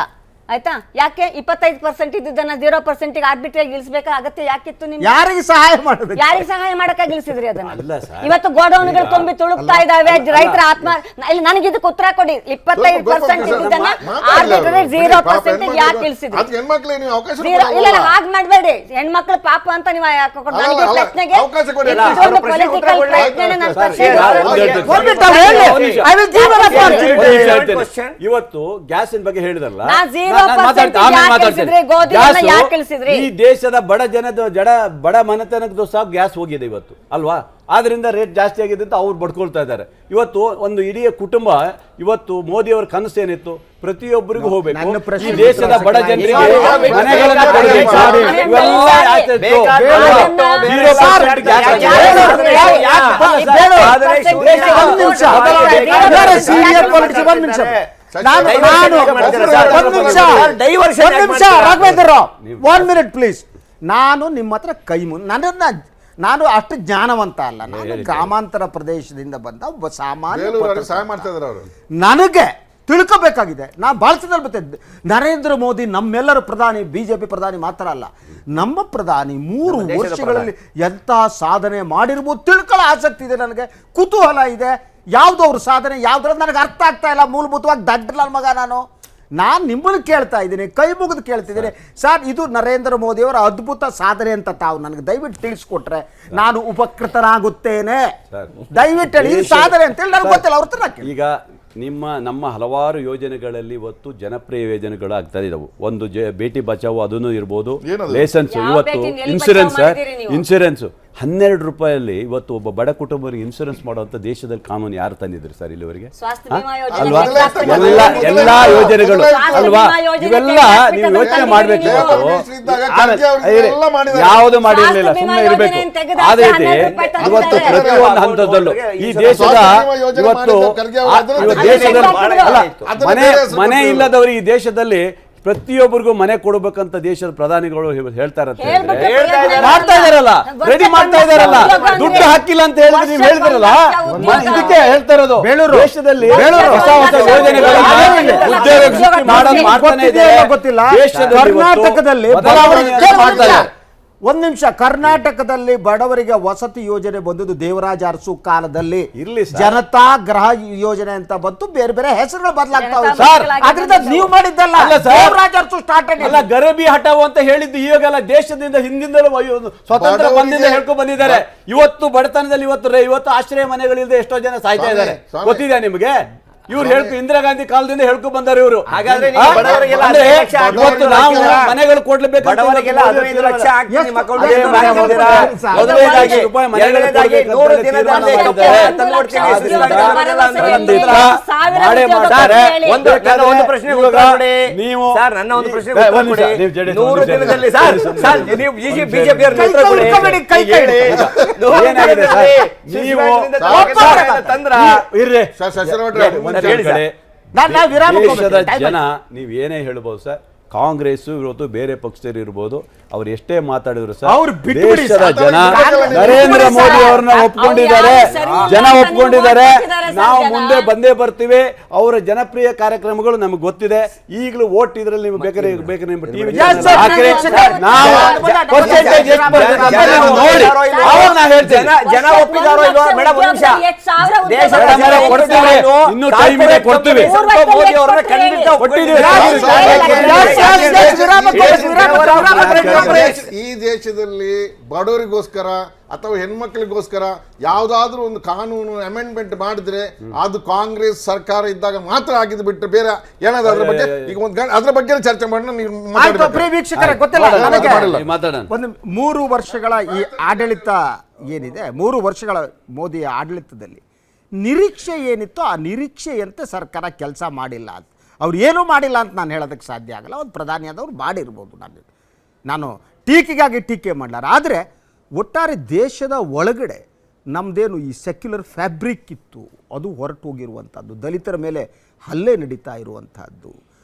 ಆಯ್ತಾ. ಯಾಕೆ 25% ಇದ್ದದನ್ನ 0% ಆರ್ಬಿಟ್ರಾಗಿ ಇಳಿಸಬೇಕಾ? ಅಗತ್ಯ ಯಾಕಿತ್ತು ನಿಮ್ಗೆ? ಯಾರಿಗೆ ಸಹಾಯ ಮಾಡೋದು? ಯಾರಿಗೆ ಸಹಾಯ ಮಾಡಕ್ಕಾಗಿ ಇಳಿಸಿದ್ರಿ ಅದನ್ನ? ಇವತ್ತು ಗೋಡೌನ್ಗಳು ತುಂಬಿ ತುಳುಕ್ತಾ ಇದಾವೆ, ರೈತರ ಆತ್ಮ. ಇಲ್ಲಿ ನನಗೆ ಇದಕ್ಕೆ ಉತ್ತರ ಕೊಡಿ. 25% ಇದ್ದದನ್ನ ಆರ್ಬಿಟ್ರರಿ 0% ಯಾಕೆ ಇಳಿಸಿದ್ರಿ? ಅದಕ್ಕೆ ಹೆಣ್ಮಕ್ಳಿಗೆ ನೀವು ಅವಕಾಶ ಇಲ್ಲ ಹಾಗೆ ಮಾಡಬೇಡಿ. ಹೆಣ್ಮಕ್ಳು ಪಾಪ ಅಂತ ನೀವು ನನಗೆ ಪ್ರಶ್ನೆಗೆ ಅವಕಾಶ ಕೊಡಿ. ಇದೊಂದು ಪೊಲಿಟಿಕಲ್ ಪ್ರಶ್ನೆನೇ ನನ್ನ ಪ್ರಶ್ನೆ. ಇವತ್ತು ಗ್ಯಾಸಿನ ಬಗ್ಗೆ ಹೇಳಿದ್ರಲ್ಲ, ನಾ 0% ಯಾಕೆ ಇಳಿಸಿದ್ರಿ? ಗೋಧಿಯನ್ನ ಯಾಕೆ ಇಳಿಸಿದ್ರಿ? ಈ ದೇಶದ ಬಡ ಜನದ ಬಡ ಮನೆತನದ ಸಹ ಗ್ಯಾಸ್ ಹೋಗಿದೆ ಇವತ್ತು ಅಲ್ವಾ. ಆದ್ರಿಂದ ರೇಟ್ ಜಾಸ್ತಿ ಆಗಿದೆ ಅಂತ ಅವ್ರು ಬಡ್ಕೊಳ್ತಾ ಇದ್ದಾರೆ. ಇವತ್ತು ಒಂದು ಇಡೀ ಕುಟುಂಬ ಇವತ್ತು ಮೋದಿ ಅವರ ಕನಸು ಏನಿತ್ತು? ಪ್ರತಿಯೊಬ್ಬರಿಗೂ ಹೋಗ್ಬೇಕು, ಈ ದೇಶದ ಬಡ ಜನರಿಗೆ ಮನೆಗಳನ್ನು ಕೊಡಬೇಕು. ಇವೆಲ್ಲ ಯಾಕಿತ್ತು? 0% ಗ್ಯಾಸ್ ಒನ್ ಮಿನಿಟ್ ಪ್ಲೀಸ್. ನಾನು ನಿಮ್ಮ ಹತ್ರ ಕೈ ನಾನು ಅಷ್ಟು ಜ್ಞಾನವಂತ ಅಲ್ಲ. ನಾನು ಗ್ರಾಮಾಂತರ ಪ್ರದೇಶದಿಂದ ಬಂದ ಒಬ್ಬ ಸಾಮಾನ್ಯ ಸಹಾಯ ಮಾಡ್ತಾ ಇದ್ದಾರೆ ಅವರು. ನನಗೆ ತಿಳ್ಕೋಬೇಕಾಗಿದೆ. ನಾನು ಭಾಳ ಸಲ ಬರ್ತಿದ್ದೆ, ನರೇಂದ್ರ ಮೋದಿ ನಮ್ಮೆಲ್ಲರ ಪ್ರಧಾನಿ, ಬಿಜೆಪಿ ಪ್ರಧಾನಿ ಮಾತ್ರ ಅಲ್ಲ, ನಮ್ಮ ಪ್ರಧಾನಿ 3 ವರ್ಷಗಳಲ್ಲಿ ಎಂಥ ಸಾಧನೆ ಮಾಡಿರ್ಬೋದು ತಿಳ್ಕೊಳ್ಳೋ ಆಸಕ್ತಿ ಇದೆ ನನಗೆ, ಕುತೂಹಲ ಇದೆ. ಯಾವ್ದು ಅವ್ರ ಸಾಧನೆ ಯಾವ್ದ್ರಲ್ಲಿ ನನಗೆ ಅರ್ಥ ಆಗ್ತಾ ಇಲ್ಲ. ಮೂಲಭೂತವಾಗಿ ದಡ್ಡ ನನ್ನ ಮಗ ನಾನು ನಿಮ್ಮನ್ನು ಕೇಳ್ತಾ ಇದ್ದೀನಿ, ಕೈ ಮುಗಿದು ಕೇಳ್ತಿದ್ದೀನಿ ಸರ್, ಇದು ನರೇಂದ್ರ ಮೋದಿಯವರ ಅದ್ಭುತ ಸಾಧನೆ ಅಂತ ತಾವು ನನಗೆ ದಯವಿಟ್ಟು ತಿಳಿಸ್ಕೊಟ್ರೆ ನಾನು ಉಪಕೃತನಾಗುತ್ತೇನೆ. ದಯವಿಟ್ಟು ಹೇಳಿ, ಇದು ಸಾಧನೆ ಅಂತೇಳಿ ನನಗೆ ಗೊತ್ತಿಲ್ಲ ಅವ್ರ ಹತ್ರ. ಈಗ ನಮ್ಮ ಹಲವಾರು ಯೋಜನೆಗಳಲ್ಲಿ ಇವತ್ತು ಜನಪ್ರಿಯ ಯೋಜನೆಗಳು ಆಗ್ತಾ ಇದಾವೆ. ಒಂದು ಬೇಟಿ ಬಚಾವು ಅದನ್ನು ಇರ್ಬೋದು, ಲೈಸೆನ್ಸ್, ಇವತ್ತು ಇನ್ಶೂರೆನ್ಸ್, ಇನ್ಶೂರೆನ್ಸ್ 12 ರೂಪಾಯಲ್ಲಿ ಇವತ್ತು ಒಬ್ಬ ಬಡ ಕುಟುಂಬರಿಗೆ ಇನ್ಶೂರೆನ್ಸ್ ಮಾಡುವಂತ ದೇಶದಲ್ಲಿ ಕಾನೂನು ಯಾರು ತಂದಿದ್ರು ಸರ್ ಇಲ್ಲಿವರೆಗೆ? ಅಲ್ವಾ? ಎಲ್ಲಾ ಯೋಜನೆಗಳು ಅಲ್ವಾ? ಇವೆಲ್ಲ ನೀವು ಯೋಚನೆ ಮಾಡ್ಬೇಕು. ಯಾವುದು ಮಾಡಿರ್ಲಿಲ್ಲ, ಸುಮ್ಮನೆ ಇರಬೇಕು. ಅದೇ ರೀತಿ ಇವತ್ತು ಪ್ರತಿಯೊಂದು ಹಂತದಲ್ಲೂ ಈ ದೇಶದ ಇವತ್ತು ದೇಶದಲ್ಲಿ ಮನೆ ಇಲ್ಲದವರು ಈ ದೇಶದಲ್ಲಿ ಪ್ರತಿಯೊಬ್ಬರಿಗೂ ಮನೆ ಕೊಡಬೇಕಂತ ದೇಶದ ಪ್ರಧಾನಿಗಳು ಹೇಳ್ತಾ ಮಾಡ್ತಾ ಇದಾರಲ್ಲ, ರೆಡಿ ಮಾಡ್ತಾ ಇದಾರಲ್ಲ. ದುಡ್ಡು ಹಾಕಿಲ್ಲ ಅಂತ ಹೇಳಿದ್ರೆ ನೀವು ಹೇಳಿದ್ರಲ್ಲ, ಇದಕ್ಕೆ ಹೇಳ್ತಾ ಇರೋದು. ದೇಶದಲ್ಲಿ ಹೊಸ ಹೊಸ ಯೋಜನೆಗಳು ಉದ್ಯೋಗ ಸೃಷ್ಟಿ ಮಾಡ್ತಾನೆ ಇದೆ. ಕರ್ನಾಟಕದಲ್ಲಿ ಮಾಡ್ತಾ ಇದ್ದಾರೆ. ಒಂದ್ ನಿಮಿಷ, ಕರ್ನಾಟಕದಲ್ಲಿ ಬಡವರಿಗೆ ವಸತಿ ಯೋಜನೆ ಬಂದದ್ದು ದೇವರಾಜ ಅರಸು ಕಾಲದಲ್ಲಿ. ಜನತಾ ಗೃಹ ಯೋಜನೆ ಅಂತ ಬಂತು, ಬೇರೆ ಬೇರೆ ಹೆಸರುಗಳು ಬದಲಾಗ್ತಾವೆ ಸರ್. ಅದರಿಂದ ನೀವು ಮಾಡಿದ್ದಲ್ಲ, ದೇವರಾಜ ಅರಸು ಸ್ಟಾರ್ಟ್ ಅಲ್ಲ. ಗರೀಬಿ ಹಟಾವು ಅಂತ ಹೇಳಿದ್ದು ಇವಾಗೆಲ್ಲ ದೇಶದಿಂದ ಹಿಂದಿಂದಲೂ ಸ್ವತಂತ್ರ ಬಂದಿಂದ ಹೇಳ್ಕೊಂಡು ಬಂದಿದ್ದಾರೆ. ಇವತ್ತು ಬಡತನದಲ್ಲಿ ಇವತ್ತು ಆಶ್ರಯ ಮನೆಗಳಿಲ್ಲದೆ ಎಷ್ಟೋ ಜನ ಸಾಯ್ತಾ ಇದ್ದಾರೆ, ಗೊತ್ತಿದೆ ನಿಮಗೆ? ಇವ್ರು ಇಂದಿರಾ ಗಾಂಧಿ ಕಾಲದಿಂದ ಹೇಳ್ಕೊ ಬಂದಾರೆ ಇವರು. ಹಾಗಾದ್ರೆ ಮನೆಗಳು ಕೊಡ್ಲೇಬೇಕು. ನೀವು ನನ್ನ ಒಂದು ಪ್ರಶ್ನೆ 100 ದಿನದಲ್ಲಿ ದೇಶದ ಜನ ನೀವ್ ಏನೇ ಹೇಳ್ಬೋದು ಸರ್, ಕಾಂಗ್ರೆಸ್ ಇವತ್ತು ಬೇರೆ ಪಕ್ಷದಲ್ಲಿ ಇರ್ಬೋದು, ಅವ್ರು ಎಷ್ಟೇ ಮಾತಾಡಿದ್ರು ಸರ್ ಅವ್ರು ಬಿಟ್ಬಿಡಿ ದೇಶದ ಸರ್. ಜನ ಬಿಟ್ಬಿಡಿ ನರೇಂದ್ರ ಸರ್. ಮೋದಿ ಅವ್ರನ್ನ ಒಪ್ಕೊಂಡಿದ್ದಾರೆ, ಅವ್ರು ಯಾರು ಸರಿ ಇಲ್ಲ ಜನ ಅಂತ ಒಪ್ಕೊಂಡಿದ್ದಾರೆ. ನೀವು ಒಪ್ಪಿದ್ದಾರೆ ಸರ್ ನಾವು ಜನ. ಮುಂದೆ ಬಂದೇ ಬರ್ತೀವಿ. ಅವರ ಜನಪ್ರಿಯ ಕಾರ್ಯಕ್ರಮಗಳು ನಮಗೆ ಗೊತ್ತಿದೆ. ಈಗಲೂ ಓಟ್ ಇದ್ರಲ್ಲಿ ನೀವು ಬೇಕಾದ್ರೆ ನಿಮ್ಮ ಟಿವಿ Yes, sir. ಹಾಕಿರಿ. ನಾನು ನಾವು percentage ಎಷ್ಟು ಬರ್ತದೆ ಅಂತ ನೀವು ನೋಡಿ ಅವಾಗ ನಾ ಹೇಳ್ತೇನೆ. ಜನ ಒಪ್ಪಿದಾರೋ ಇಲ್ವೋ ಮೇಡಮ್, ಒಂದು ನಿಮಿಷ. ದೇಶದ ಮೇಡಮ್, ಜನ ಕೊಡ್ತೀವಿ. ಇನ್ನೂ ಟೈಮ್ ಇದೆ, ಕೊಡ್ತೀವಿ. ಮೋದಿ ಅವ್ರನ್ನ ಖಂಡಿತ ಕೊಟ್ಟಿದ್ದೀವಿ. ಈ ದೇಶದಲ್ಲಿ ಬಡವರಿಗೋಸ್ಕರ ಅಥವಾ ಹೆಣ್ಮಕ್ಳಿಗೋಸ್ಕರ ಯಾವ್ದಾದ್ರು ಒಂದು ಕಾನೂನು ಅಮೆಂಡ್ಮೆಂಟ್ ಮಾಡಿದ್ರೆ ಅದು ಕಾಂಗ್ರೆಸ್ ಸರ್ಕಾರ ಇದ್ದಾಗ ಮಾತ್ರ ಆಗಿದ್ ಬಿಟ್ಟು ಬೇರೆ ಏನಾದ್ರು ಅದ್ರ ಬಗ್ಗೆ ಈಗ ಅದ್ರ ಬಗ್ಗೆ ಚರ್ಚೆ ಮಾಡೋಣ. ನೀವು ಆಯ್ತು ಪ್ರಿಯ ವೀಕ್ಷಕರೇ, ಗೊತ್ತಿಲ್ಲ ನನಗೆ ಮಾತಾಡೋಣ. ಒಂದು 3 ವರ್ಷಗಳ ಈ ಆಡಳಿತ ಏನಿದೆ, 3 ವರ್ಷಗಳ ಮೋದಿಯ ಆಡಳಿತದಲ್ಲಿ ನಿರೀಕ್ಷೆ ಏನಿತ್ತು ಆ ನಿರೀಕ್ಷೆಯಂತೆ ಸರ್ಕಾರ ಕೆಲಸ ಮಾಡಿಲ್ಲ ಅಂತ. ಅವ್ರು ಏನೂ ಮಾಡಿಲ್ಲ ಅಂತ ನಾನು ಹೇಳೋದಕ್ಕೆ ಸಾಧ್ಯ ಆಗಲ್ಲ. ಒಂದು ಪ್ರಧಾನಿಯಾದವ್ರು ಮಾಡಿರ್ಬೋದು, ನಾನು ಟೀಕೆಗಾಗಿ ಟೀಕೆ ಮಾಡಲಾರ. ಆದರೆ ಒಟ್ಟಾರೆ ದೇಶದ ಒಳಗಡೆ ನಮ್ಮದೇನು ಈ ಸೆಕ್ಯುಲರ್ ಫ್ಯಾಬ್ರಿಕ್ ಇತ್ತು ಅದು ಹೊರಟು ಹೋಗಿರುವಂಥದ್ದು, ದಲಿತರ ಮೇಲೆ ಹಲ್ಲೆ ನಡೀತಾ ಇರುವಂಥದ್ದು,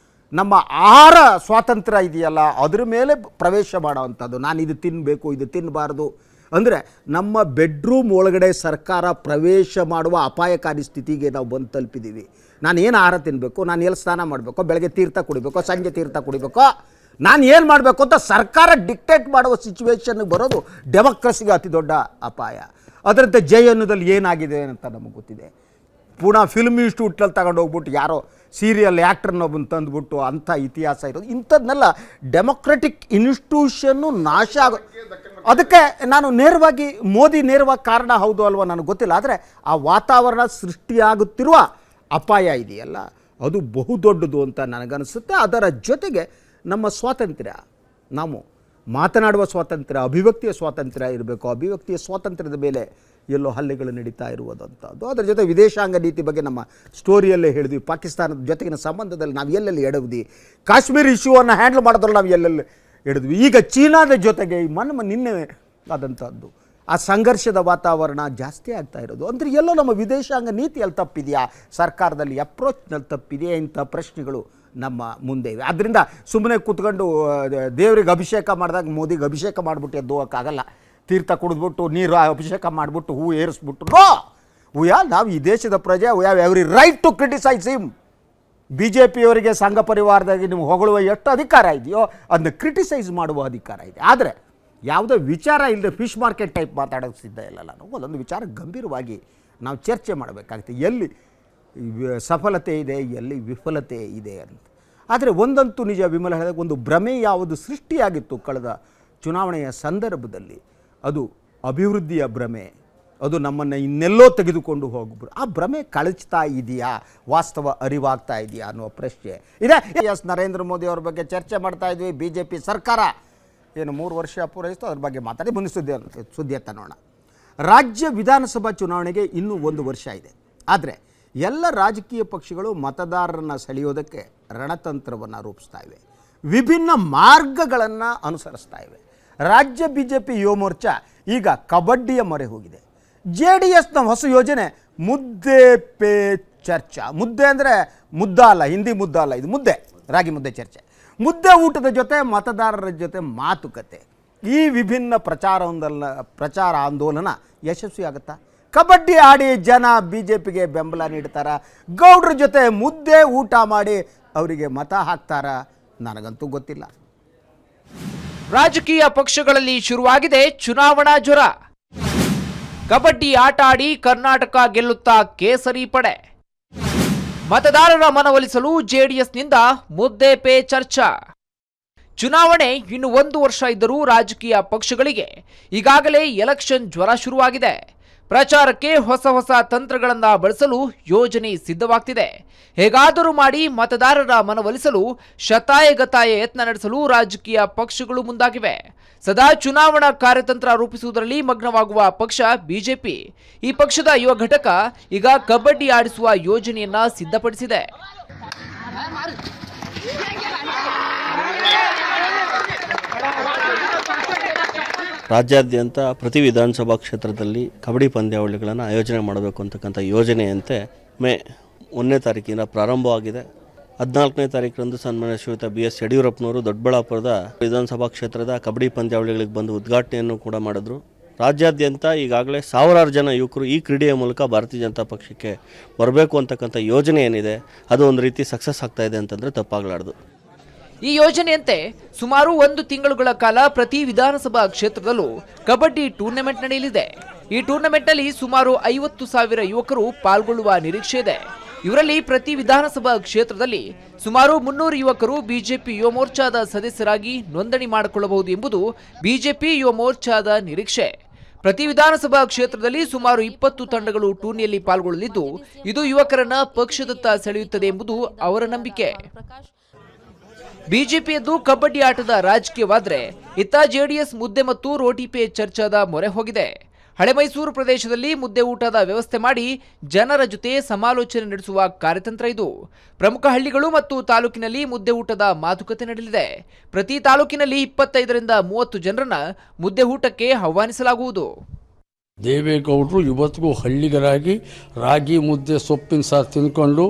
ನಮ್ಮ ಆಹಾರ ಸ್ವಾತಂತ್ರ್ಯ ಇದೆಯಲ್ಲ ಅದ್ರ ಮೇಲೆ ಪ್ರವೇಶ ಮಾಡೋವಂಥದ್ದು. ನಾನು ಇದು ತಿನ್ನಬೇಕು ಇದು ತಿನ್ನಬಾರ್ದು ಅಂದರೆ ನಮ್ಮ ಬೆಡ್ರೂಮ್ ಒಳಗಡೆ ಸರ್ಕಾರ ಪ್ರವೇಶ ಮಾಡುವ ಅಪಾಯಕಾರಿ ಸ್ಥಿತಿಗೆ ನಾವು ಬಂದು ತಲುಪಿದ್ದೀವಿ. ನಾನು ಏನು ಆಹಾರ ತಿನ್ನಬೇಕು, ನಾನು ಎಲ್ಲಿ ಸ್ನಾನ ಮಾಡಬೇಕು, ಬೆಳಗ್ಗೆ ತೀರ್ಥ ಕುಡಿಬೇಕು, ಸಂಜೆ ತೀರ್ಥ ಕುಡಿಬೇಕು, ನಾನು ಏನು ಮಾಡಬೇಕು ಅಂತ ಸರ್ಕಾರ ಡಿಕ್ಟೇಟ್ ಮಾಡುವ ಸಿಚುವೇಶನ್ಗೆ ಬರೋದು ಡೆಮೋಕ್ರಸಿಗೆ ಅತಿ ದೊಡ್ಡ ಅಪಾಯ. ಅದರಂತೆ JNUದಲ್ಲಿ ಏನಾಗಿದೆ ಅಂತ ನಮಗೆ ಗೊತ್ತಿದೆ. ಪುನಃ ಫಿಲ್ಮ್ ಇನ್ಸ್ಟಿಟ್ಯೂಟಲ್ಲಿ ತಗೊಂಡು ಹೋಗ್ಬಿಟ್ಟು ಯಾರೋ ಸೀರಿಯಲ್ ಆ್ಯಕ್ಟ್ರನ್ನೊಬ್ಬನ ತಂದುಬಿಟ್ಟು ಅಂಥ ಇತಿಹಾಸ ಇರೋದು, ಇಂಥದ್ದನ್ನೆಲ್ಲ ಡೆಮೊಕ್ರೆಟಿಕ್ ಇನ್ಸ್ಟಿಟ್ಯೂಷನ್ನು ನಾಶ ಆಗೋ. ಅದಕ್ಕೆ ನಾನು ನೇರವಾಗಿ ಮೋದಿ ನೇರವಾಗಿ ಕಾರಣ ಹೌದು ಅಲ್ವಾ ನನಗೆ ಗೊತ್ತಿಲ್ಲ. ಆದರೆ ಆ ವಾತಾವರಣ ಸೃಷ್ಟಿಯಾಗುತ್ತಿರುವ ಅಪಾಯ ಇದೆಯಲ್ಲ ಅದು ಬಹುದೊಡ್ಡದು ಅಂತ ನನಗನ್ನಿಸುತ್ತೆ. ಅದರ ಜೊತೆಗೆ ನಮ್ಮ ಸ್ವಾತಂತ್ರ್ಯ, ನಾವು ಮಾತನಾಡುವ ಸ್ವಾತಂತ್ರ್ಯ, ಅಭಿವ್ಯಕ್ತಿಯ ಸ್ವಾತಂತ್ರ್ಯ ಇರಬೇಕು. ಅಭಿವ್ಯಕ್ತಿಯ ಸ್ವಾತಂತ್ರ್ಯದ ಮೇಲೆ ಎಲ್ಲೋ ಹಲ್ಲೆಗಳು ನಡೀತಾ ಇರುವುದಂಥದ್ದು. ಅದರ ಜೊತೆ ವಿದೇಶಾಂಗ ನೀತಿ ಬಗ್ಗೆ ನಮ್ಮ ಸ್ಟೋರಿಯಲ್ಲೇ ಹೇಳಿದ್ವಿ. ಪಾಕಿಸ್ತಾನದ ಜೊತೆಗಿನ ಸಂಬಂಧದಲ್ಲಿ ನಾವು ಎಲ್ಲೆಲ್ಲಿ ಎಡವಿದ್ವಿ, ಕಾಶ್ಮೀರ್ ಇಶ್ಯೂವನ್ನು ಹ್ಯಾಂಡಲ್ ಮಾಡೋದ್ರಲ್ಲಿ ನಾವು ಎಲ್ಲೆಲ್ಲಿ ಎಡದ್ವಿ. ಈಗ ಚೀನಾದ ಜೊತೆಗೆ ನಿನ್ನೆ ಆದಂಥದ್ದು ಆ ಸಂಘರ್ಷದ ವಾತಾವರಣ ಜಾಸ್ತಿ ಆಗ್ತಾ ಇರೋದು. ಅಂದರೆ ಎಲ್ಲೋ ನಮ್ಮ ವಿದೇಶಾಂಗ ನೀತಿಯಲ್ಲಿ ತಪ್ಪಿದೆಯಾ, ಸರ್ಕಾರದಲ್ಲಿ ಅಪ್ರೋಚ್ನಲ್ಲಿ ತಪ್ಪಿದೆಯಾ, ಇಂಥ ಪ್ರಶ್ನೆಗಳು ನಮ್ಮ ಮುಂದೆ ಇವೆ. ಆದ್ದರಿಂದ ಸುಮ್ಮನೆ ಕೂತ್ಕೊಂಡು ದೇವರಿಗೆ ಅಭಿಷೇಕ ಮಾಡಿದಾಗ ಮೋದಿಗೆ ಅಭಿಷೇಕ ಮಾಡಿಬಿಟ್ಟು ಎದ್ದು ಹೋಗೋಕ್ಕಾಗಲ್ಲ. ತೀರ್ಥ ಕುಡಿದ್ಬಿಟ್ಟು ನೀರು ಅಭಿಷೇಕ ಮಾಡಿಬಿಟ್ಟು ಹೂ ಏರಿಸ್ಬಿಟ್ಟು ನಾವು ಈ ದೇಶದ ಪ್ರಜೆ, we have every right to criticise him. BJPಯವರಿಗೆ ಸಂಘ ಪರಿವಾರದಾಗಿ ನೀವು ಹೊಗಳುವ ಎಷ್ಟು ಅಧಿಕಾರ ಇದೆಯೋ ಅದನ್ನ ಕ್ರಿಟಿಸೈಸ್ ಮಾಡುವ ಅಧಿಕಾರ ಇದೆ. ಆದರೆ ಯಾವುದೋ ವಿಚಾರ ಇಲ್ಲದೆ ಫಿಶ್ ಮಾರ್ಕೆಟ್ ಟೈಪ್ ಮಾತಾಡೋಕ್ಕೆ ಸಿದ್ಧ ಇಲ್ಲ. ನಾನು ಒಂದೊಂದು ವಿಚಾರ ಗಂಭೀರವಾಗಿ ನಾವು ಚರ್ಚೆ ಮಾಡಬೇಕಾಗುತ್ತೆ, ಎಲ್ಲಿ ಸಫಲತೆ ಇದೆ ಎಲ್ಲಿ ವಿಫಲತೆ ಇದೆ ಅಂತ. ಆದರೆ ಒಂದಂತೂ ನಿಜ, ವಿಮಲ ಹೇಳಿದಾಗ ಒಂದು ಭ್ರಮೆ ಯಾವುದು ಸೃಷ್ಟಿಯಾಗಿತ್ತು ಕಳೆದ ಚುನಾವಣೆಯ ಸಂದರ್ಭದಲ್ಲಿ, ಅದು ಅಭಿವೃದ್ಧಿಯ ಭ್ರಮೆ. ಅದು ನಮ್ಮನ್ನು ಇನ್ನೆಲ್ಲೋ ತೆಗೆದುಕೊಂಡು ಹೋಗ್ಬಿಡು. ಆ ಭ್ರಮೆ ಕಳಚ್ತಾ ಇದೆಯಾ, ವಾಸ್ತವ ಅರಿವಾಗ್ತಾ ಇದೆಯಾ ಅನ್ನುವ ಪ್ರಶ್ನೆ ಇದೆ. ನರೇಂದ್ರ ಮೋದಿ ಅವ್ರ ಬಗ್ಗೆ ಚರ್ಚೆ ಮಾಡ್ತಾ ಇದ್ವಿ. BJP ಸರ್ಕಾರ ಏನು 3 ವರ್ಷ ಪೂರೈಸಿತು, ಅದ್ರ ಬಗ್ಗೆ ಮಾತಾಡಿ ಮುಂದೆ ಸುದ್ದಿಯತ್ತ ನೋಡೋಣ. ರಾಜ್ಯ ವಿಧಾನಸಭಾ ಚುನಾವಣೆಗೆ ಇನ್ನೂ 1 ವರ್ಷ ಇದೆ. ಆದರೆ ಎಲ್ಲ ರಾಜಕೀಯ ಪಕ್ಷಗಳು ಮತದಾರರನ್ನು ಸೆಳೆಯೋದಕ್ಕೆ ರಣತಂತ್ರವನ್ನು ರೂಪಿಸ್ತಾ ಇವೆ, ವಿಭಿನ್ನ ಮಾರ್ಗಗಳನ್ನು ಅನುಸರಿಸ್ತಾ ಇವೆ. ರಾಜ್ಯ BJP ಯುವ ಮೋರ್ಚಾ ಈಗ ಕಬಡ್ಡಿಯ ಮೊರೆ ಹೋಗಿದೆ. JDSನ ಹೊಸ ಯೋಜನೆ ಮುದ್ದೆ ಪೇ ಚರ್ಚಾ. ಮುದ್ದೆ ಅಂದರೆ ಮುದ್ದ ಅಲ್ಲ, ಹಿಂದಿ ಮುದ್ದ ಅಲ್ಲ, ಇದು ಮುದ್ದೆ, ರಾಗಿ ಮುದ್ದೆ ಚರ್ಚೆ. ಮುದ್ದೆ ಊಟದ ಜೊತೆ ಮತದಾರರ ಜೊತೆ ಮಾತುಕತೆ. ಈ ವಿಭಿನ್ನ ಪ್ರಚಾರ ಆಂದೋಲನ ಯಶಸ್ವಿ ಆಗುತ್ತಾ? ಕಬಡ್ಡಿ ಆಡಿ ಜನ BJPಗೆ ಬೆಂಬಲ ನೀಡ್ತಾರ? ಗೌಡ್ರ ಜೊತೆ ಮುದ್ದೆ ಊಟ ಮಾಡಿ ಅವರಿಗೆ ಮತ ಹಾಕ್ತಾರ? ನನಗಂತೂ ಗೊತ್ತಿಲ್ಲ. ರಾಜಕೀಯ ಪಕ್ಷಗಳಲ್ಲಿ ಶುರುವಾಗಿದೆ ಚುನಾವಣಾ ಜ್ವರ. ಕಬಡ್ಡಿ ಆಟ ಆಡಿ ಕರ್ನಾಟಕ ಗೆಲ್ಲುತ್ತಾ ಕೇಸರಿ ಪಡೆ. ಮತದಾರರ ಮನವೊಲಿಸಲು JDSನಿಂದ ಮುದ್ದೆ ಪೇ ಚರ್ಚಾ. ಚುನಾವಣೆ ಇನ್ನು 1 ವರ್ಷ ಇದ್ದರೂ ರಾಜಕೀಯ ಪಕ್ಷಗಳಿಗೆ ಈಗಾಗಲೇ ಎಲೆಕ್ಷನ್ ಜ್ವರ ಶುರುವಾಗಿದೆ. ಪ್ರಚಾರಕ್ಕೆ ಹೊಸ ತಂತ್ರಗಳನ್ನು ಬಳಸಲು ಯೋಜನೆ ಸಿದ್ಧವಾಗ್ತಿದೆ. ಹೇಗಾದರೂ ಮಾಡಿ ಮತದಾರರ ಮನವೊಲಿಸಲು ಶತಾಯಗತಾಯ ಯತ್ನ ನಡೆಸಲು ರಾಜಕೀಯ ಪಕ್ಷಗಳು ಮುಂದಾಗಿವೆ. ಸದಾ ಚುನಾವಣಾ ಕಾರ್ಯತಂತ್ರ ರೂಪಿಸುವುದರಲ್ಲಿ ಮಗ್ನವಾಗುವ ಪಕ್ಷ BJP. ಈ ಪಕ್ಷದ ಯುವ ಘಟಕ ಈಗ ಕಬಡ್ಡಿ ಆಡಿಸುವ ಯೋಜನೆಯನ್ನ ಸಿದ್ಧಪಡಿಸಿದೆ. ರಾಜ್ಯಾದ್ಯಂತ ಪ್ರತಿ ವಿಧಾನಸಭಾ ಕ್ಷೇತ್ರದಲ್ಲಿ ಕಬಡ್ಡಿ ಪಂದ್ಯಾವಳಿಗಳನ್ನು ಆಯೋಜನೆ ಮಾಡಬೇಕು ಅಂತಕ್ಕಂಥ ಯೋಜನೆಯಂತೆ ಮೇ 1ನೇ ತಾರೀಕಿನ ಪ್ರಾರಂಭವಾಗಿದೆ. 14ನೇ ತಾರೀಕರಂದು ಸನ್ಮಾನ್ಯ ಶ್ರೀಯುತ BS ಯಡಿಯೂರಪ್ಪನವರು ದೊಡ್ಡಬಳ್ಳಾಪುರದ ವಿಧಾನಸಭಾ ಕ್ಷೇತ್ರದ ಕಬಡ್ಡಿ ಪಂದ್ಯಾವಳಿಗಳಿಗೆ ಬಂದು ಉದ್ಘಾಟನೆಯನ್ನು ಕೂಡ ಮಾಡಿದ್ರು. ರಾಜ್ಯಾದ್ಯಂತ ಈಗಾಗಲೇ ಸಾವಿರಾರು ಜನ ಯುವಕರು ಈ ಕ್ರೀಡೆಯ ಮೂಲಕ ಭಾರತೀಯ ಜನತಾ ಪಕ್ಷಕ್ಕೆ ಬರಬೇಕು ಅಂತಕ್ಕಂಥ ಯೋಜನೆ ಏನಿದೆ ಅದು ಒಂದು ರೀತಿ ಸಕ್ಸಸ್ ಆಗ್ತಾ ಇದೆ ಅಂತಂದರೆ ತಪ್ಪಾಗಲಾರ್ದು. ಈ ಯೋಜನೆಯಂತೆ ಸುಮಾರು 1 ತಿಂಗಳುಗಳ ಕಾಲ ಪ್ರತಿ ವಿಧಾನಸಭಾ ಕ್ಷೇತ್ರದಲ್ಲೂ ಕಬಡ್ಡಿ ಟೂರ್ನಮೆಂಟ್ ನಡೆಯಲಿದೆ. ಈ ಟೂರ್ನಮೆಂಟ್ನಲ್ಲಿ ಸುಮಾರು 50,000 ಯುವಕರು ಪಾಲ್ಗೊಳ್ಳುವ ನಿರೀಕ್ಷೆ ಇದೆ. ಇವರಲ್ಲಿ ಪ್ರತಿ ವಿಧಾನಸಭಾ ಕ್ಷೇತ್ರದಲ್ಲಿ ಸುಮಾರು 300 ಯುವಕರು ಬಿಜೆಪಿ ಯುವ ಮೋರ್ಚಾದ ಸದಸ್ಯರಾಗಿ ನೋಂದಣಿ ಮಾಡಿಕೊಳ್ಳಬಹುದು ಎಂಬುದು ಬಿಜೆಪಿ ಯುವ ಮೋರ್ಚಾದ ನಿರೀಕ್ಷೆ. ಪ್ರತಿ ವಿಧಾನಸಭಾ ಕ್ಷೇತ್ರದಲ್ಲಿ ಸುಮಾರು 20 ತಂಡಗಳು ಟೂರ್ನಿಯಲ್ಲಿ ಪಾಲ್ಗೊಳ್ಳಲಿದ್ದು ಇದು ಯುವಕರನ್ನ ಪಕ್ಷದತ್ತ ಸೆಳೆಯುತ್ತದೆ ಎಂಬುದು ಅವರ ನಂಬಿಕೆ. ಬಿಜೆಪಿಯದ್ದು ಕಬಡ್ಡಿ ಆಟದ ರಾಜಕೀಯವಾದ್ರೆ ಇತ್ತ ಜೆಡಿಎಸ್ ಮುದ್ದೆ ಮತ್ತು ರೋಟಿ ಪೇ ಚರ್ಚಾದ ಮೊರೆ ಹೋಗಿದೆ. ಹಳೆ ಮೈಸೂರು ಪ್ರದೇಶದಲ್ಲಿ ಮುದ್ದೆ ಊಟದ ವ್ಯವಸ್ಥೆ ಮಾಡಿ ಜನರ ಜೊತೆ ಸಮಾಲೋಚನೆ ನಡೆಸುವ ಕಾರ್ಯತಂತ್ರ ಇದು. ಪ್ರಮುಖ ಹಳ್ಳಿಗಳು ಮತ್ತು ತಾಲೂಕಿನಲ್ಲಿ ಮುದ್ದೆ ಊಟದ ಮಾತುಕತೆ ನಡೆಯಲಿದೆ. ಪ್ರತಿ ತಾಲೂಕಿನಲ್ಲಿ 25ರಿಂದ 30 ಜನರನ್ನ ಮುದ್ದೆ ಊಟಕ್ಕೆ ಆಹ್ವಾನಿಸಲಾಗುವುದು. ದೇವೇಗೌಡರು ಇವತ್ತಿಗೂ ಹಳ್ಳಿಗರಾಗಿ ರಾಗಿ ಮುದ್ದೆ ಸೊಪ್ಪಿನ ಸಾರು ತಿನ್ಕೊಂಡು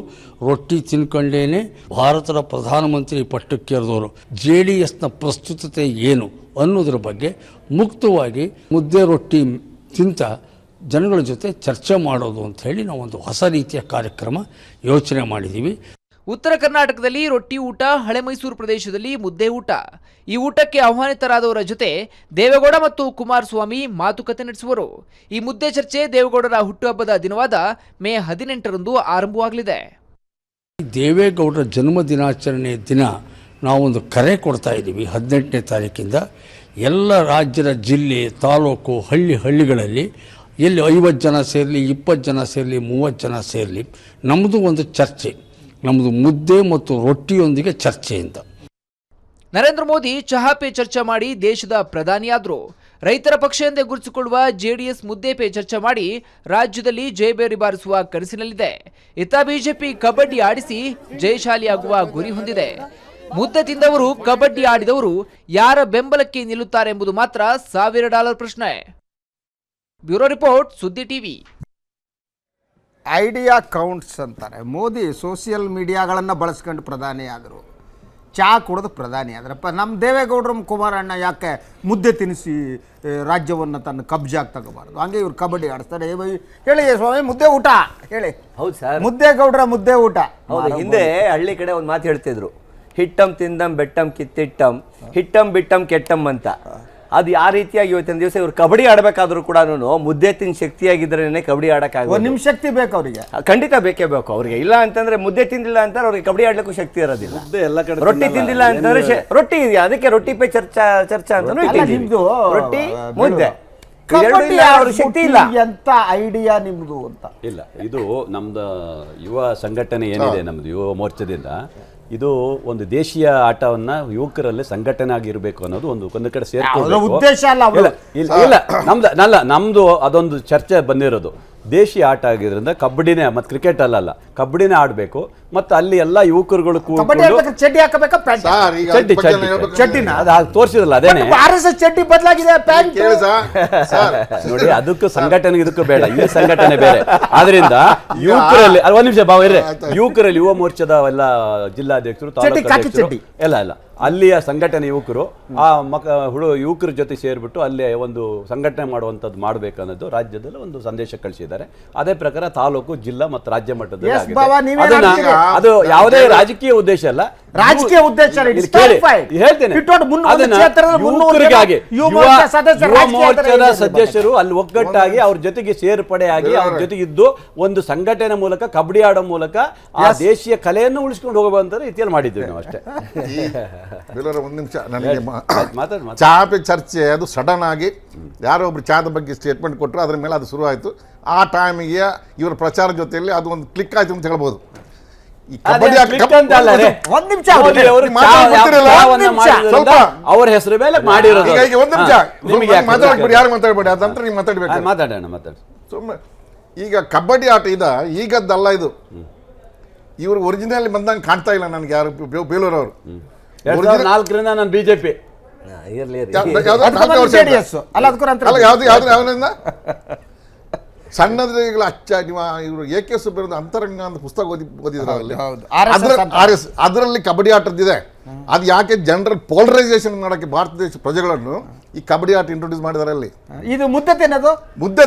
ರೊಟ್ಟಿ ತಿನ್ಕೊಂಡೇನೆ ಭಾರತದ ಪ್ರಧಾನಮಂತ್ರಿ ಪಟ್ಟಕ್ಕೇರಿದವರು. JDSನ ಪ್ರಸ್ತುತತೆ ಏನು ಅನ್ನೋದ್ರ ಬಗ್ಗೆ ಮುಕ್ತವಾಗಿ ಮುದ್ದೆ ರೊಟ್ಟಿ ತಿಂತ ಜನಗಳ ಜೊತೆ ಚರ್ಚೆ ಮಾಡೋದು ಅಂತ ಹೇಳಿ ನಾವೊಂದು ಹೊಸ ರೀತಿಯ ಕಾರ್ಯಕ್ರಮ ಯೋಚನೆ ಮಾಡಿದ್ದೀವಿ. ಉತ್ತರ ಕರ್ನಾಟಕದಲ್ಲಿ ರೊಟ್ಟಿ ಊಟ, ಹಳೆ ಮೈಸೂರು ಪ್ರದೇಶದಲ್ಲಿ ಮುದ್ದೆ ಊಟ. ಈ ಊಟಕ್ಕೆ ಆಹ್ವಾನಿತರಾದವರ ಜೊತೆ ದೇವೇಗೌಡ ಮತ್ತು ಕುಮಾರಸ್ವಾಮಿ ಮಾತುಕತೆ ನಡೆಸುವರು. ಈ ಮುದ್ದೆ ಚರ್ಚೆ ದೇವೇಗೌಡರ ಹುಟ್ಟುಹಬ್ಬದ ದಿನವಾದ ಮೇ 18ರಂದು ಆರಂಭವಾಗಲಿದೆ. ದೇವೇಗೌಡರ ಜನ್ಮ ದಿನಾಚರಣೆ ದಿನ ನಾವೊಂದು ಕರೆ ಕೊಡ್ತಾ ಇದ್ದೀವಿ. 18ನೇ ತಾರೀಕಿಂದ ಎಲ್ಲ ರಾಜ್ಯದ ಜಿಲ್ಲೆ, ತಾಲೂಕು, ಹಳ್ಳಿಗಳಲ್ಲಿ ಎಲ್ಲಿ 50 ಜನ ಸೇರಲಿ, 20 ಜನ ಸೇರಲಿ, 30 ಜನ ಸೇರಲಿ, ನಮ್ಮದು ಒಂದು ಚರ್ಚೆ, ನಮ್ಮದು ಮುದ್ದೆ ಮತ್ತು ರೊಟ್ಟಿಯೊಂದಿಗೆ ಚರ್ಚೆ ಅಂತ. ನರೇಂದ್ರ ಮೋದಿ ಚಹಾ ಪೇ ಚರ್ಚೆ ಮಾಡಿ ದೇಶದ ಪ್ರಧಾನಿಯಾದರು. ರೈತರ ಪಕ್ಷ ಎಂದೇ ಗುರುತಿಸಿಕೊಳ್ಳುವ ಜೆಡಿಎಸ್ ಮುದ್ದೆ ಪೇ ಚರ್ಚೆ ಮಾಡಿ ರಾಜ್ಯದಲ್ಲಿ ಜಯಬೇರಿ ಬಾರಿಸುವ ಕನಸಿನಲ್ಲಿದೆ. ಇತ್ತ ಬಿಜೆಪಿ ಕಬಡ್ಡಿ ಆಡಿಸಿ ಜಯಶಾಲಿಯಾಗುವ ಗುರಿ ಹೊಂದಿದೆ. ಮುದ್ದೆ ತಿಂದವರು, ಕಬಡ್ಡಿ ಆಡಿದವರು ಯಾರ ಬೆಂಬಲಕ್ಕೆ ನಿಲ್ಲುತ್ತಾರೆ ಎಂಬುದು ಮಾತ್ರ $1,000 ಪ್ರಶ್ನೆ. ಬ್ಯೂರೋ ರಿಪೋರ್ಟ್, ಸುದ್ದಿ ಟಿವಿ. ಐಡಿಯಾ ಕೌಂಟ್ಸ್ ಅಂತಾರೆ. ಮೋದಿ ಸೋಷಿಯಲ್ ಮೀಡಿಯಾಗಳನ್ನು ಬಳಸ್ಕೊಂಡು ಪ್ರಧಾನಿ ಆದರು, ಚಹಾ ಕುಡಿದು ಪ್ರಧಾನಿ ಆದ್ರಪ್ಪ. ನಮ್ಮ ದೇವೇಗೌಡರು ಕುಮಾರಣ್ಣ ಯಾಕೆ ಮುದ್ದೆ ತಿನ್ನಿಸಿ ರಾಜ್ಯವನ್ನು ತನ್ನ ಕಬ್ಜಾಗಿ ತಗೋಬಾರ್ದು? ಹಂಗೆ ಇವ್ರು ಕಬಡ್ಡಿ ಆಡಿಸ್ತಾರೆ. ಹೇಳಿ ಸ್ವಾಮಿ, ಮುದ್ದೆ ಊಟ ಹೇಳಿ. ಹೌದು ಸರ್, ಮುದ್ದೆ ಗೌಡ್ರ ಮುದ್ದೆ ಊಟ. ಹೌದು. ಹಿಂದೆ ಹಳ್ಳಿ ಕಡೆ ಒಂದು ಮಾತು ಹೇಳ್ತಿದ್ರು, ಹಿಟ್ಟಂ ತಿಂದಂ ಬೆಟ್ಟಂ ಕಿತ್ತಿಟ್ಟಂ ಹಿಟ್ಟಂ ಬಿಟ್ಟಂ ಕೆಟ್ಟಂ ಅಂತ. ಅದು ಯಾವ ರೀತಿಯಾಗಿ ಇವತ್ತಿನ ದಿವಸ ಇವ್ರು ಕಬಡ್ಡಿ ಆಡಬೇಕಾದ್ರೂ ಕೂಡ ಮುದ್ದೆ ತಿಂದು ಶಕ್ತಿಯಾಗಿದ್ರೇನೆ ಕಬಡ್ಡಿ ಆಡಕ್ಕಾಗ. ನಿಮ್ಮ ಶಕ್ತಿ ಬೇಕು ಅವರಿಗೆ, ಖಂಡಿತ ಬೇಕೇ ಬೇಕು ಅವ್ರಿಗೆ. ಇಲ್ಲ ಅಂತಂದ್ರೆ ಮುದ್ದೆ ತಿಂದಿಲ್ಲ ಅಂತಾರೆ ಅವ್ರಿಗೆ ಕಬಡ್ಡಿ ಆಡ್ಲಿಕ್ಕೂ ಶಕ್ತಿ ಇರೋದಿಲ್ಲ. ರೊಟ್ಟಿ ತಿಂದಿಲ್ಲ ಅಂತಂದ್ರೆ ರೊಟ್ಟಿ ಇದೆಯಾ, ಅದಕ್ಕೆ ರೊಟ್ಟಿ ಪೇ ಚರ್ಚಾ ಅಂತ ನಿಮ್ದು ರೊಟ್ಟಿ ಮುದ್ದೆ ಶಕ್ತಿ ಇಲ್ಲ. ಎಂತ ಐಡಿಯಾ ನಿಮ್ದು ಅಂತ ಇಲ್ಲ. ಇದು ನಮ್ದು ಯುವ ಸಂಘಟನೆ ಏನಿದೆ, ನಮ್ದು ಯುವ ಮೋರ್ಚಾದಿಂದ ಇದು ಒಂದು ದೇಶೀಯ ಆಟವನ್ನ ಯುವಕರಲ್ಲಿ ಸಂಘಟನೆ ಆಗಿರ್ಬೇಕು ಅನ್ನೋದು ಒಂದು ಕಡೆ ಇಲ್ಲ, ನಮ್ದು ಅದೊಂದು ಚರ್ಚೆ ಬಂದಿರೋದು. ದೇಶೀಯ ಆಟ ಆಗಿದ್ರಿಂದ ಕಬಡ್ಡಿನೇ, ಮತ್ತೆ ಕ್ರಿಕೆಟ್ ಅಲ್ಲ, ಕಬಡ್ಡಿನೇ ಆಡಬೇಕು. ಮತ್ತೆ ಅಲ್ಲಿ ಎಲ್ಲ ಯುವಕರುಗಳು ಚಡ್ಡಿ ಹಾಕಬೇಕಾ, ತೋರಿಸಿದ್ರಲ್ಲ ಅದೇನೆ ಚಡ್ಡಿ ಬದಲಾಗಿದೆ ನೋಡಿ. ಅದಕ್ಕೂ ಸಂಘಟನೆ ಇದಕ್ಕೂ ಬೇಡ, ಈ ಸಂಘಟನೆ ಬೇರೆ. ಆದ್ರಿಂದ ಯುವಕರಲ್ಲಿ ಒಂದ್ ನಿಮಿಷ ಯುವಕರಲ್ಲಿ ಯುವ ಮೋರ್ಚಾದ ಎಲ್ಲ ಜಿಲ್ಲಾಧ್ಯಕ್ಷರು, ತಾಲೂಕು ಎಲ್ಲ ಅಲ್ಲಿಯ ಸಂಘಟನೆ ಯುವಕರು ಆ ಯುವಕರ ಜೊತೆ ಸೇರ್ಬಿಟ್ಟು ಅಲ್ಲಿ ಒಂದು ಸಂಘಟನೆ ಮಾಡುವಂಥದ್ದು ಮಾಡಬೇಕನ್ನೋದು ರಾಜ್ಯದಲ್ಲಿ ಒಂದು ಸಂದೇಶ ಕಳಿಸಿದ್ದಾರೆ. ಅದೇ ಪ್ರಕಾರ ತಾಲೂಕು, ಜಿಲ್ಲಾ ಮತ್ತು ರಾಜ್ಯ ಮಟ್ಟದಲ್ಲಿ ಅದು ಯಾವುದೇ ರಾಜಕೀಯ ಉದ್ದೇಶ ಅಲ್ಲ. ರಾಜಕೀಯ ಉದ್ದೇಶ ಹೇಳ್ತೇನೆ, ಯುವ ಮೋರ್ಚಾದ ಸದಸ್ಯರು ಅಲ್ಲಿ ಒಗ್ಗಟ್ಟಾಗಿ ಅವ್ರ ಜೊತೆಗೆ ಸೇರ್ಪಡೆಯಾಗಿ ಅವ್ರ ಜೊತೆಗೆ ಇದ್ದು ಒಂದು ಸಂಘಟನೆ ಮೂಲಕ ಕಬಡ್ಡಿ ಆಡೋ ಮೂಲಕ ಆ ದೇಶೀಯ ಕಲೆಯನ್ನು ಉಳಿಸ್ಕೊಂಡು ಹೋಗುವಂತ ರೀತಿಯಲ್ಲಿ ಮಾಡಿದ್ವಿ ನಾವು ಅಷ್ಟೇ. ಒಂದು ನಿಮಿಷ, ನನಗೆ ಚಹಾ ಪೇ ಚರ್ಚೆ ಅದು ಸಡನ್ ಆಗಿ ಯಾರೋ ಒಬ್ರು ಚಹಾದ ಬಗ್ಗೆ ಸ್ಟೇಟ್ಮೆಂಟ್ ಕೊಟ್ಟರು, ಅದ್ರ ಮೇಲೆ ಅದು ಶುರು ಆಯಿತು. ಆ ಟೈಮಿಗೆ ಇವರ ಪ್ರಚಾರ ಜೊತೆಯಲ್ಲಿ ಅದು ಒಂದು ಕ್ಲಿಕ್ ಆಯ್ತು ಅಂತ ಹೇಳ್ಬೋದು. ಅವ್ರ ಹೆಸರು ಮೇಲೆ ಮಾಡಿರೋದು. ಒಂದು ನಿಮಿಷ ಮಾತಾಡ್ಬೇಡಿ, ಯಾರು ಮಾತಾಡ್ಬೇಡಿ, ಅದಂತರ ನೀವು ಮಾತಾಡ್ಬೇಕು. ಮಾತಾಡೋಣ. ಸುಮ್ಮನೆ ಈಗ ಕಬಡ್ಡಿ ಆಟ ಈಗದ್ದಲ್ಲ, ಇದು ಇವ್ರು ಒರಿಜಿನಲ್ ಬಂದಂಗೆ ಕಾಣ್ತಾ ಇಲ್ಲ ನನಗೆ ಯಾರು ಬೇಲೂರವರು. 2004ರಿಂದ ನಾನು ಬಿಜೆಪಿ ಸಣ್ಣದ್ರಿಗಳು ಇವರು AK ಸುಬ್ಬಯ್ಯ ಅಂತರಂಗ ಅಂತ ಪುಸ್ತಕ ಓದಿದ್ರಲ್ಲಿ ಅದರಲ್ಲಿ ಕಬಡ್ಡಿ ಆಟದಿದೆ. ಅದು ಯಾಕೆ ಜನರಲ್ ಪೋಲರೈಸೇಷನ್ ಮಾಡೋಕ್ಕೆ ಭಾರತ ದೇಶ ಪ್ರಜೆಗಳನ್ನು ಈ ಕಬಡ್ಡಿ ಆಟ ಇಂಟ್ರೊಡ್ಯೂಸ್ ಮಾಡಿದಾರೆ. ಅಲ್ಲಿ ಇದು ಮುದ್ದೆ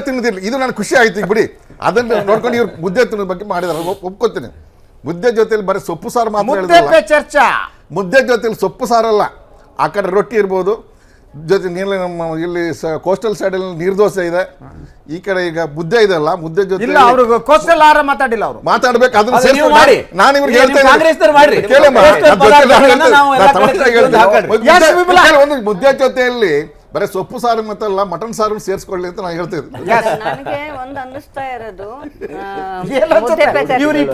ತಿನ್ನೋದಿಲ್ಲ. ಇದು ನನಗೆ ಖುಷಿ ಆಯ್ತು ಈಗ ಬಿಡಿ. ಅದನ್ನ ನೋಡ್ಕೊಂಡು ಇವ್ರು ಮುದ್ದೆ ತಿನ್ನೋದ್ ಬಗ್ಗೆ ಮಾಡಿದಾರೆ, ಒಪ್ಕೋತೀನಿ. ಮುದ್ದೆ ಜೊತೆಲಿ ಬರೀ ಸೊಪ್ಪು ಸಾರು ಮಾತ್ರ ಚರ್ಚಾ. ಮುದ್ದೆ ಜೊತೆಲಿ ಸೊಪ್ಪು ಸಾರಲ್ಲ, ಆ ಕಡೆ ರೊಟ್ಟಿ ಇರ್ಬೋದು, ಜೊತೆ ನಮ್ಮ ಇಲ್ಲಿ ಕೋಸ್ಟಲ್ ಸೈಡಲ್ಲಿ ನೀರು ದೋಸೆ ಇದೆ, ಈ ಕಡೆ ಈಗ ಮುದ್ದೆ ಇದೆಲ್ಲ. ಮುದ್ದೆ ಜೊತೆ ಕೋಸ್ಟಲ್ ಆಹಾರ ಮಾತಾಡಿಲ್ಲ ಅವರು, ಮಾತಾಡ್ಬೇಕು. ಅದನ್ನ ನಾನು ಇವ್ರಿಗೆ ಒಂದು ಮುದ್ದೆ ಜೊತೆಯಲ್ಲಿ ಬರೀ ಸೊಪ್ಪು ಸಾರು ಮತ್ತಲ್ಲ ಮಟನ್ ಸಾರು ಸೇರಿಸ್ಕೊಳ್ಳಿ ಅಂತ ನಾನು ಹೇಳ್ತಿದ್ದೆ. ನನಗೆ ಒಂದು ಅನ್ನಿಸ್ತಾ ಇರೋದು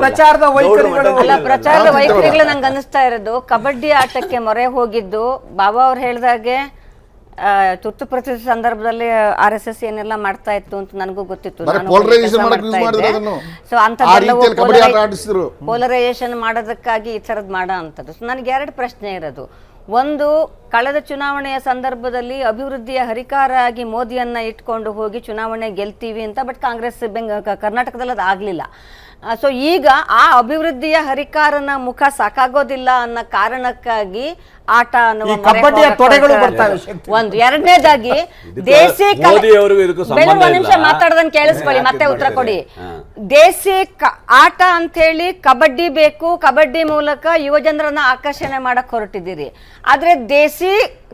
ಪ್ರಚಾರದ ವೈಖರಿಗಳು ನಂಗೆ ಅನ್ನಿಸ್ತಾ ಇರೋದು, ಕಬಡ್ಡಿ ಆಟಕ್ಕೆ ಮೊರೆ ಹೋಗಿದ್ದು ಬಾಬಾ ಅವ್ರು ಹೇಳಿದಾಗೆ ತುರ್ತು ಪರಿಸ್ಥಿತಿ ಸಂದರ್ಭದಲ್ಲಿ RSS ಏನೆಲ್ಲ ಮಾಡ್ತಾ ಇತ್ತು ಅಂತ ನನಗೂ ಗೊತ್ತಿತ್ತು. ಸೊ ಅಂತದ್ದೆಲ್ಲ ಪೋಲರೈಸೇಷನ್ ಮಾಡೋದಕ್ಕಾಗಿ ಈ ಥರದ್ದು ಮಾಡೋ ಅಂಥದ್ದು. ನನಗೆ 2 ಪ್ರಶ್ನೆ ಇರೋದು. ಒಂದು, ಕಳೆದ ಚುನಾವಣೆಯ ಸಂದರ್ಭದಲ್ಲಿ ಅಭಿವೃದ್ಧಿಯ ಹರಿಕಾರ ಆಗಿ ಮೋದಿಯನ್ನ ಇಟ್ಕೊಂಡು ಹೋಗಿ ಚುನಾವಣೆ ಗೆಲ್ತೀವಿ ಅಂತ, ಬಟ್ ಕಾಂಗ್ರೆಸ್ ಕರ್ನಾಟಕದಲ್ಲಿ ಅದು ಆಗಲಿಲ್ಲ. ಸೊ ಈಗ ಆ ಅಭಿವೃದ್ಧಿಯ ಹರಿಕಾರನ ಮುಖ ಸಾಕಾಗೋದಿಲ್ಲ ಅನ್ನೋ ಕಾರಣಕ್ಕಾಗಿ ಆಟ ಅನ್ನುವ ಒಂದು. ಎರಡನೇದಾಗಿ ದೇಸಿ ನಿಮಿಷ ಮಾತಾಡೋದನ್ನ ಕೇಳಿಸ್ಕೊಳ್ಳಿ, ಮತ್ತೆ ಉತ್ತರ ಕೊಡಿ. ದೇಸಿ ಆಟ ಅಂತ ಹೇಳಿ ಕಬಡ್ಡಿ ಬೇಕು, ಕಬಡ್ಡಿ ಮೂಲಕ ಯುವಜನರನ್ನ ಆಕರ್ಷಣೆ ಮಾಡಕ್ ಹೊರಟಿದ್ದೀರಿ. ಆದ್ರೆ ದೇಸಿ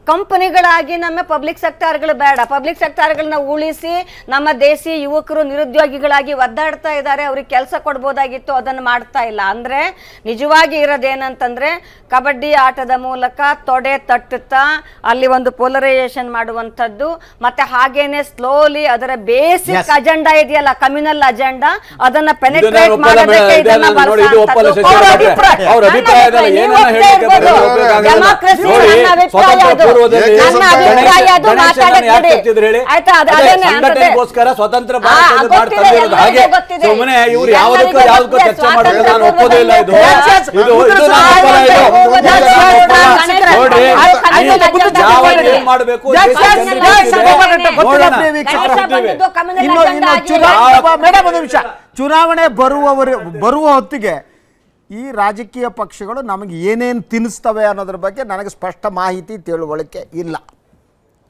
ಕಂಪನಿಗಳಾಗಿ ನಮ್ಮ ಪಬ್ಲಿಕ್ ಸೆಕ್ಟಾರ್ಗಳು ಬೇಡ. ಪಬ್ಲಿಕ್ ಸೆಕ್ಟಾರ್ಗಳನ್ನ ಉಳಿಸಿ ನಮ್ಮ ದೇಶಿ ಯುವಕರು ನಿರುದ್ಯೋಗಿಗಳಾಗಿ ಒದ್ದಾಡ್ತಾ ಇದ್ದಾರೆ, ಅವ್ರಿಗೆ ಕೆಲಸ ಕೊಡ್ಬೋದಾಗಿತ್ತು, ಅದನ್ನು ಮಾಡ್ತಾ ಇಲ್ಲ. ಅಂದ್ರೆ ನಿಜವಾಗಿ ಇರೋದೇನಂತಂದ್ರೆ ಕಬಡ್ಡಿ ಆಟದ ಮೂಲಕ ತೊಡೆ ತಟ್ಟುತ್ತಾ ಅಲ್ಲಿ ಒಂದು ಪೋಲರೈಸೇಷನ್ ಮಾಡುವಂಥದ್ದು, ಮತ್ತೆ ಹಾಗೇನೆ ಸ್ಲೋಲಿ ಅದರ ಬೇಸಿಕ್ ಅಜೆಂಡಾ ಇದೆಯಲ್ಲ, ಕಮ್ಯುನಲ್ ಅಜೆಂಡಾ, ಅದನ್ನ ಪೆನೆಟ್ರೇಟ್ ಮಾಡೋದಕ್ಕೆ ಇದನ್ನ ಸ್ವತಂತ್ರ ಸುಮ್ಮನೆ ಇವ್ರು ಯಾವುದಕ್ಕೂ ಚರ್ಚೆ ಮಾಡಬೇಕು. ಚುನಾವಣೆ ಬರುವ ಹೊತ್ತಿಗೆ ಈ ರಾಜಕೀಯ ಪಕ್ಷಗಳು ನಮಗೆ ಏನೇನು ತಿನ್ನಿಸ್ತವೆ ಅನ್ನೋದ್ರ ಬಗ್ಗೆ ನನಗೆ ಸ್ಪಷ್ಟ ಮಾಹಿತಿ ತಿಳುವಳಿಕೆ ಇಲ್ಲ.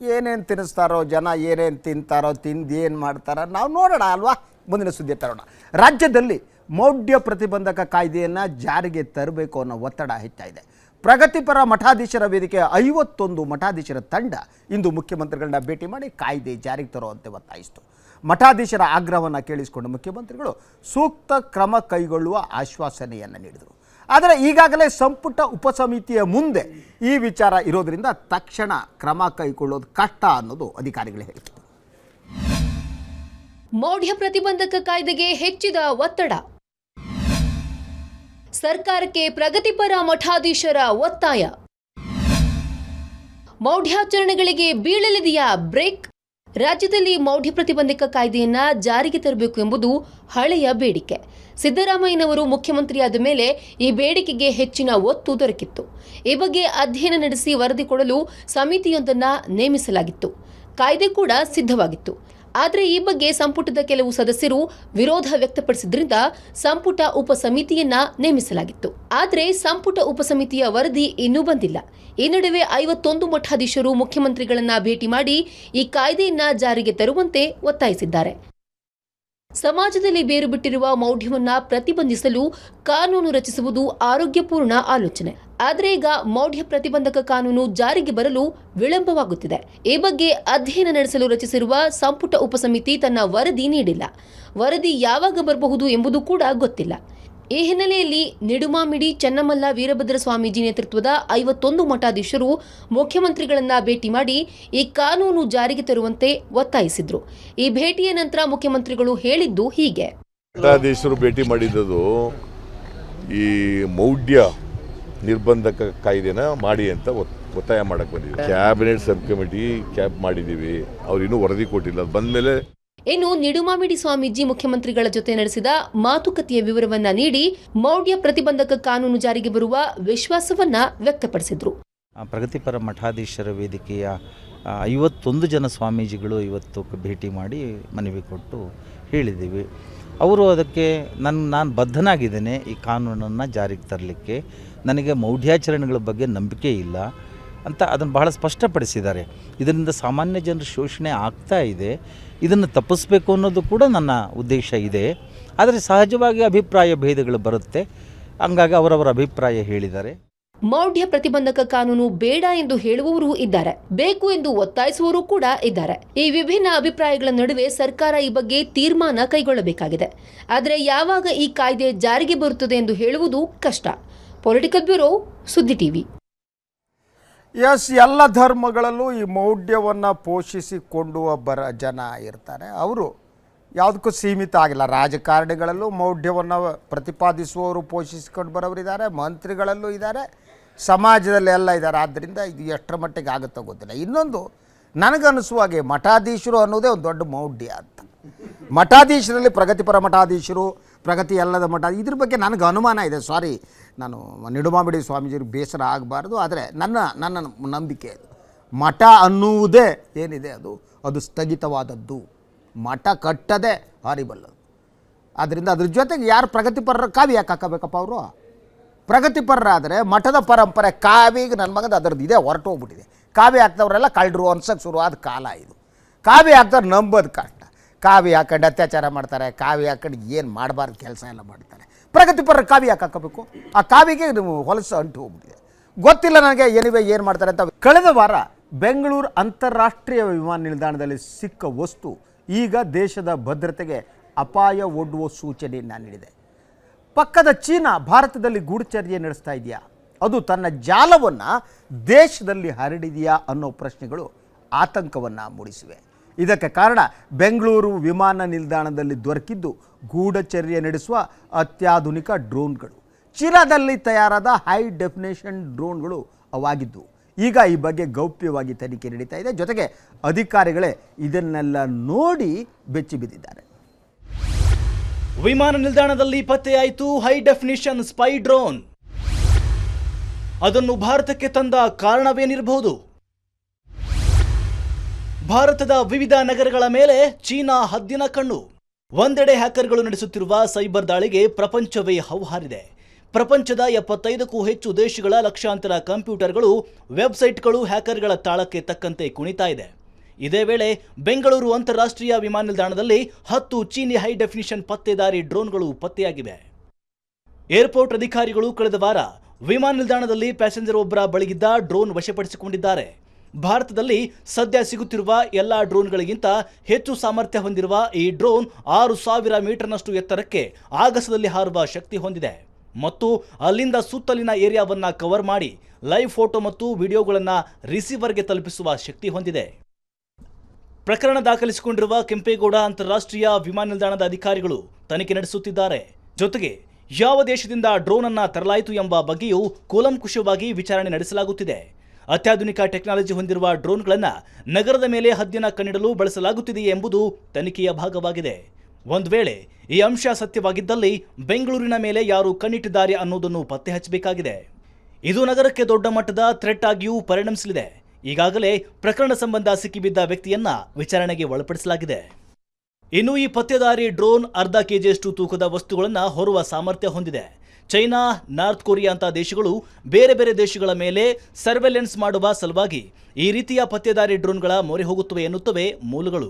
ಏನೇನು ತಿನ್ನಿಸ್ತಾರೋ ಜನ, ಏನೇನು ತಿಂತಾರೋ, ತಿಂದು ಏನು ಮಾಡ್ತಾರೋ ನಾವು ನೋಡೋಣ ಅಲ್ವಾ. ಮುಂದಿನ ಸುದ್ದಿ ತರೋಣ. ರಾಜ್ಯದಲ್ಲಿ ಮೌಢ್ಯ ಪ್ರತಿಬಂಧಕ ಕಾಯ್ದೆಯನ್ನು ಜಾರಿಗೆ ತರಬೇಕು ಅನ್ನೋ ಒತ್ತಡ ಹೆಚ್ಚಾಗಿದೆ. ಪ್ರಗತಿಪರ ಮಠಾಧೀಶರ ವೇದಿಕೆಯ 51 ಮಠಾಧೀಶರ ತಂಡ ಇಂದು ಮುಖ್ಯಮಂತ್ರಿಗಳನ್ನ ಭೇಟಿ ಮಾಡಿ ಕಾಯ್ದೆ ಜಾರಿಗೆ ತರುವಂತೆ ಒತ್ತಾಯಿಸಿತು. ಮಠಾಧೀಶರ ಆಗ್ರಹವನ್ನು ಕೇಳಿಸಿಕೊಂಡು ಮುಖ್ಯಮಂತ್ರಿಗಳು ಸೂಕ್ತ ಕ್ರಮ ಕೈಗೊಳ್ಳುವ ಆಶ್ವಾಸನೆಯನ್ನು ನೀಡಿದರು. ಆದರೆ ಈಗಾಗಲೇ ಸಂಪುಟ ಉಪಸಮಿತಿಯ ಮುಂದೆ ಈ ವಿಚಾರ ಇರೋದ್ರಿಂದ ತಕ್ಷಣ ಕ್ರಮ ಕೈಗೊಳ್ಳೋದು ಕಷ್ಟ ಅನ್ನೋದು ಅಧಿಕಾರಿಗಳು ಹೇಳಿದರು. ಮೌಢ್ಯ ಪ್ರತಿಬಂಧಕ ಕಾಯ್ದೆಗೆ ಹೆಚ್ಚಿದ ಒತ್ತಡ. ಸರ್ಕಾರಕ್ಕೆ ಪ್ರಗತಿಪರ ಮಠಾಧೀಶರ ಒತ್ತಾಯ. ಮೌಢ್ಯಾಚರಣೆಗಳಿಗೆ ಬೀಳಲಿದೆಯಾ ಬ್ರೇಕ್? ರಾಜ್ಯದಲ್ಲಿ ಮೌಢ್ಯ ಪ್ರತಿಬಂಧಕ ಕಾಯ್ದೆಯನ್ನ ಜಾರಿಗೆ ತರಬೇಕು ಎಂಬುದು ಹಳೆಯ ಬೇಡಿಕೆ. ಸಿದ್ದರಾಮಯ್ಯನವರು ಮುಖ್ಯಮಂತ್ರಿಯಾದ ಮೇಲೆ ಈ ಬೇಡಿಕೆಗೆ ಹೆಚ್ಚಿನ ಒತ್ತು ದೊರಕಿತ್ತು. ಈ ಬಗ್ಗೆ ಅಧ್ಯಯನ ನಡೆಸಿ ವರದಿ ಕೊಡಲು ಸಮಿತಿಯೊಂದನ್ನು ನೇಮಿಸಲಾಗಿತ್ತು. ಕಾಯ್ದೆ ಕೂಡ ಸಿದ್ಧವಾಗಿತ್ತು. ಆದರೆ ಈ ಬಗ್ಗೆ ಸಂಪುಟದ ಕೆಲವು ಸದಸ್ಯರು ವಿರೋಧ ವ್ಯಕ್ತಪಡಿಸಿದ್ರಿಂದ ಸಂಪುಟ ಉಪಸಮಿತಿಯನ್ನ ನೇಮಿಸಲಾಗಿತ್ತು. ಆದರೆ ಸಂಪುಟ ಉಪಸಮಿತಿಯ ವರದಿ ಇನ್ನೂ ಬಂದಿಲ್ಲ. ಈ ನಡುವೆ 51 ಮಠಾಧೀಶರು ಮುಖ್ಯಮಂತ್ರಿಗಳನ್ನ ಭೇಟಿ ಮಾಡಿ ಈ ಕಾಯ್ದೆಯನ್ನ ಜಾರಿಗೆ ತರುವಂತೆ ಒತ್ತಾಯಿಸಿದ್ದಾರೆ. ಸಮಾಜದಲ್ಲಿ ಬೇರು ಬಿಟ್ಟಿರುವ ಮೌಢ್ಯವನ್ನ ಪ್ರತಿಬಂಧಿಸಲು ಕಾನೂನು ರಚಿಸುವುದು ಆರೋಗ್ಯಪೂರ್ಣ ಆಲೋಚನೆ. ಆದರೆ ಈಗ ಮೌಢ್ಯ ಪ್ರತಿಬಂಧಕ ಕಾನೂನು ಜಾರಿಗೆ ಬರಲು ವಿಳಂಬವಾಗುತ್ತಿದೆ. ಈ ಬಗ್ಗೆ ಅಧ್ಯಯನ ನಡೆಸಲು ರಚಿಸಿರುವ ಸಂಪುಟ ಉಪಸಮಿತಿ ತನ್ನ ವರದಿ ನೀಡಿಲ್ಲ. ವರದಿ ಯಾವಾಗ ಬರಬಹುದು ಎಂಬುದು ಕೂಡ ಗೊತ್ತಿಲ್ಲ. ಈ ಹಿನ್ನೆಲೆಯಲ್ಲಿ ನಿಡುಮಾಮಿಡಿ ಚನ್ನಮಲ್ಲ ವೀರಭದ್ರ ಸ್ವಾಮೀಜಿ ನೇತೃತ್ವದ 51 ಮಠಾಧೀಶರು ಮುಖ್ಯಮಂತ್ರಿಗಳನ್ನ ಭೇಟಿ ಮಾಡಿ ಈ ಕಾನೂನು ಜಾರಿಗೆ ತರುವಂತೆ ಒತ್ತಾಯಿಸಿದ್ರು. ಈ ಭೇಟಿಯ ನಂತರ ಮುಖ್ಯಮಂತ್ರಿಗಳು ಹೇಳಿದ್ದು ಹೀಗೆ. ಮಠಾಧೀಶರು ಭೇಟಿ ಮಾಡಿದ್ದು ಈ ಮೌಢ್ಯ ನಿರ್ಬಂಧಕ ಕಾಯ್ದೆನ ಮಾಡಿ ಅಂತ ಒತ್ತಾಯ ಮಾಡಕ್ ಬಂದಿದ್ದೀವಿ. ಕ್ಯಾಬಿನೆಟ್ ಸಬ್ ಕಮಿಟಿ ಮಾಡಿದ್ದೀವಿ, ಅವ್ರು ಇನ್ನೂ ವರದಿ ಕೊಟ್ಟಿಲ್ಲ. ಬಂದ್ಮೇಲೆ ಇನ್ನು ನಿಡುಮಾಮಿಡಿ ಸ್ವಾಮೀಜಿ ಮುಖ್ಯಮಂತ್ರಿಗಳ ಜೊತೆ ನಡೆಸಿದ ಮಾತುಕತೆಯ ವಿವರವನ್ನ ನೀಡಿ ಮೌಢ್ಯ ಪ್ರತಿಬಂಧಕ ಕಾನೂನು ಜಾರಿಗೆ ಬರುವ ವಿಶ್ವಾಸವನ್ನ ವ್ಯಕ್ತಪಡಿಸಿದ್ರು. ಪ್ರಗತಿಪರ ಮಠಾಧೀಶರ ವೇದಿಕೆಯ 51 ಜನ ಸ್ವಾಮೀಜಿಗಳು ಇವತ್ತು ಭೇಟಿ ಮಾಡಿ ಮನವಿ ಕೊಟ್ಟು ಹೇಳಿದ್ದೀವಿ. ಅವರು ಅದಕ್ಕೆ ನಾನು ಬದ್ಧನಾಗಿದ್ದೇನೆ ಈ ಕಾನೂನನ್ನು ಜಾರಿಗೆ ತರಲಿಕ್ಕೆ, ನನಗೆ ಮೌಢ್ಯಾಚರಣೆಗಳ ಬಗ್ಗೆ ನಂಬಿಕೆ ಇಲ್ಲ ಅಂತ ಅದನ್ನು ಬಹಳ ಸ್ಪಷ್ಟಪಡಿಸಿದ್ದಾರೆ. ಇದರಿಂದ ಸಾಮಾನ್ಯ ಜನರ ಶೋಷಣೆ ಆಗ್ತಾ ಇದೆ, ಇದನ್ನು ತಪ್ಪಿಸಬೇಕು ಅನ್ನೋದು ಕೂಡ ನನ್ನ ಉದ್ದೇಶ ಇದೆ. ಆದರೆ ಸಹಜವಾಗಿ ಅಭಿಪ್ರಾಯ ಭೇದಗಳು ಬರುತ್ತೆ, ಹಂಗಾಗಿ ಅವರವರ ಅಭಿಪ್ರಾಯ ಹೇಳಿದ್ದಾರೆ. ಮೌಢ್ಯ ಪ್ರತಿಬಂಧಕ ಕಾನೂನು ಬೇಡ ಎಂದು ಹೇಳುವವರು ಇದ್ದಾರೆ, ಬೇಕು ಎಂದು ಒತ್ತಾಯಿಸುವವರು ಕೂಡ ಇದ್ದಾರೆ. ಈ ವಿಭಿನ್ನ ಅಭಿಪ್ರಾಯಗಳ ನಡುವೆ ಸರ್ಕಾರ ಈ ಬಗ್ಗೆ ತೀರ್ಮಾನ ಕೈಗೊಳ್ಳಬೇಕಾಗಿದೆ. ಆದರೆ ಯಾವಾಗ ಈ ಕಾಯ್ದೆ ಜಾರಿಗೆ ಬರುತ್ತದೆ ಎಂದು ಹೇಳುವುದು ಕಷ್ಟ. ಪೊಲಿಟಿಕಲ್ ಬ್ಯೂರೋ, ಸುದ್ದಿ ಟಿವಿ. ಎಲ್ಲ ಧರ್ಮಗಳಲ್ಲೂ ಈ ಮೌಢ್ಯವನ್ನು ಪೋಷಿಸಿಕೊಂಡು ಜನ ಇರ್ತಾರೆ. ಅವರು ಯಾವುದಕ್ಕೂ ಸೀಮಿತ ಆಗಿಲ್ಲ. ರಾಜಕಾರಣಿಗಳಲ್ಲೂ ಮೌಢ್ಯವನ್ನು ಪ್ರತಿಪಾದಿಸುವವರು ಪೋಷಿಸಿಕೊಂಡು ಬರೋರಿದ್ದಾರೆ, ಮಂತ್ರಿಗಳಲ್ಲೂ ಇದ್ದಾರೆ, ಸಮಾಜದಲ್ಲಿ ಎಲ್ಲ ಇದ್ದಾರೆ. ಆದ್ದರಿಂದ ಇದು ಎಷ್ಟರ ಮಟ್ಟಿಗೆ ಆಗುತ್ತೋ ಗೊತ್ತಿಲ್ಲ. ಇನ್ನೊಂದು ನನಗನ್ನಿಸುವ ಹಾಗೆ ಮಠಾಧೀಶರು ಅನ್ನೋದೇ ಒಂದು ದೊಡ್ಡ ಮೌಢ್ಯ ಅಂತ. ಮಠಾಧೀಶರಲ್ಲಿ ಪ್ರಗತಿಪರ ಮಠಾಧೀಶರು, ಪ್ರಗತಿ ಅಲ್ಲದ ಮಠ, ಇದ್ರ ಬಗ್ಗೆ ನನಗೆ ಅನುಮಾನ ಇದೆ. ಸಾರಿ, ನಾನು ನಿಡುಮಾಮಿಡಿ ಸ್ವಾಮೀಜಿಗೆ ಬೇಸರ ಆಗಬಾರ್ದು, ಆದರೆ ನನ್ನ ನಂಬಿಕೆ ಅದು. ಮಠ ಅನ್ನುವುದೇ ಏನಿದೆ ಅದು ಸ್ಥಗಿತವಾದದ್ದು. ಮಠ ಕಟ್ಟದೆ ಹಾರಿಬಲ್ಲದು. ಆದ್ದರಿಂದ ಅದ್ರ ಜೊತೆಗೆ ಯಾರು ಪ್ರಗತಿಪರರ ಕಾವಿ ಯಾಕೆ ಹಾಕಬೇಕಪ್ಪ ಅವರು? ಪ್ರಗತಿಪರರಾದರೆ ಮಠದ ಪರಂಪರೆ ಕಾವಿಗೆ ನನ್ನ ಮಗದ ಅದರದ್ದು ಇದೆ, ಹೊರಟೋಗ್ಬಿಟ್ಟಿದೆ. ಕಾವಿ ಹಾಕ್ದವರೆಲ್ಲ ಕಳ್ಳರು ಅನ್ಸಕ್ಕೆ ಶುರುವಾದ ಕಾಲ ಇದು. ಕಾವಿ ಹಾಕ್ದವ್ರು ನಂಬೋದು ಕಷ್ಟ. ಕಾವಿ ಹಾಕೊಂಡು ಅತ್ಯಾಚಾರ ಮಾಡ್ತಾರೆ, ಕಾವಿ ಹಾಕೊಂಡು ಏನು ಮಾಡಬಾರ್ದು ಕೆಲಸ ಎಲ್ಲ ಮಾಡ್ತಾರೆ. ಪ್ರಗತಿಪರರ ಕಾವಿ ಯಾಕೆ ಹಾಕಬೇಕು? ಆ ಕಾವಿಗೆ ಹೊಲಸು ಅಂಟು ಹೋಗ್ಬಿಟ್ಟಿದೆ. ಗೊತ್ತಿಲ್ಲ ನನಗೆ ಏನು ಮಾಡ್ತಾರೆ ಅಂತ. ಕಳೆದ ವಾರ ಬೆಂಗಳೂರು ಅಂತಾರಾಷ್ಟ್ರೀಯ ವಿಮಾನ ನಿಲ್ದಾಣದಲ್ಲಿ ಸಿಕ್ಕ ವಸ್ತು ಈಗ ದೇಶದ ಭದ್ರತೆಗೆ ಅಪಾಯ ಒಡ್ಡುವ ಸೂಚನೆಯನ್ನು ನೀಡಿದೆ. ಪಕ್ಕದ ಚೀನಾ ಭಾರತದಲ್ಲಿ ಗೂಢಚರ್ಯೆ ನಡೆಸ್ತಾ ಇದೆಯಾ, ಅದು ತನ್ನ ಜಾಲವನ್ನು ದೇಶದಲ್ಲಿ ಹರಡಿದೆಯಾ ಅನ್ನೋ ಪ್ರಶ್ನೆಗಳು ಆತಂಕವನ್ನು ಮೂಡಿಸಿವೆ. ಇದಕ್ಕೆ ಕಾರಣ ಬೆಂಗಳೂರು ವಿಮಾನ ನಿಲ್ದಾಣದಲ್ಲಿ ದೊರಕಿದ್ದು ಗೂಢಚರ್ಯೆ ನಡೆಸುವ ಅತ್ಯಾಧುನಿಕ ಡ್ರೋನ್ಗಳು. ಚೀನಾದಲ್ಲಿ ತಯಾರಾದ ಹೈ ಡೆಫಿನೇಷನ್ ಡ್ರೋನ್ಗಳು ಅವಾಗಿದ್ದು. ಈಗ ಈ ಬಗ್ಗೆ ಗೌಪ್ಯವಾಗಿ ತನಿಖೆ ನಡೀತಾ ಇದೆ. ಜೊತೆಗೆ ಅಧಿಕಾರಿಗಳೇ ಇದನ್ನೆಲ್ಲ ನೋಡಿ ಬೆಚ್ಚಿ ಬಿದ್ದಿದ್ದಾರೆ. ವಿಮಾನ ನಿಲ್ದಾಣದಲ್ಲಿ ಪತ್ತೆಯಾಯಿತು ಹೈ ಡೆಫಿನಿಷನ್ ಸ್ಪೈ ಡ್ರೋನ್. ಅದನ್ನು ಭಾರತಕ್ಕೆ ತಂದ ಕಾರಣವೇನಿರಬಹುದು? ಭಾರತದ ವಿವಿಧ ನಗರಗಳ ಮೇಲೆ ಚೀನಾ ಹದ್ದಿನ ಕಣ್ಣು. ಒಂದೆಡೆ ಹ್ಯಾಕರ್ಗಳು ನಡೆಸುತ್ತಿರುವ ಸೈಬರ್ ದಾಳಿಗೆ ಪ್ರಪಂಚವೇ ಹೌಹಾರಿದೆ. ಪ್ರಪಂಚದ 75ಕ್ಕೂ ಹೆಚ್ಚು ದೇಶಗಳ ಲಕ್ಷಾಂತರ ಕಂಪ್ಯೂಟರ್ಗಳು, ವೆಬ್ಸೈಟ್ಗಳು ಹ್ಯಾಕರ್ಗಳ ತಾಳಕ್ಕೆ ತಕ್ಕಂತೆ ಕುಣಿತಾ ಇದೆ. ಇದೇ ವೇಳೆ ಬೆಂಗಳೂರು ಅಂತಾರಾಷ್ಟ್ರೀಯ ವಿಮಾನ ನಿಲ್ದಾಣದಲ್ಲಿ 10 ಚೀನಿ ಹೈ ಡೆಫಿನಿಷನ್ ಪತ್ತೆದಾರಿ ಡ್ರೋನ್ಗಳು ಪತ್ತೆಯಾಗಿವೆ. ಏರ್ಪೋರ್ಟ್ ಅಧಿಕಾರಿಗಳು ಕಳೆದ ವಾರ ವಿಮಾನ ನಿಲ್ದಾಣದಲ್ಲಿ ಪ್ಯಾಸೆಂಜರ್ ಒಬ್ಬರ ಬಳಿಗಿದ್ದ ಡ್ರೋನ್ ವಶಪಡಿಸಿಕೊಂಡಿದ್ದಾರೆ. ಭಾರತದಲ್ಲಿ ಸದ್ಯ ಸಿಗುತ್ತಿರುವ ಎಲ್ಲ ಡ್ರೋನ್ಗಳಿಗಿಂತ ಹೆಚ್ಚು ಸಾಮರ್ಥ್ಯ ಹೊಂದಿರುವ ಈ ಡ್ರೋನ್ 6000 ಮೀಟರ್ನಷ್ಟು ಎತ್ತರಕ್ಕೆ ಆಗಸದಲ್ಲಿ ಹಾರುವ ಶಕ್ತಿ ಹೊಂದಿದೆ ಮತ್ತು ಅಲ್ಲಿಂದ ಸುತ್ತಲಿನ ಏರಿಯಾವನ್ನ ಕವರ್ ಮಾಡಿ ಲೈವ್ ಫೋಟೋ ಮತ್ತು ವಿಡಿಯೋಗಳನ್ನು ರಿಸೀವರ್ಗೆ ತಲುಪಿಸುವ ಶಕ್ತಿ ಹೊಂದಿದೆ. ಪ್ರಕರಣ ದಾಖಲಿಸಿಕೊಂಡಿರುವ ಕೆಂಪೇಗೌಡ ಅಂತಾರಾಷ್ಟ್ರೀಯ ವಿಮಾನ ನಿಲ್ದಾಣದ ಅಧಿಕಾರಿಗಳು ತನಿಖೆ ನಡೆಸುತ್ತಿದ್ದಾರೆ. ಜೊತೆಗೆ ಯಾವ ದೇಶದಿಂದ ಡ್ರೋನ್ ಅನ್ನ ತರಲಾಯಿತು ಎಂಬ ಬಗ್ಗೆಯೂ ಕೂಲಂಕುಷವಾಗಿ ವಿಚಾರಣೆ ನಡೆಸಲಾಗುತ್ತಿದೆ. ಅತ್ಯಾಧುನಿಕ ಟೆಕ್ನಾಲಜಿ ಹೊಂದಿರುವ ಡ್ರೋನ್ಗಳನ್ನು ನಗರದ ಮೇಲೆ ಹದ್ದಿನ ಕಣ್ಣಿಡಲು ಬಳಸಲಾಗುತ್ತಿದೆಯೇ ಎಂಬುದು ತನಿಖೆಯ ಭಾಗವಾಗಿದೆ. ಒಂದು ವೇಳೆ ಈ ಅಂಶ ಸತ್ಯವಾಗಿದ್ದಲ್ಲಿ ಬೆಂಗಳೂರಿನ ಮೇಲೆ ಯಾರು ಕಣ್ಣಿಟ್ಟಿದ್ದಾರೆ ಅನ್ನೋದನ್ನು ಪತ್ತೆ ಹಚ್ಚಬೇಕಾಗಿದೆ. ಇದು ನಗರಕ್ಕೆ ದೊಡ್ಡ ಮಟ್ಟದ ಥ್ರೆಟ್ ಆಗಿಯೂ ಪರಿಣಮಿಸಲಿದೆ. ಈಗಾಗಲೇ ಪ್ರಕರಣ ಸಂಬಂಧ ಸಿಕ್ಕಿಬಿದ್ದ ವ್ಯಕ್ತಿಯನ್ನ ವಿಚಾರಣೆಗೆ ಒಳಪಡಿಸಲಾಗಿದೆ. ಇನ್ನು ಈ ಪತ್ತೆದಾರಿ ಡ್ರೋನ್ ಅರ್ಧ ಕೆಜಿಯಷ್ಟು ತೂಕದ ವಸ್ತುಗಳನ್ನು ಹೊರುವ ಸಾಮರ್ಥ್ಯ ಹೊಂದಿದೆ. ಚೈನಾ, ನಾರ್ತ್ ಕೊರಿಯಾ ಅಂತ ದೇಶಗಳು ಬೇರೆ ಬೇರೆ ದೇಶಗಳ ಮೇಲೆ ಸರ್ವೆಲೆನ್ಸ್ ಮಾಡುವ ಸಲುವಾಗಿ ಈ ರೀತಿಯ ಪತ್ತೆದಾರಿ ಡ್ರೋನ್ಗಳ ಮೊರೆ ಹೋಗುತ್ತವೆ ಎನ್ನುತ್ತವೆ ಮೂಲಗಳು.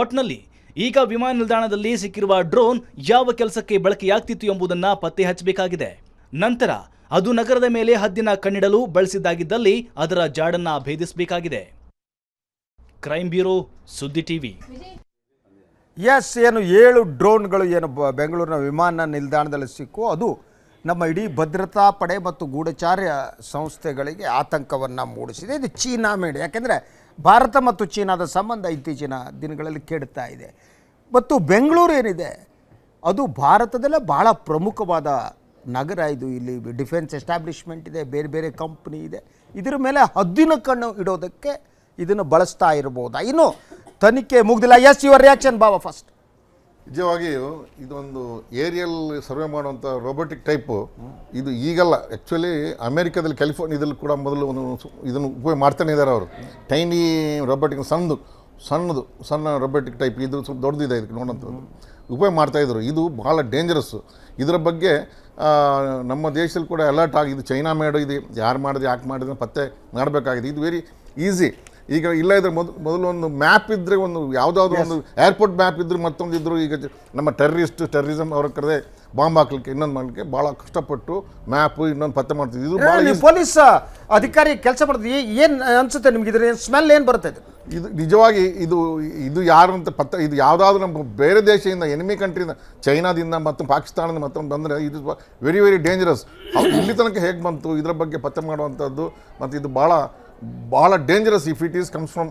ಒಟ್ನಲ್ಲಿ ಈಗ ವಿಮಾನ ನಿಲ್ದಾಣದಲ್ಲಿ ಸಿಕ್ಕಿರುವ ಡ್ರೋನ್ ಯಾವ ಕೆಲಸಕ್ಕೆ ಬಳಕೆಯಾಗ್ತಿತ್ತು ಎಂಬುದನ್ನು ಪತ್ತೆ ಹಚ್ಚಬೇಕಾಗಿದೆ. ನಂತರ ಅದು ನಗರದ ಮೇಲೆ ಹದ್ದಿನ ಕಣ್ಣಿಡಲು ಬಳಸಿದ್ದಾಗಿದ್ದಲ್ಲಿ ಅದರ ಜಾಡನ್ನ ಭೇದಿಸಬೇಕಾಗಿದೆ. ಕ್ರೈಮ್ ಬ್ಯೂರೋ, ಸುದ್ದಿ ಟಿವಿ. ಏನು 7 ಡ್ರೋನ್ಗಳು ಏನು ಬೆಂಗಳೂರಿನ ವಿಮಾನ ನಿಲ್ದಾಣದಲ್ಲಿ ಸಿಕ್ಕು, ಅದು ನಮ್ಮ ಇಡೀ ಭದ್ರತಾ ಪಡೆ ಮತ್ತು ಗೂಢಚಾರ್ಯ ಸಂಸ್ಥೆಗಳಿಗೆ ಆತಂಕವನ್ನು ಮೂಡಿಸಿದೆ. ಇದು ಚೀನಾ ಮೇಡ್. ಯಾಕೆಂದರೆ ಭಾರತ ಮತ್ತು ಚೀನಾದ ಸಂಬಂಧ ಇತ್ತೀಚಿನ ದಿನಗಳಲ್ಲಿ ಕೆಡ್ತಾ ಇದೆ. ಮತ್ತು ಬೆಂಗಳೂರು ಏನಿದೆ ಅದು ಭಾರತದಲ್ಲೇ ಬಹಳ ಪ್ರಮುಖವಾದ ನಗರ. ಇದು ಇಲ್ಲಿ ಡಿಫೆನ್ಸ್ ಎಸ್ಟಾಬ್ಲಿಷ್ಮೆಂಟ್ ಇದೆ, ಬೇರೆ ಬೇರೆ ಕಂಪ್ನಿ ಇದೆ. ಇದರ ಮೇಲೆ ಹದ್ದಿನ ಕಣ್ಣು ಇಡೋದಕ್ಕೆ ಇದನ್ನು ಬಳಸ್ತಾ ಇರ್ಬೋದಾ? ಇನ್ನು ತನಿಖೆ ಮುಗ್ದಿಲ್ಲ. ಎಸ್, ಯುವರ್ ರಿಯಾಕ್ಷನ್ ಬಾಬಾ ಫಸ್ಟ್. ನಿಜವಾಗಿ ಇದೊಂದು ಏರಿಯಲ್ ಸರ್ವೆ ಮಾಡುವಂಥ ರೋಬೋಟಿಕ್ ಟೈಪು ಇದು ಈಗಲ್ಲ. ಆ್ಯಕ್ಚುಲಿ ಅಮೇರಿಕಾದಲ್ಲಿ ಕ್ಯಾಲಿಫೋರ್ನಿಯಾದಲ್ಲಿ ಕೂಡ ಮೊದಲು ಇದನ್ನು ಉಪಯೋಗ ಮಾಡ್ತಾನೆ ಇದ್ದಾರೆ ಅವರು. ಟೈನಿ ರೋಬೋಟಿಕ್ ಸಣ್ಣ ರೋಬೋಟಿಕ್ ಟೈಪ್, ಇದು ಸ್ವಲ್ಪ ದೊಡ್ಡದಿದೆ ಇದಕ್ಕೆ ನೋಡೋಂಥದ್ದು, ಉಪಯೋಗ ಮಾಡ್ತಾಯಿದ್ರು. ಇದು ಭಾಳ ಡೇಂಜರಸ್ಸು. ಇದರ ಬಗ್ಗೆ ನಮ್ಮ ದೇಶದಲ್ಲಿ ಕೂಡ ಅಲರ್ಟ್ ಆಗಿದೆ. ಚೈನಾ ಮೇಡು ಇದು ಯಾರು ಮಾಡಿದೆ ಯಾಕೆ ಮಾಡಿದ್ರೆ ಪತ್ತೆ ಮಾಡಬೇಕಾಗಿದೆ. ಇದು ವೆರಿ ಈಸಿ. ಈಗ ಇಲ್ಲ ಇದ್ರೆ ಮೊದಲು ಒಂದು ಮ್ಯಾಪ್ ಇದ್ದರೆ, ಒಂದು ಯಾವುದಾದ್ರು ಒಂದು ಏರ್ಪೋರ್ಟ್ ಮ್ಯಾಪ್ ಇದ್ದರೆ ಮತ್ತೊಂದು ಇದ್ದರು. ಈಗ ನಮ್ಮ ಟೆರರಿಸಮ್ ಅವ್ರ ಕಡೆ ಬಾಂಬ್ ಹಾಕ್ಲಿಕ್ಕೆ ಇನ್ನೊಂದು ಮಾಡಲಿಕ್ಕೆ ಭಾಳ ಕಷ್ಟಪಟ್ಟು ಮ್ಯಾಪು ಇನ್ನೊಂದು ಪತ್ತೆ ಮಾಡ್ತಿದ್ವಿ. ಇದು ಭಾಳ ಪೊಲೀಸ್ ಅಧಿಕಾರಿ ಕೆಲಸ ಮಾಡ್ತೀವಿ. ಏನು ಅನ್ಸುತ್ತೆ ನಿಮ್ಗೆ ಇದ್ರ ಸ್ಮೆಲ್ ಏನು ಬರುತ್ತೆ? ಇದು ನಿಜವಾಗಿ ಇದು ಯಾರು ಅಂತ ಪತ್ತೆ, ಇದು ಯಾವುದಾದ್ರೂ ನಮ್ಮ ಬೇರೆ ದೇಶದಿಂದ ಎನಿಮಿ ಕಂಟ್ರಿಯಿಂದ, ಚೈನಾದಿಂದ ಮತ್ತು ಪಾಕಿಸ್ತಾನದಿಂದ ಮತ್ತೊಂದು ಬಂದರೆ ಇದು ವೆರಿ ವೆರಿ ಡೇಂಜರಸ್. ಇಲ್ಲಿ ತನಕ ಹೇಗೆ ಬಂತು ಇದರ ಬಗ್ಗೆ ಪತ್ತೆ ಮಾಡುವಂಥದ್ದು. ಮತ್ತು ಇದು ಭಾಳ dangerous if it is comes from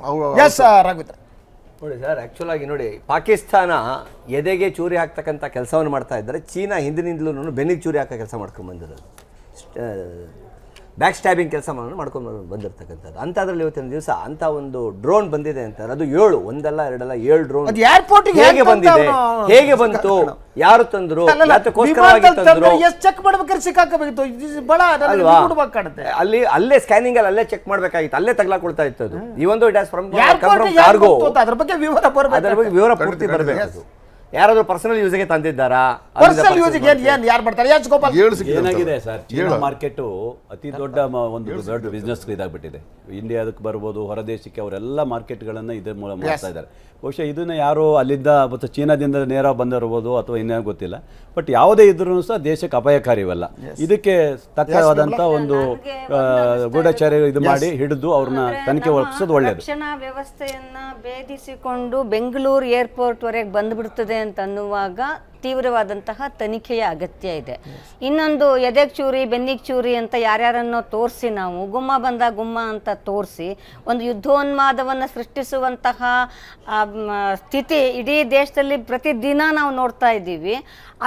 ನೋಡಿ ಸರ್, ಆ್ಯಕ್ಚುಲ್ ಆಗಿ ನೋಡಿ, ಪಾಕಿಸ್ತಾನ ಎದೆಗೆ ಚೂರಿ ಹಾಕ್ತಕ್ಕಂಥ ಕೆಲಸವನ್ನು ಮಾಡ್ತಾ ಇದ್ದಾರೆ. ಚೀನಾ ಹಿಂದಿನಿಂದಲೂ ಬೆನ್ನಿಗೆ ಚೂರಿ ಹಾಕೋ ಕೆಲಸ ಮಾಡ್ಕೊಂಡು ಬಂದಿರೋದು, ಬ್ಯಾಕ್ ಸ್ಟ್ಯಾಬಿಂಗ್ ಕೆಲಸ ಮಾಡ್ಕೊಂಡು ಬಂದಿರ್ತಕ್ಕಂಥದ್ದು. ಅಂಥದ್ರಲ್ಲಿ ಇವತ್ತಿನ ದಿವಸ ಅಂಥ ಒಂದು ಡ್ರೋನ್ ಬಂದಿದೆ ಅಂತಾರೆ. ಅದು 7, ಒಂದಲ್ಲ ಎರಡಲ್ಲ 7 ಡ್ರೋನ್ ಹೇಗೆ ಬಂದಿದೆ, ಹೇಗೆ ಬಂತು, ಯಾರು ತಂದ್ರು, ಚೆಕ್ ಮಾಡ್ಬೇಕಾದ್ರೆ ಸಿಕ್ಕಾಕಬೇಕಿತ್ತು ಅಲ್ಲಿ, ಅಲ್ಲೇ ಸ್ಕ್ಯಾನಿಂಗ್ ಅಲ್ಲಿ ಅಲ್ಲೇ ಚೆಕ್ ಮಾಡ್ಬೇಕಾಗಿತ್ತು, ಅಲ್ಲೇ ತಗ್ಲಾಕೊಳ್ತಾ ಇತ್ತು. ಅದು ಈ ಒಂದು ಇಟ್ ಹ್ಯಾಸ್ ಫ್ರಮ್ ಕಾರ್ಗೋ, ಅದ್ರ ಬಗ್ಗೆ ವಿವರ ಪೂರ್ತಿ ಬರಬೇಕು. ಯಾರಾದ್ರೂ ಪರ್ಸನಲ್ ಯೂಸ್ಗೆ ತಂದಿದ್ದಾರಾ? ಏನಾಗಿದೆ ಸರ್, ಚೀನಾ ಮಾರ್ಕೆಟ್ ಅತಿ ದೊಡ್ಡ ಒಂದು ಬಿಸ್ನೆಸ್ ಇದಾಗ್ಬಿಟ್ಟಿದೆ. ಇಂಡಿಯಾದಕ್ಕೆ ಬರ್ಬೋದು, ಹೊರದೇಶಕ್ಕೆ ಅವರೆಲ್ಲ ಮಾರ್ಕೆಟ್ಗಳನ್ನು ಇದ್ರ ಮೂಲಕ ಮಾಡ್ತಾ ಇದ್ದಾರೆ. ಬಹುಶಃ ಇದನ್ನ ಯಾರು ಅಲ್ಲಿಂದ ಮತ್ತು ಚೀನಾದಿಂದ ನೇರ ಬಂದಿರ್ಬೋದು ಅಥವಾ ಇನ್ನೇನು ಗೊತ್ತಿಲ್ಲ. ಬಟ್ ಯಾವುದೇ ಇದ್ರೂ ಸಹ ದೇಶಕ್ಕೆ ಅಪಾಯಕಾರಿ ಇವೆಲ್ಲ. ಇದಕ್ಕೆ ತಕ್ಕವಾದಂಥ ಒಂದು ಗೂಢಚಾರಿ ಇದು ಮಾಡಿ ಹಿಡಿದು ಅವ್ರನ್ನ ತನಿಖೆ ಒಳಗಿಸೋದು ಒಳ್ಳೆಯದು. ರಕ್ಷಣಾ ವ್ಯವಸ್ಥೆಯನ್ನ ಭೇದಿಸಿಕೊಂಡು ಬೆಂಗಳೂರು ಏರ್ಪೋರ್ಟ್ ವರೆಗೆ ಬಂದ್ಬಿಡ್ತದೆ ಅಂತ ಅನ್ನುವಾಗ ತೀವ್ರವಾದಂತಹ ತನಿಖೆಯ ಅಗತ್ಯ ಇದೆ. ಇನ್ನೊಂದು ಎದೆಗೆ ಚೂರಿ ಬೆನ್ನಿಗೆ ಚೂರಿ ಅಂತ ಯಾರ್ಯಾರನ್ನೋ ತೋರಿಸಿ, ನಾವು ಗುಮ್ಮ ಬಂದ ಗುಮ್ಮ ಅಂತ ತೋರಿಸಿ ಒಂದು ಯುದ್ಧೋನ್ಮಾದವನ್ನು ಸೃಷ್ಟಿಸುವಂತಹ ಸ್ಥಿತಿ ಇಡೀ ದೇಶದಲ್ಲಿ ಪ್ರತಿದಿನ ನಾವು ನೋಡ್ತಾ ಇದ್ದೀವಿ.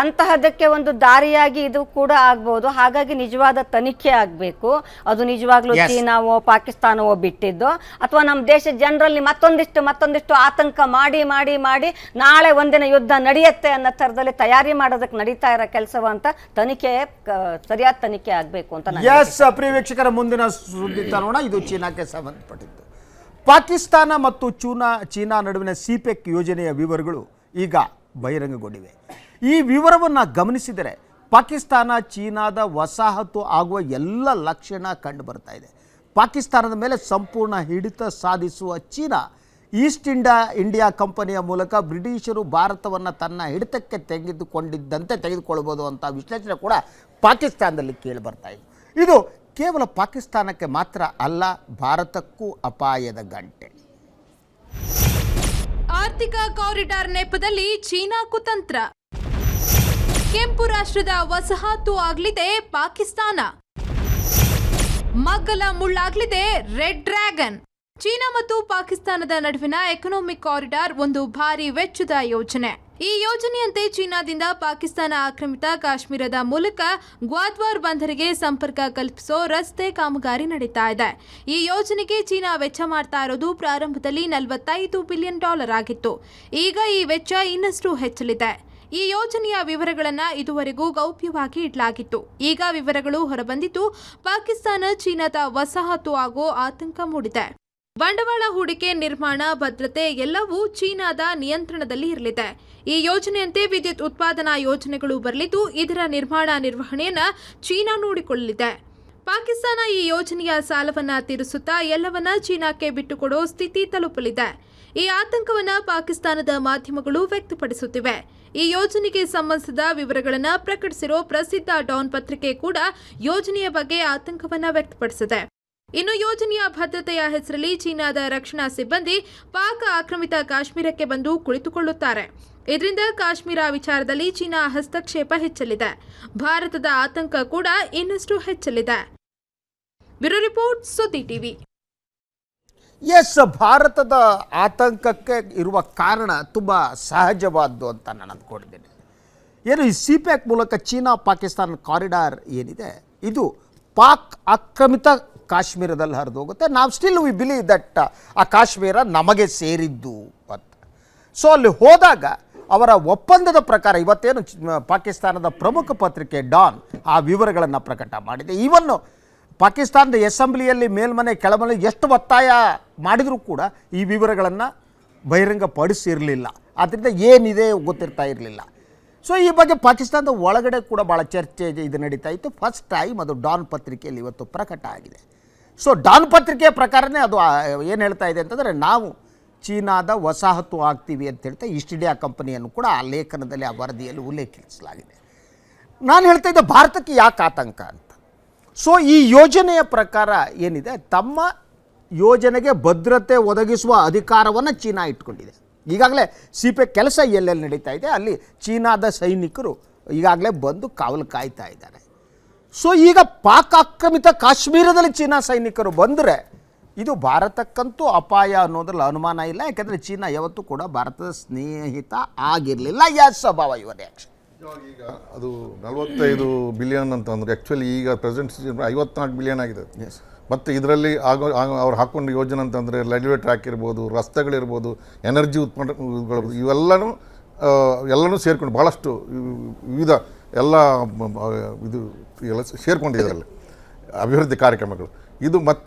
ಅಂತಹದಕ್ಕೆ ಒಂದು ದಾರಿಯಾಗಿ ಇದು ಕೂಡ ಆಗ್ಬೋದು. ಹಾಗಾಗಿ ನಿಜವಾದ ತನಿಖೆ ಆಗಬೇಕು. ಅದು ನಿಜವಾಗ್ಲೂ ಚೀನಾವೋ ಪಾಕಿಸ್ತಾನವೋ ಬಿಟ್ಟಿದ್ದು, ಅಥವಾ ನಮ್ಮ ದೇಶದ ಜನರಲ್ಲಿ ಮತ್ತೊಂದಿಷ್ಟು ಆತಂಕ ಮಾಡಿ ಮಾಡಿ ಮಾಡಿ ನಾಳೆ ಒಂದಿನ ಯುದ್ಧ ನಡೆಯುತ್ತೆ ಅನ್ನೋ ಥರದಲ್ಲಿ ತಯಾರಿ ಮಾಡೋದಕ್ಕೆ ನಡೀತಾ ಇರೋ ಕೆಲಸವಂತ ತನಿಖೆ, ಸರಿಯಾದ ತನಿಖೆ ಆಗಬೇಕು ಅಂತ. ಪ್ರಿಯ ವೀಕ್ಷಕರ, ಮುಂದಿನ ಸುದ್ದಿ ತರೋಣ. ಇದು ಚೀನಾಕ್ಕೆ ಸಂಬಂಧಪಟ್ಟಿದ್ದು. ಪಾಕಿಸ್ತಾನ ಮತ್ತು ಚೀನಾ ನಡುವಿನ ಸಿಪೆಕ್ ಯೋಜನೆಯ ವಿವರಗಳು ಈಗ ಬಹಿರಂಗಗೊಂಡಿವೆ. ಈ ವಿವರವನ್ನು ಗಮನಿಸಿದರೆ ಪಾಕಿಸ್ತಾನ ಚೀನಾದ ವಸಾಹತು ಆಗುವ ಎಲ್ಲ ಲಕ್ಷಣ ಕಂಡು ಬರ್ತಾ ಇದೆ. ಪಾಕಿಸ್ತಾನದ ಮೇಲೆ ಸಂಪೂರ್ಣ ಹಿಡಿತ ಸಾಧಿಸುವ ಚೀನಾ ಈಸ್ಟ್ ಇಂಡಿಯಾ ಕಂಪನಿಯ ಮೂಲಕ ಬ್ರಿಟಿಷರು ಭಾರತವನ್ನು ತನ್ನ ಹಿಡಿತಕ್ಕೆ ತೆಗೆದುಕೊಳ್ಳಬಹುದು ಅಂತ ವಿಶ್ಲೇಷಣೆ ಕೂಡ ಪಾಕಿಸ್ತಾನದಲ್ಲಿ ಕೇಳಿ ಬರ್ತಾ ಇದೆ. ಇದು ಕೇವಲ ಪಾಕಿಸ್ತಾನಕ್ಕೆ ಮಾತ್ರ ಅಲ್ಲ, ಭಾರತಕ್ಕೂ ಅಪಾಯದ ಗಂಟೆ. ಆರ್ಥಿಕ ಕಾರಿಡಾರ್ ನೆಪದಲ್ಲಿ ಚೀನಾ ಕುತಂತ್ರ. ಕೆಂಪು ರಾಷ್ಟ್ರದ ವಸಾಹತು ಆಗಲಿದೆ ಪಾಕಿಸ್ತಾನ, ಮಗ್ಗಲ ಮುಳ್ಳಾಗಲಿದೆ ರೆಡ್ ಡ್ರ್ಯಾಗನ್. ಚೀನಾ ಮತ್ತು ಪಾಕಿಸ್ತಾನದ ನಡುವಿನ ಎಕನಾಮಿಕ್ ಕಾರಿಡಾರ್ ಒಂದು ಭಾರಿ ವೆಚ್ಚದ ಯೋಜನೆ. ಈ ಯೋಜನೆಯಂತೆ ಚೀನಾದಿಂದ ಪಾಕಿಸ್ತಾನ ಆಕ್ರಮಿತ ಕಾಶ್ಮೀರದ ಮೂಲಕ ಗ್ವಾದ್ವಾರ್ ಬಂದರಿಗೆ ಸಂಪರ್ಕ ಕಲ್ಪಿಸೋ ರಸ್ತೆ ಕಾಮಗಾರಿ ನಡೀತಾ ಇದೆ. ಈ ಯೋಜನೆಗೆ ಚೀನಾ ವೆಚ್ಚ ಮಾಡ್ತಾ ಇರೋದು ಪ್ರಾರಂಭದಲ್ಲಿ $45 ಬಿಲಿಯನ್ ಆಗಿತ್ತು. ಈಗ ಈ ವೆಚ್ಚ ಇನ್ನಷ್ಟು ಹೆಚ್ಚಲಿದೆ. ಈ ಯೋಜನೆಯ ವಿವರಗಳನ್ನು ಇದುವರೆಗೂ ಗೌಪ್ಯವಾಗಿ ಇಡಲಾಗಿತ್ತು. ಈಗ ವಿವರಗಳು ಹೊರಬಂದಿದ್ದು ಪಾಕಿಸ್ತಾನ ಚೀನಾದ ವಸಾಹತು ಆಗೋ ಆತಂಕ ಮೂಡಿದೆ. ಬಂಡವಾಳ ಹೂಡಿಕೆ, ನಿರ್ಮಾಣ, ಭದ್ರತೆ ಎಲ್ಲವೂ ಚೀನಾದ ನಿಯಂತ್ರಣದಲ್ಲಿ ಇರಲಿದೆ. ಈ ಯೋಜನೆಯಂತೆ ವಿದ್ಯುತ್ ಉತ್ಪಾದನಾ ಯೋಜನೆಗಳು ಬರಲಿದ್ದು ಇದರ ನಿರ್ಮಾಣ ನಿರ್ವಹಣೆಯನ್ನ ಚೀನಾ ನೋಡಿಕೊಳ್ಳಲಿದೆ. ಪಾಕಿಸ್ತಾನ ಈ ಯೋಜನೆಯ ಸಾಲವನ್ನ ತೀರಿಸುತ್ತಾ ಎಲ್ಲವನ್ನ ಚೀನಾಕ್ಕೆ ಬಿಟ್ಟುಕೊಡೋ ಸ್ಥಿತಿ ತಲುಪಲಿದೆ. ಈ ಆತಂಕವನ್ನ ಪಾಕಿಸ್ತಾನದ ಮಾಧ್ಯಮಗಳು ವ್ಯಕ್ತಪಡಿಸುತ್ತಿವೆ. ಈ ಯೋಜನೆಗೆ ಸಂಬಂಧಿಸಿದ ವಿವರಗಳನ್ನು ಪ್ರಕಟಿಸಿರೋ ಪ್ರಸಿದ್ಧ ಡಾನ್ ಪತ್ರಿಕೆ ಕೂಡ ಯೋಜನೆಯ ಬಗ್ಗೆ ಆತಂಕವನ್ನ ವ್ಯಕ್ತಪಡಿಸಿದೆ. ಇನ್ನು ಯೋಜನೆಯ ಭದ್ರತೆಯ ಹೆಸರಲ್ಲಿ ಚೀನಾದ ರಕ್ಷಣಾ ಸಿಬ್ಬಂದಿ ಪಾಕ್ ಆಕ್ರಮಿತ ಕಾಶ್ಮೀರಕ್ಕೆ ಬಂದು ಕುಳಿತುಕೊಳ್ಳುತ್ತಾರೆ. ಇದರಿಂದ ಕಾಶ್ಮೀರ ವಿಚಾರದಲ್ಲಿ ಚೀನಾ ಹಸ್ತಕ್ಷೇಪ ಹೆಚ್ಚಲಿದೆ. ಭಾರತದ ಆತಂಕ ಕೂಡ ಇನ್ನಷ್ಟು ಹೆಚ್ಚಲಿದೆ. ಬ್ಯೂರೋ ರಿಪೋರ್ಟ್, ಸುದ್ದಿ ಟಿವಿ. ಭಾರತದ ಆತಂಕಕ್ಕೆ ಇರುವ ಕಾರಣ ತುಂಬ ಸಹಜವಾದ್ದು ಅಂತ ನಾನು ಅಂದ್ಕೊಂಡಿದ್ದೇನೆ. ಏನು ಈ ಸಿಪೆಕ್ ಮೂಲಕ ಚೀನಾ ಪಾಕಿಸ್ತಾನ ಕಾರಿಡಾರ್ ಏನಿದೆ, ಇದು ಪಾಕ್ ಆಕ್ರಮಿತ ಕಾಶ್ಮೀರದಲ್ಲಿ ಹರಿದು ಹೋಗುತ್ತೆ. ನಾವು ಸ್ಟಿಲ್ ವಿ ಬಿಲೀವ್ ದಟ್ ಆ ಕಾಶ್ಮೀರ ನಮಗೆ ಸೇರಿದ್ದು ಅಂತ. ಸೊ ಅಲ್ಲಿ ಹೋದಾಗ ಅವರ ಒಪ್ಪಂದದ ಪ್ರಕಾರ ಇವತ್ತೇನು ಪಾಕಿಸ್ತಾನದ ಪ್ರಮುಖ ಪತ್ರಿಕೆ ಡಾನ್ ಆ ವಿವರಗಳನ್ನು ಪ್ರಕಟ ಮಾಡಿದೆ. ಈವನ್ನು ಪಾಕಿಸ್ತಾನದ ಅಸೆಂಬ್ಲಿಯಲ್ಲಿ ಮೇಲ್ಮನೆ ಕೆಳಮನೆ ಎಷ್ಟು ಒತ್ತಾಯ ಮಾಡಿದರೂ ಕೂಡ ಈ ವಿವರಗಳನ್ನು ಬಹಿರಂಗಪಡಿಸಿರಲಿಲ್ಲ. ಆದ್ದರಿಂದ ಏನಿದೆ ಗೊತ್ತಿರ್ತಾ ಇರಲಿಲ್ಲ. ಸೊ ಈ ಬಗ್ಗೆ ಪಾಕಿಸ್ತಾನದ ಒಳಗಡೆ ಕೂಡ ಭಾಳ ಚರ್ಚೆ ಇದು ನಡೀತಾ ಇತ್ತು. ಫಸ್ಟ್ ಟೈಮ್ ಅದು ಡಾನ್ ಪತ್ರಿಕೆಯಲ್ಲಿ ಇವತ್ತು ಪ್ರಕಟ ಆಗಿದೆ. ಸೊ ಡಾನ್ ಪತ್ರಿಕೆಯ ಪ್ರಕಾರನೇ ಅದು ಏನು ಹೇಳ್ತಾ ಇದೆ ಅಂತಂದರೆ, ನಾವು ಚೀನಾದ ವಸಾಹತು ಆಗ್ತೀವಿ ಅಂತ ಹೇಳ್ತಾ ಈಸ್ಟ್ ಇಂಡಿಯಾ ಕಂಪನಿಯನ್ನು ಕೂಡ ಆ ಲೇಖನದಲ್ಲಿ, ಆ ವರದಿಯಲ್ಲಿ ಉಲ್ಲೇಖಿಸಲಾಗಿದೆ. ನಾನು ಹೇಳ್ತಾ ಇದ್ದೆ ಭಾರತಕ್ಕೆ ಯಾಕೆ ಆತಂಕ ಅಂತ. ಸೊ ಈ ಯೋಜನೆಯ ಪ್ರಕಾರ ಏನಿದೆ, ತಮ್ಮ ಯೋಜನೆಗೆ ಭದ್ರತೆ ಒದಗಿಸುವ ಅಧಿಕಾರವನ್ನು ಚೀನಾ ಇಟ್ಕೊಂಡಿದೆ. ಈಗಾಗಲೇ ಸಿಪೆಕ್ ಕೆಲಸ ಎಲ್ಲೆಲ್ಲಿ ನಡೀತಾ ಇದೆ ಅಲ್ಲಿ ಚೀನಾದ ಸೈನಿಕರು ಈಗಾಗಲೇ ಬಂದು ಕಾವಲು ಕಾಯ್ತಾ ಇದ್ದಾರೆ. ಸೊ ಈಗ ಪಾಕ್ ಆಕ್ರಮಿತ ಕಾಶ್ಮೀರದಲ್ಲಿ ಚೀನಾ ಸೈನಿಕರು ಬಂದರೆ ಇದು ಭಾರತಕ್ಕಂತೂ ಅಪಾಯ ಅನ್ನೋದ್ರಲ್ಲಿ ಅನುಮಾನ ಇಲ್ಲ. ಯಾಕೆಂದರೆ ಚೀನಾ ಯಾವತ್ತೂ ಕೂಡ ಭಾರತದ ಸ್ನೇಹಿತ ಆಗಿರಲಿಲ್ಲ. ಯಾಸ್ ಸ್ವಭಾವ ಯುವ ರಿಯಾಕ್ಷನ್. ಈಗ ಅದು 45 ಬಿಲಿಯನ್ ಅಂತ ಅಂದ್ರೆ ಆ್ಯಕ್ಚುಲಿ ಈಗ ಪ್ರೆಸೆಂಟ್ 54 ಬಿಲಿಯನ್ ಆಗಿದೆ. ಮತ್ತು ಇದರಲ್ಲಿ ಅವ್ರು ಹಾಕೊಂಡು ಯೋಜನೆ ಅಂತಂದರೆ ರೈಲ್ವೆ ಟ್ರ್ಯಾಕ್ ಇರ್ಬೋದು, ರಸ್ತೆಗಳಿರ್ಬೋದು, ಎನರ್ಜಿ ಉತ್ಪನ್ನಗಳು, ಎಲ್ಲನೂ ಸೇರಿಕೊಂಡು ಭಾಳಷ್ಟು ವಿವಿಧ ಎಲ್ಲ ಇದು ಎಲ್ಲ ಸೇರ್ಕೊಂಡಿದ್ದರಲ್ಲಿ ಅಭಿವೃದ್ಧಿ ಕಾರ್ಯಕ್ರಮಗಳು. ಇದು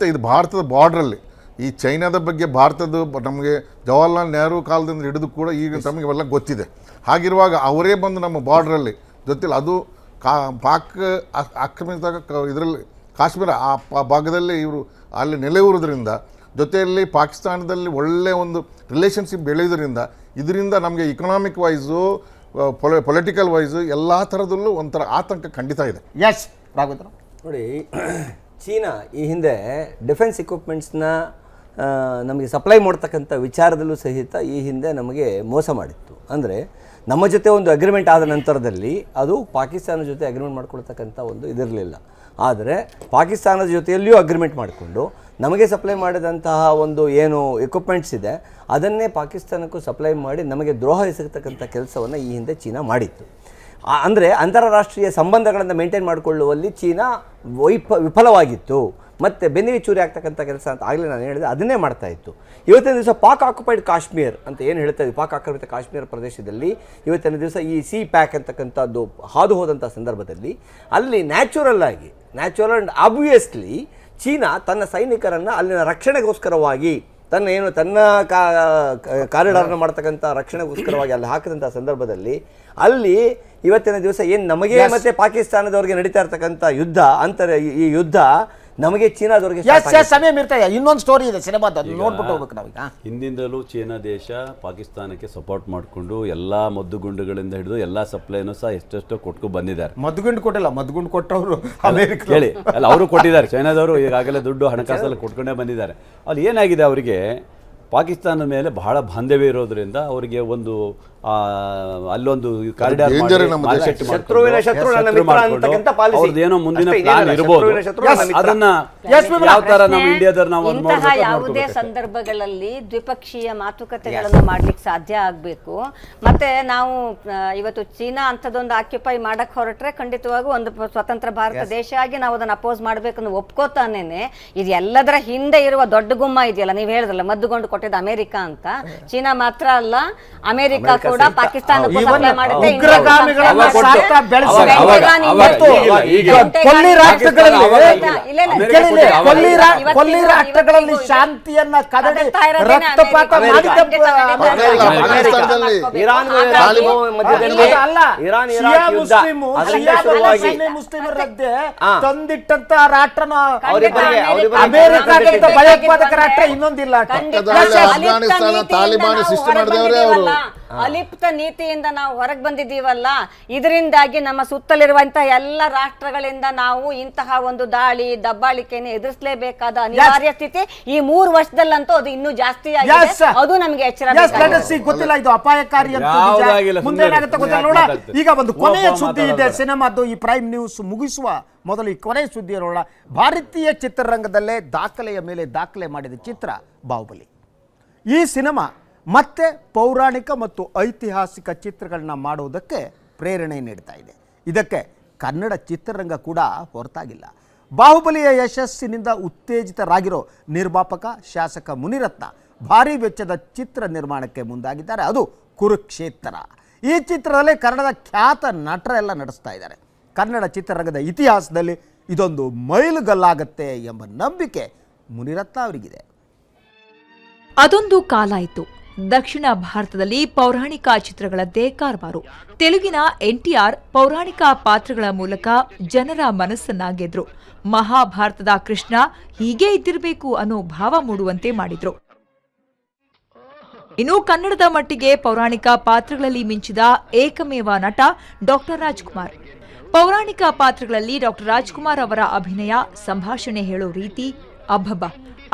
ಭಾರತದ ಬಾರ್ಡ್ರಲ್ಲಿ ಈ ಚೈನಾದ ಬಗ್ಗೆ ಭಾರತದ ನಮಗೆ ಜವಾಹರ್ಲಾಲ್ ನೆಹರು ಕಾಲದಿಂದ ಹಿಡಿದು ಕೂಡ ಈಗ ತಮಗೆ ಎಲ್ಲ ಗೊತ್ತಿದೆ. ಹಾಗಿರುವಾಗ ಅವರೇ ಬಂದು ನಮ್ಮ ಬಾರ್ಡ್ರಲ್ಲಿ ಗೊತ್ತಿಲ್ಲ, ಅದು ಪಾಕ್ ಆಕ್ರಮಿತ ಇದರಲ್ಲಿ ಕಾಶ್ಮೀರ ಆ ಭಾಗದಲ್ಲಿ ಇವರು ಅಲ್ಲಿ ನೆಲೆಯೂರೋದ್ರಿಂದ, ಜೊತೆಯಲ್ಲಿ ಪಾಕಿಸ್ತಾನದಲ್ಲಿ ಒಳ್ಳೆಯ ಒಂದು ರಿಲೇಷನ್ಶಿಪ್ ಬೆಳೆಯೋದ್ರಿಂದ ಇದರಿಂದ ನಮಗೆ ಇಕನಾಮಿಕ್ ವೈಸು, ಪೊಲಿಟಿಕಲ್ ವೈಸು ಎಲ್ಲ ಥರದಲ್ಲೂ ಒಂಥರ ಆತಂಕ ಖಂಡಿತ ಇದೆ. ಎಸ್ ರಾಘವೇಂದ್ರ ನೋಡಿ, ಚೀನಾ ಈ ಹಿಂದೆ ಡಿಫೆನ್ಸ್ ಇಕ್ವಿಪ್ಮೆಂಟ್ಸ್ನ ನಮಗೆ ಸಪ್ಲೈ ಮಾಡ್ತಕ್ಕಂಥ ವಿಚಾರದಲ್ಲೂ ಸಹಿತ ಈ ಹಿಂದೆ ನಮಗೆ ಮೋಸ ಮಾಡಿತ್ತು. ಅಂದರೆ ನಮ್ಮ ಜೊತೆ ಒಂದು ಅಗ್ರಿಮೆಂಟ್ ಆದ ನಂತರದಲ್ಲಿ ಅದು ಪಾಕಿಸ್ತಾನದ ಜೊತೆ ಅಗ್ರಿಮೆಂಟ್ ಮಾಡ್ಕೊಳ್ತಕ್ಕಂಥ ಒಂದು ಇದಿರಲಿಲ್ಲ. ಆದರೆ ಪಾಕಿಸ್ತಾನದ ಜೊತೆಯಲ್ಲಿಯೂ ಅಗ್ರಿಮೆಂಟ್ ಮಾಡಿಕೊಂಡು ನಮಗೆ ಸಪ್ಲೈ ಮಾಡಿದಂತಹ ಒಂದು ಏನು ಎಕ್ವಿಪ್ಮೆಂಟ್ಸ್ ಇದೆ ಅದನ್ನೇ ಪಾಕಿಸ್ತಾನಕ್ಕೂ ಸಪ್ಲೈ ಮಾಡಿ ನಮಗೆ ದ್ರೋಹ ಎಸಗತಕ್ಕಂಥ ಕೆಲಸವನ್ನು ಈ ಹಿಂದೆ ಚೀನಾ ಮಾಡಿತ್ತು. ಅಂದರೆ ಅಂತಾರಾಷ್ಟ್ರೀಯ ಸಂಬಂಧಗಳನ್ನು ಮೇಂಟೈನ್ ಮಾಡಿಕೊಳ್ಳುವಲ್ಲಿ ಚೀನಾ ವಿಫಲವಾಗಿತ್ತು. ಮತ್ತು ಬೆನ್ನಿಗೆ ಚೂರಿ ಆಗ್ತಕ್ಕಂಥ ಕೆಲಸ ಅಂತ ಆಗಲೇ ನಾನು ಹೇಳಿದೆ, ಅದನ್ನೇ ಮಾಡ್ತಾ ಇತ್ತು. ಇವತ್ತಿನ ದಿವಸ ಪಾಕ್ ಆಕ್ಯುಪೈಡ್ ಕಾಶ್ಮೀರ್ ಅಂತ ಏನು ಹೇಳ್ತಾ ಇದ್ವಿ, ಪಾಕ್ ಆಕ್ರಮಿತ ಕಾಶ್ಮೀರ ಪ್ರದೇಶದಲ್ಲಿ ಇವತ್ತಿನ ದಿವಸ ಈ ಸಿ ಪ್ಯಾಕ್ ಅಂತಕ್ಕಂಥದ್ದು ಹಾದು ಹೋದಂಥ ಸಂದರ್ಭದಲ್ಲಿ ಅಲ್ಲಿ ನ್ಯಾಚುರಲ್ ಆ್ಯಂಡ್ ಆಬ್ವಿಯಸ್ಲಿ ಚೀನಾ ತನ್ನ ಸೈನಿಕರನ್ನು ಅಲ್ಲಿನ ರಕ್ಷಣೆಗೋಸ್ಕರವಾಗಿ ತನ್ನ ಕಾರಿಡಾರ್ನ ಮಾಡ್ತಕ್ಕಂಥ ರಕ್ಷಣೆಗೋಸ್ಕರವಾಗಿ ಅಲ್ಲಿ ಹಾಕಿದಂಥ ಸಂದರ್ಭದಲ್ಲಿ ಅಲ್ಲಿ ಇವತ್ತಿನ ದಿವಸ ಏನು ನಮಗೆ ಮತ್ತು ಪಾಕಿಸ್ತಾನದವ್ರಿಗೆ ನಡೀತಾ ಇರ್ತಕ್ಕಂಥ ಯುದ್ಧ ಈ ಯುದ್ಧ ನಮಗೆ ಚೀನಾದವ್ರಿಗೆ ಸಮಯ ಇರ್ತಾ ಇದೆ. ಇನ್ನೊಂದು ಸ್ಟೋರಿ ಇದೆ ಸಿನಿಮಾದ, ನೋಡ್ಬಿಟ್ಟು ಹೋಗ್ಬೇಕು ನಾವೀಗ. ಹಿಂದಿಂದಲೂ ಚೀನಾ ದೇಶ ಪಾಕಿಸ್ತಾನಕ್ಕೆ ಸಪೋರ್ಟ್ ಮಾಡಿಕೊಂಡು ಎಲ್ಲಾ ಮದ್ದುಗುಂಡುಗಳಿಂದ ಹಿಡಿದು ಎಲ್ಲಾ ಸಪ್ಲೈನು ಸಹ ಎಷ್ಟೆಷ್ಟೋ ಕೊಟ್ಕೊಂಡು ಬಂದಿದ್ದಾರೆ. ಮದ್ದುಗುಂಡು ಕೊಟ್ಟಿಲ್ಲ, ಮದ್ದುಗುಂಡು ಕೊಟ್ಟವರು ಹೇಳಿ ಅಲ್ಲ, ಅವರು ಕೊಟ್ಟಿದ್ದಾರೆ. ಚೈನಾದವರು ಈಗಾಗಲೇ ದುಡ್ಡು ಹಣಕಾಸಲ್ಲಿ ಕೊಟ್ಕೊಂಡೇ ಬಂದಿದ್ದಾರೆ. ಅಲ್ಲಿ ಏನಾಗಿದೆ, ಅವರಿಗೆ ಪಾಕಿಸ್ತಾನದ ಮೇಲೆ ಬಹಳ ಬಾಂಧವ್ಯ ಇರೋದ್ರಿಂದ ಅವರಿಗೆ ಒಂದು ಅಲ್ಲೊಂದು ಕಾರಿಡಾರ್ ಏನೋ ಮುಂದಿನ ಪ್ಲಾನ್ ಇರಬಹುದು. ಅದನ್ನ ಯಾವ ತರ ನಮ್ಮ ಇಂಡಿಯಾದವ್ರು ನಾವು ಯಾವುದೇ ಸಂದರ್ಭಗಳಲ್ಲಿ ದ್ವಿಪಕ್ಷೀಯ ಮಾತುಕತೆಗಳನ್ನು ಮಾಡ್ಲಿಕ್ಕೆ ಸಾಧ್ಯ ಆಗ್ಬೇಕು. ಮತ್ತೆ ನಾವು ಇವತ್ತು ಚೀನಾ ಅಂತದೊಂದು ಆಕ್ಯುಪೈ ಮಾಡಕ್ ಹೊರಟ್ರೆ ಖಂಡಿತವಾಗೂ ಒಂದು ಸ್ವತಂತ್ರ ಭಾರತ ದೇಶ ಆಗಿ ನಾವು ಅದನ್ನ ಅಪೋಸ್ ಮಾಡ್ಬೇಕನ್ನು ಒಪ್ಕೋತಾನೇನೆ. ಇದು ಎಲ್ಲದರ ಹಿಂದೆ ಇರುವ ದೊಡ್ಡ ಗುಮ್ಮ ಇದೆಯಲ್ಲ, ನೀವು ಹೇಳಿದ್ರಲ್ಲ ಮದ್ದುಗೊಂಡು ಕೊಟ್ಟಿದ್ದು ಅಮೆರಿಕ ಅಂತ. ಚೀನಾ ಮಾತ್ರ ಅಲ್ಲ, ಅಮೆರಿಕ ಕೂಡ ಪಾಕಿಸ್ತಾನಕ್ಕೂ ಸಪ್ಲೈ ಮಾಡುತ್ತೆ. ರಾಷ್ಟ್ರಗಳಲ್ಲಿ ಶಾಂತಿಯನ್ನ ಕದಡಿ ರಕ್ತಪಾತ ಮುಸ್ಲಿಮರದ್ದೇ ತಂದಿಟ್ಟಂತ ರಾಷ್ಟ್ರನ ಅಮೆರಿಕ ಭಯೋತ್ಪಾದಕ ರಾಷ್ಟ್ರ ಇನ್ನೊಂದಿಲ್ಲ. ಅಫ್ಘಾನಿಸ್ತಾನ ತಾಲಿಬಾನ್ ಸೃಷ್ಟಿ ಮಾಡಿದವರೇ ಅವರು. ಅಲಿಪ್ತ ನೀತಿಯಿಂದ ನಾವು ಹೊರಗೆ ಬಂದಿದ್ದೀವಲ್ಲ, ಇದರಿಂದಾಗಿ ನಮ್ಮ ಸುತ್ತಲಿರುವಂತಹ ಎಲ್ಲ ರಾಷ್ಟ್ರಗಳಿಂದ ನಾವು ಇಂತಹ ಒಂದು ದಾಳಿ ದಬ್ಬಾಳಿಕೆಯನ್ನು ಎದುರಿಸಲೇಬೇಕಾದ ಅನಿವಾರ್ಯ ಸ್ಥಿತಿ ಈ 3 ವರ್ಷದಲ್ಲಂತೂ ಅದು ಇನ್ನೂ ಜಾಸ್ತಿ ಆಗಿದೆ. ಅದು ನಮಗೆ ಎಚ್ಚರ ಗೊತ್ತಿಲ್ಲ, ಇದು ಅಪಾಯಕಾರಿ ಅಂತ. ಈಗ ಒಂದು ಕೊನೆಯ ಸುದ್ದಿ ಇದೆ ಸಿನಿಮಾದ್ದು. ಈ ಪ್ರೈಮ್ ನ್ಯೂಸ್ ಮುಗಿಸುವ ಮೊದಲು ಈ ಕೊನೆಯ ಸುದ್ದಿ ನೋಡೋಣ. ಭಾರತೀಯ ಚಿತ್ರರಂಗದಲ್ಲೇ ದಾಖಲೆಯ ಮೇಲೆ ದಾಖಲೆ ಮಾಡಿದ ಚಿತ್ರ ಬಾಹುಬಲಿ. ಈ ಸಿನಿಮಾ ಮತ್ತೆ ಪೌರಾಣಿಕ ಮತ್ತು ಐತಿಹಾಸಿಕ ಚಿತ್ರಗಳನ್ನ ಮಾಡುವುದಕ್ಕೆ ಪ್ರೇರಣೆ ನೀಡ್ತಾ ಇದೆ. ಇದಕ್ಕೆ ಕನ್ನಡ ಚಿತ್ರರಂಗ ಕೂಡ ಹೊರತಾಗಿಲ್ಲ. ಬಾಹುಬಲಿಯ ಯಶಸ್ಸಿನಿಂದ ಉತ್ತೇಜಿತರಾಗಿರೋ ನಿರ್ಮಾಪಕ ಶಾಸಕ ಮುನಿರತ್ನ ಭಾರೀ ವೆಚ್ಚದ ಚಿತ್ರ ನಿರ್ಮಾಣಕ್ಕೆ ಮುಂದಾಗಿದ್ದಾರೆ. ಅದು ಕುರುಕ್ಷೇತ್ರ. ಈ ಚಿತ್ರದಲ್ಲಿ ಕನ್ನಡದ ಖ್ಯಾತ ನಟರೆಲ್ಲ ನಡೆಸ್ತಾ ಇದ್ದಾರೆ. ಕನ್ನಡ ಚಿತ್ರರಂಗದ ಇತಿಹಾಸದಲ್ಲಿ ಇದೊಂದು ಮೈಲುಗಲ್ಲಾಗತ್ತೆ ಎಂಬ ನಂಬಿಕೆ ಮುನಿರತ್ನ ಅವರಿಗಿದೆ. ಅದೊಂದು ಕಾಲ ಇತ್ತು. ದಕ್ಷಿಣ ಭಾರತದಲ್ಲಿ ಪೌರಾಣಿಕ ಚಿತ್ರಗಳದ್ದೇ ಕಾರವಾರು. ತೆಲುಗಿನ ಎನ್ಟಿಆರ್ ಪೌರಾಣಿಕ ಪಾತ್ರಗಳ ಮೂಲಕ ಜನರ ಮನಸ್ಸನ್ನ ಗೆದ್ರು. ಮಹಾಭಾರತದ ಕೃಷ್ಣ ಹೀಗೇ ಇದ್ದಿರಬೇಕು ಅನ್ನೋ ಭಾವ ಮೂಡುವಂತೆ ಮಾಡಿದ್ರು. ಇನ್ನು ಕನ್ನಡದ ಮಟ್ಟಿಗೆ ಪೌರಾಣಿಕ ಪಾತ್ರಗಳಲ್ಲಿ ಮಿಂಚಿದ ಏಕಮೇವ ನಟ ಡಾಕ್ಟರ್ ರಾಜ್ಕುಮಾರ್. ಪೌರಾಣಿಕ ಪಾತ್ರಗಳಲ್ಲಿ ಡಾಕ್ಟರ್ ರಾಜ್ಕುಮಾರ್ ಅವರ ಅಭಿನಯ, ಸಂಭಾಷಣೆ ಹೇಳೋ ರೀತಿ ಅಬ್ಬಬ್ಬ,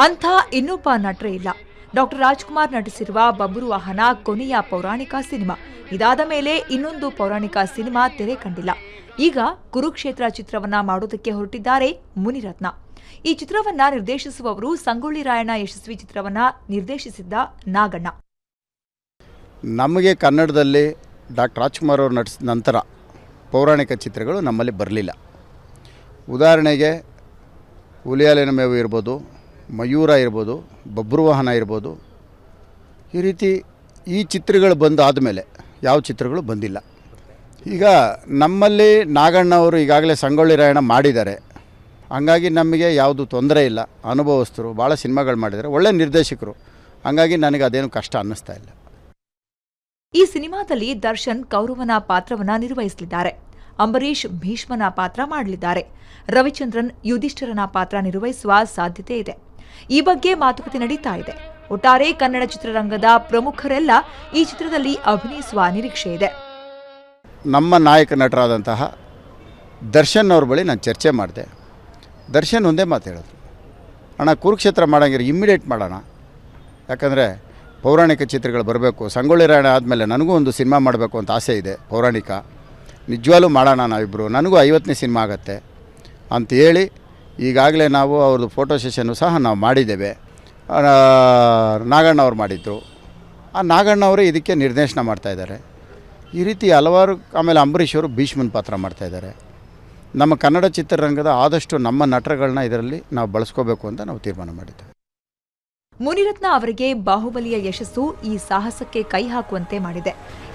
ಅಂಥ ಇನ್ನೊಬ್ಬ ನಟರೇ ಇಲ್ಲ. ಡಾಕ್ಟರ್ ರಾಜ್ಕುಮಾರ್ ನಟಿಸಿರುವ ಬಬ್ರು ವಾಹನ ಕೊನೆಯ ಪೌರಾಣಿಕ ಸಿನಿಮಾ. ಇದಾದ ಮೇಲೆ ಇನ್ನೊಂದು ಪೌರಾಣಿಕ ಸಿನಿಮಾ ತೆರೆ ಕಂಡಿಲ್ಲ. ಈಗ ಕುರುಕ್ಷೇತ್ರ ಚಿತ್ರವನ್ನ ಮಾಡೋದಕ್ಕೆ ಹೊರಟಿದ್ದಾರೆ ಮುನಿರತ್ನ. ಈ ಚಿತ್ರವನ್ನ ನಿರ್ದೇಶಿಸುವವರು ಸಂಗೊಳ್ಳಿ ರಾಯಣ್ಣ ಯಶಸ್ವಿ ಚಿತ್ರವನ್ನ ನಿರ್ದೇಶಿಸಿದ್ದ ನಾಗಣ್ಣ. ನಮಗೆ ಕನ್ನಡದಲ್ಲಿ ಡಾಕ್ಟರ್ ರಾಜ್ಕುಮಾರ್ ಅವರು ನಟಿಸಿದ ನಂತರ ಪೌರಾಣಿಕ ಚಿತ್ರಗಳು ನಮ್ಮಲ್ಲಿ ಬರಲಿಲ್ಲ. ಉದಾಹರಣೆಗೆ ಹುಲಿಯಾಲಿನ ಮೇವು ಇರ್ಬೋದು, ಮಯೂರ ಇರ್ಬೋದು, ಬಬ್ರುವಾಹನ ಇರ್ಬೋದು. ಈ ರೀತಿ ಈ ಚಿತ್ರಗಳು ಬಂದಾದ ಮೇಲೆ ಯಾವ ಚಿತ್ರಗಳು ಬಂದಿಲ್ಲ. ಈಗ ನಮ್ಮಲ್ಲಿ ನಾಗಣ್ಣವರು ಈಗಾಗಲೇ ಸಂಗೊಳ್ಳಿ ರಾಯಣ್ಣ ಮಾಡಿದ್ದಾರೆ. ಹಂಗಾಗಿ ನಮಗೆ ಯಾವುದು ತೊಂದರೆ ಇಲ್ಲ. ಅನುಭವಸ್ಥರು ಭಾಳ ಸಿನಿಮಾಗಳು ಮಾಡಿದ್ದಾರೆ, ಒಳ್ಳೆ ನಿರ್ದೇಶಕರು. ಹಂಗಾಗಿ ನನಗೆ ಅದೇನು ಕಷ್ಟ ಅನ್ನಿಸ್ತಾ ಇಲ್ಲ. ಈ ಸಿನಿಮಾದಲ್ಲಿ ದರ್ಶನ್ ಕೌರವನ ಪಾತ್ರವನ್ನ ನಿರ್ವಹಿಸಲಿದ್ದಾರೆ. ಅಂಬರೀಷ್ ಭೀಷ್ಮನ ಪಾತ್ರ ಮಾಡಲಿದ್ದಾರೆ. ರವಿಚಂದ್ರನ್ ಯುಧಿಷ್ಠಿರನ ಪಾತ್ರ ನಿರ್ವಹಿಸುವ ಸಾಧ್ಯತೆ ಇದೆ. ಈ ಬಗ್ಗೆ ಮಾತುಕತೆ ನಡೀತಾ ಇದೆ. ಒಟ್ಟಾರೆ ಕನ್ನಡ ಚಿತ್ರರಂಗದ ಪ್ರಮುಖರೆಲ್ಲ ಈ ಚಿತ್ರದಲ್ಲಿ ಅಭಿನಯಿಸುವ ನಿರೀಕ್ಷೆ ಇದೆ. ನಮ್ಮ ನಾಯಕ ನಟರಾದಂತಹ ದರ್ಶನ್ ಅವ್ರ ಬಳಿ ನಾನು ಚರ್ಚೆ ಮಾಡಿದೆ. ದರ್ಶನ್ ಒಂದೇ ಮಾತು ಹೇಳಿದ್ರು, ಅಣ್ಣ ಕುರುಕ್ಷೇತ್ರ ಮಾಡೋಂಗಿರೋ ಇಮ್ಮಿಡಿಯೇಟ್ ಮಾಡೋಣ. ಯಾಕಂದರೆ ಪೌರಾಣಿಕ ಚಿತ್ರಗಳು ಬರಬೇಕು. ಸಂಗೊಳ್ಳಿ ರಾಯಣ್ಣ ಆದಮೇಲೆ ನನಗೂ ಒಂದು ಸಿನಿಮಾ ಮಾಡಬೇಕು ಅಂತ ಆಸೆ ಇದೆ ಪೌರಾಣಿಕ. ನಿಜವಾಗ್ಲೂ ಮಾಡೋಣ ನಾವಿಬ್ಬರು, ನನಗೂ 50ನೇ ಸಿನಿಮಾ ಆಗುತ್ತೆ ಅಂತ ಹೇಳಿ ಈಗಾಗಲೇ ನಾವು ಅವ್ರದ್ದು ಫೋಟೋ ಸೆಷನ್ನು ಸಹ ನಾವು ಮಾಡಿದ್ದೇವೆ. ನಾಗಣ್ಣ ಅವ್ರು ಮಾಡಿದ್ರು. ಆ ನಾಗಣ್ಣ ಅವರೇ ಇದಕ್ಕೆ ನಿರ್ದೇಶನ ಮಾಡ್ತಾಯಿದ್ದಾರೆ. ಈ ರೀತಿ ಹಲವಾರು. ಆಮೇಲೆ ಅಂಬರೀಷ್ ಅವರು ಭೀಷ್ಮನ ಪಾತ್ರ ಮಾಡ್ತಾಯಿದ್ದಾರೆ. ನಮ್ಮ ಕನ್ನಡ ಚಿತ್ರರಂಗದ ಆದಷ್ಟು ನಮ್ಮ ನಟರುಗಳನ್ನ ಇದರಲ್ಲಿ ನಾವು ಬಳಸ್ಕೋಬೇಕು ಅಂತ ನಾವು ತೀರ್ಮಾನ ಮಾಡಿದ್ದೇವೆ. ಮುನಿರತ್ನ ಅವರಿಗೆ ಬಾಹುಬಲಿಯ ಯಶಸ್ಸು ಈ ಸಾಹಸಕ್ಕೆ ಕೈ ಹಾಕುವಂತೆ ಮಾಡಿದೆ.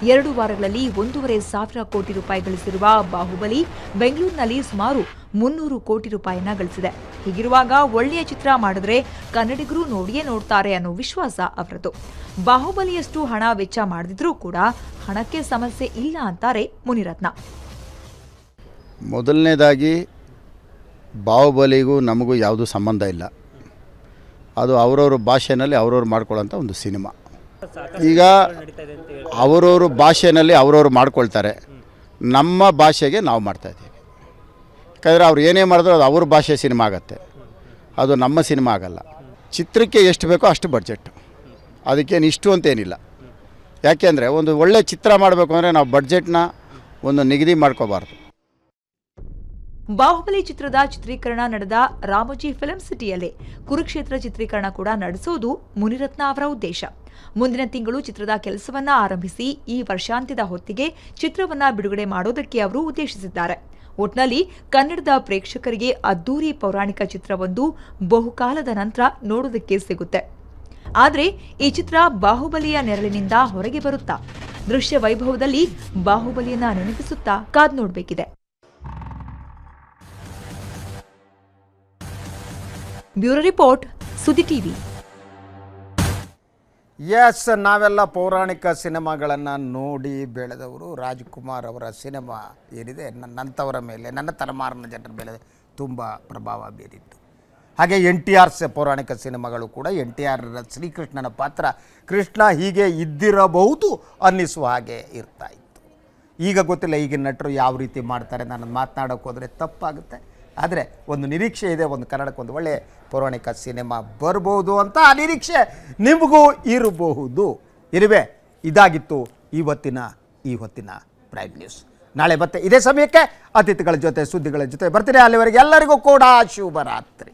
2 ವಾರಗಳಲ್ಲಿ 1,500 ಕೋಟಿ ರೂಪಾಯಿ ಗಳಿಸಿರುವ ಬಾಹುಬಲಿ ಬೆಂಗಳೂರಿನಲ್ಲಿ ಸುಮಾರು 300 ಕೋಟಿ ರೂಪಾಯಿನ ಗಳಿಸಿದೆ. ಹೀಗಿರುವಾಗ ಒಳ್ಳೆಯ ಚಿತ್ರ ಮಾಡಿದ್ರೆ ಕನ್ನಡಿಗರು ನೋಡಿಯೇ ನೋಡ್ತಾರೆ ಅನ್ನೋ ವಿಶ್ವಾಸ ಅವರದು. ಬಾಹುಬಲಿಯಷ್ಟು ಹಣ ವೆಚ್ಚ ಮಾಡದಿದ್ರೂ ಕೂಡ ಹಣಕ್ಕೆ ಸಮಸ್ಯೆ ಇಲ್ಲ ಅಂತಾರೆ ಮುನಿರತ್ನ. ಮೊದಲನೇದಾಗಿ ಬಾಹುಬಲಿಗೂ ನಮಗೂ ಯಾವುದೂ ಸಂಬಂಧ ಇಲ್ಲ. ಅದು ಅವರವ್ರ ಭಾಷೆಯಲ್ಲಿ ಅವ್ರವ್ರು ಮಾಡ್ಕೊಳ್ಳೋಂಥ ಒಂದು ಸಿನಿಮಾ. ಈಗ ಅವರವ್ರ ಭಾಷೆಯಲ್ಲಿ ಅವ್ರವ್ರು ಮಾಡ್ಕೊಳ್ತಾರೆ, ನಮ್ಮ ಭಾಷೆಗೆ ನಾವು ಮಾಡ್ತಾಯಿದ್ದೀವಿ. ಯಾಕಂದರೆ ಅವ್ರು ಏನೇ ಮಾಡಿದ್ರು ಅದು ಅವ್ರ ಭಾಷೆ ಸಿನಿಮಾ ಆಗುತ್ತೆ, ಅದು ನಮ್ಮ ಸಿನಿಮಾ ಆಗಲ್ಲ. ಚಿತ್ರಕ್ಕೆ ಎಷ್ಟು ಬೇಕೋ ಅಷ್ಟು ಬಡ್ಜೆಟ್, ಅದಕ್ಕೇನು ಇಷ್ಟು ಅಂತೇನಿಲ್ಲ. ಯಾಕೆಂದರೆ ಒಂದು ಒಳ್ಳೆ ಚಿತ್ರ ಮಾಡಬೇಕು ಅಂದರೆ ನಾವು ಬಡ್ಜೆಟ್ನ ಒಂದು ನಿಗದಿ ಮಾಡ್ಕೋಬಾರ್ದು. ಬಾಹುಬಲಿ ಚಿತ್ರದ ಚಿತ್ರೀಕರಣ ನಡೆದ ರಾಮೋಜಿ ಫಿಲ್ಮ್ ಸಿಟಿಯಲ್ಲೇ ಕುರುಕ್ಷೇತ್ರ ಚಿತ್ರೀಕರಣ ಕೂಡ ನಡೆಸೋದು ಮುನಿರತ್ನ ಅವರ ಉದ್ದೇಶ. ಮುಂದಿನ ತಿಂಗಳು ಚಿತ್ರದ ಕೆಲಸವನ್ನ ಆರಂಭಿಸಿ ಈ ವರ್ಷಾಂತ್ಯದ ಹೊತ್ತಿಗೆ ಚಿತ್ರವನ್ನ ಬಿಡುಗಡೆ ಮಾಡೋದಕ್ಕೆ ಅವರು ಉದ್ದೇಶಿಸಿದ್ದಾರೆ. ಒಟ್ನಲ್ಲಿ ಕನ್ನಡದ ಪ್ರೇಕ್ಷಕರಿಗೆ ಅದ್ದೂರಿ ಪೌರಾಣಿಕ ಚಿತ್ರವೊಂದು ಬಹುಕಾಲದ ನಂತರ ನೋಡೋದಕ್ಕೆ ಸಿಗುತ್ತೆ. ಆದರೆ ಈ ಚಿತ್ರ ಬಾಹುಬಲಿಯ ನೆರಳಿನಿಂದ ಹೊರಗೆ ಬರುತ್ತಾ, ದೃಶ್ಯ ವೈಭವದಲ್ಲಿ ಬಾಹುಬಲಿಯನ್ನ ನೆನಪಿಸುತ್ತಾ ಕಾದ್ ನೋಡಬೇಕಿದೆ. ಬ್ಯೂರೋ ರಿಪೋರ್ಟ್, ಸುದ್ದಿ ಟಿವಿ. ಎಸ್, ನಾವೆಲ್ಲ ಪೌರಾಣಿಕ ಸಿನಿಮಾಗಳನ್ನು ನೋಡಿ ಬೆಳೆದವರು. ರಾಜ್ಕುಮಾರ್ ಅವರ ಸಿನಿಮಾ ಏನಿದೆ ನನ್ನಂಥವರ ಮೇಲೆ, ನನ್ನ ತಲೆಮಾರಿನ ಜನರ ಮೇಲೆ ತುಂಬ ಪ್ರಭಾವ ಬೀರಿತ್ತು. ಹಾಗೆ NTR ಪೌರಾಣಿಕ ಸಿನಿಮಾಗಳು ಕೂಡ NTR ಶ್ರೀಕೃಷ್ಣನ ಪಾತ್ರ ಕೃಷ್ಣ ಹೀಗೆ ಇದ್ದಿರಬಹುದು ಅನ್ನಿಸುವ ಹಾಗೆ ಇರ್ತಾ ಇತ್ತು. ಈಗ ಗೊತ್ತಿಲ್ಲ ಈಗಿನ ನಟರು ಯಾವ ರೀತಿ ಮಾಡ್ತಾರೆ, ನಾನು ಮಾತನಾಡೋಕೆ ಹೋದರೆ ತಪ್ಪಾಗುತ್ತೆ. ಆದರೆ ಒಂದು ನಿರೀಕ್ಷೆ ಇದೆ, ಒಂದು ಕನ್ನಡಕ್ಕೆ ಒಂದು ಒಳ್ಳೆಯ ಪೌರಾಣಿಕ ಸಿನಿಮಾ ಬರ್ಬೋದು ಅಂತ ಆ ನಿರೀಕ್ಷೆ ನಿಮಗೂ ಇರಬಹುದು. ಇರುವೆ, ಇದಾಗಿತ್ತು ಈ ಹೊತ್ತಿನ ಪ್ರೈಮ್ ನ್ಯೂಸ್. ನಾಳೆ ಮತ್ತೆ ಇದೇ ಸಮಯಕ್ಕೆ ಅತಿಥಿಗಳ ಜೊತೆ ಸುದ್ದಿಗಳ ಜೊತೆ ಬರ್ತೀನಿ. ಅಲ್ಲಿವರೆಗೆ ಎಲ್ಲರಿಗೂ ಕೂಡ ಶುಭರಾತ್ರಿ.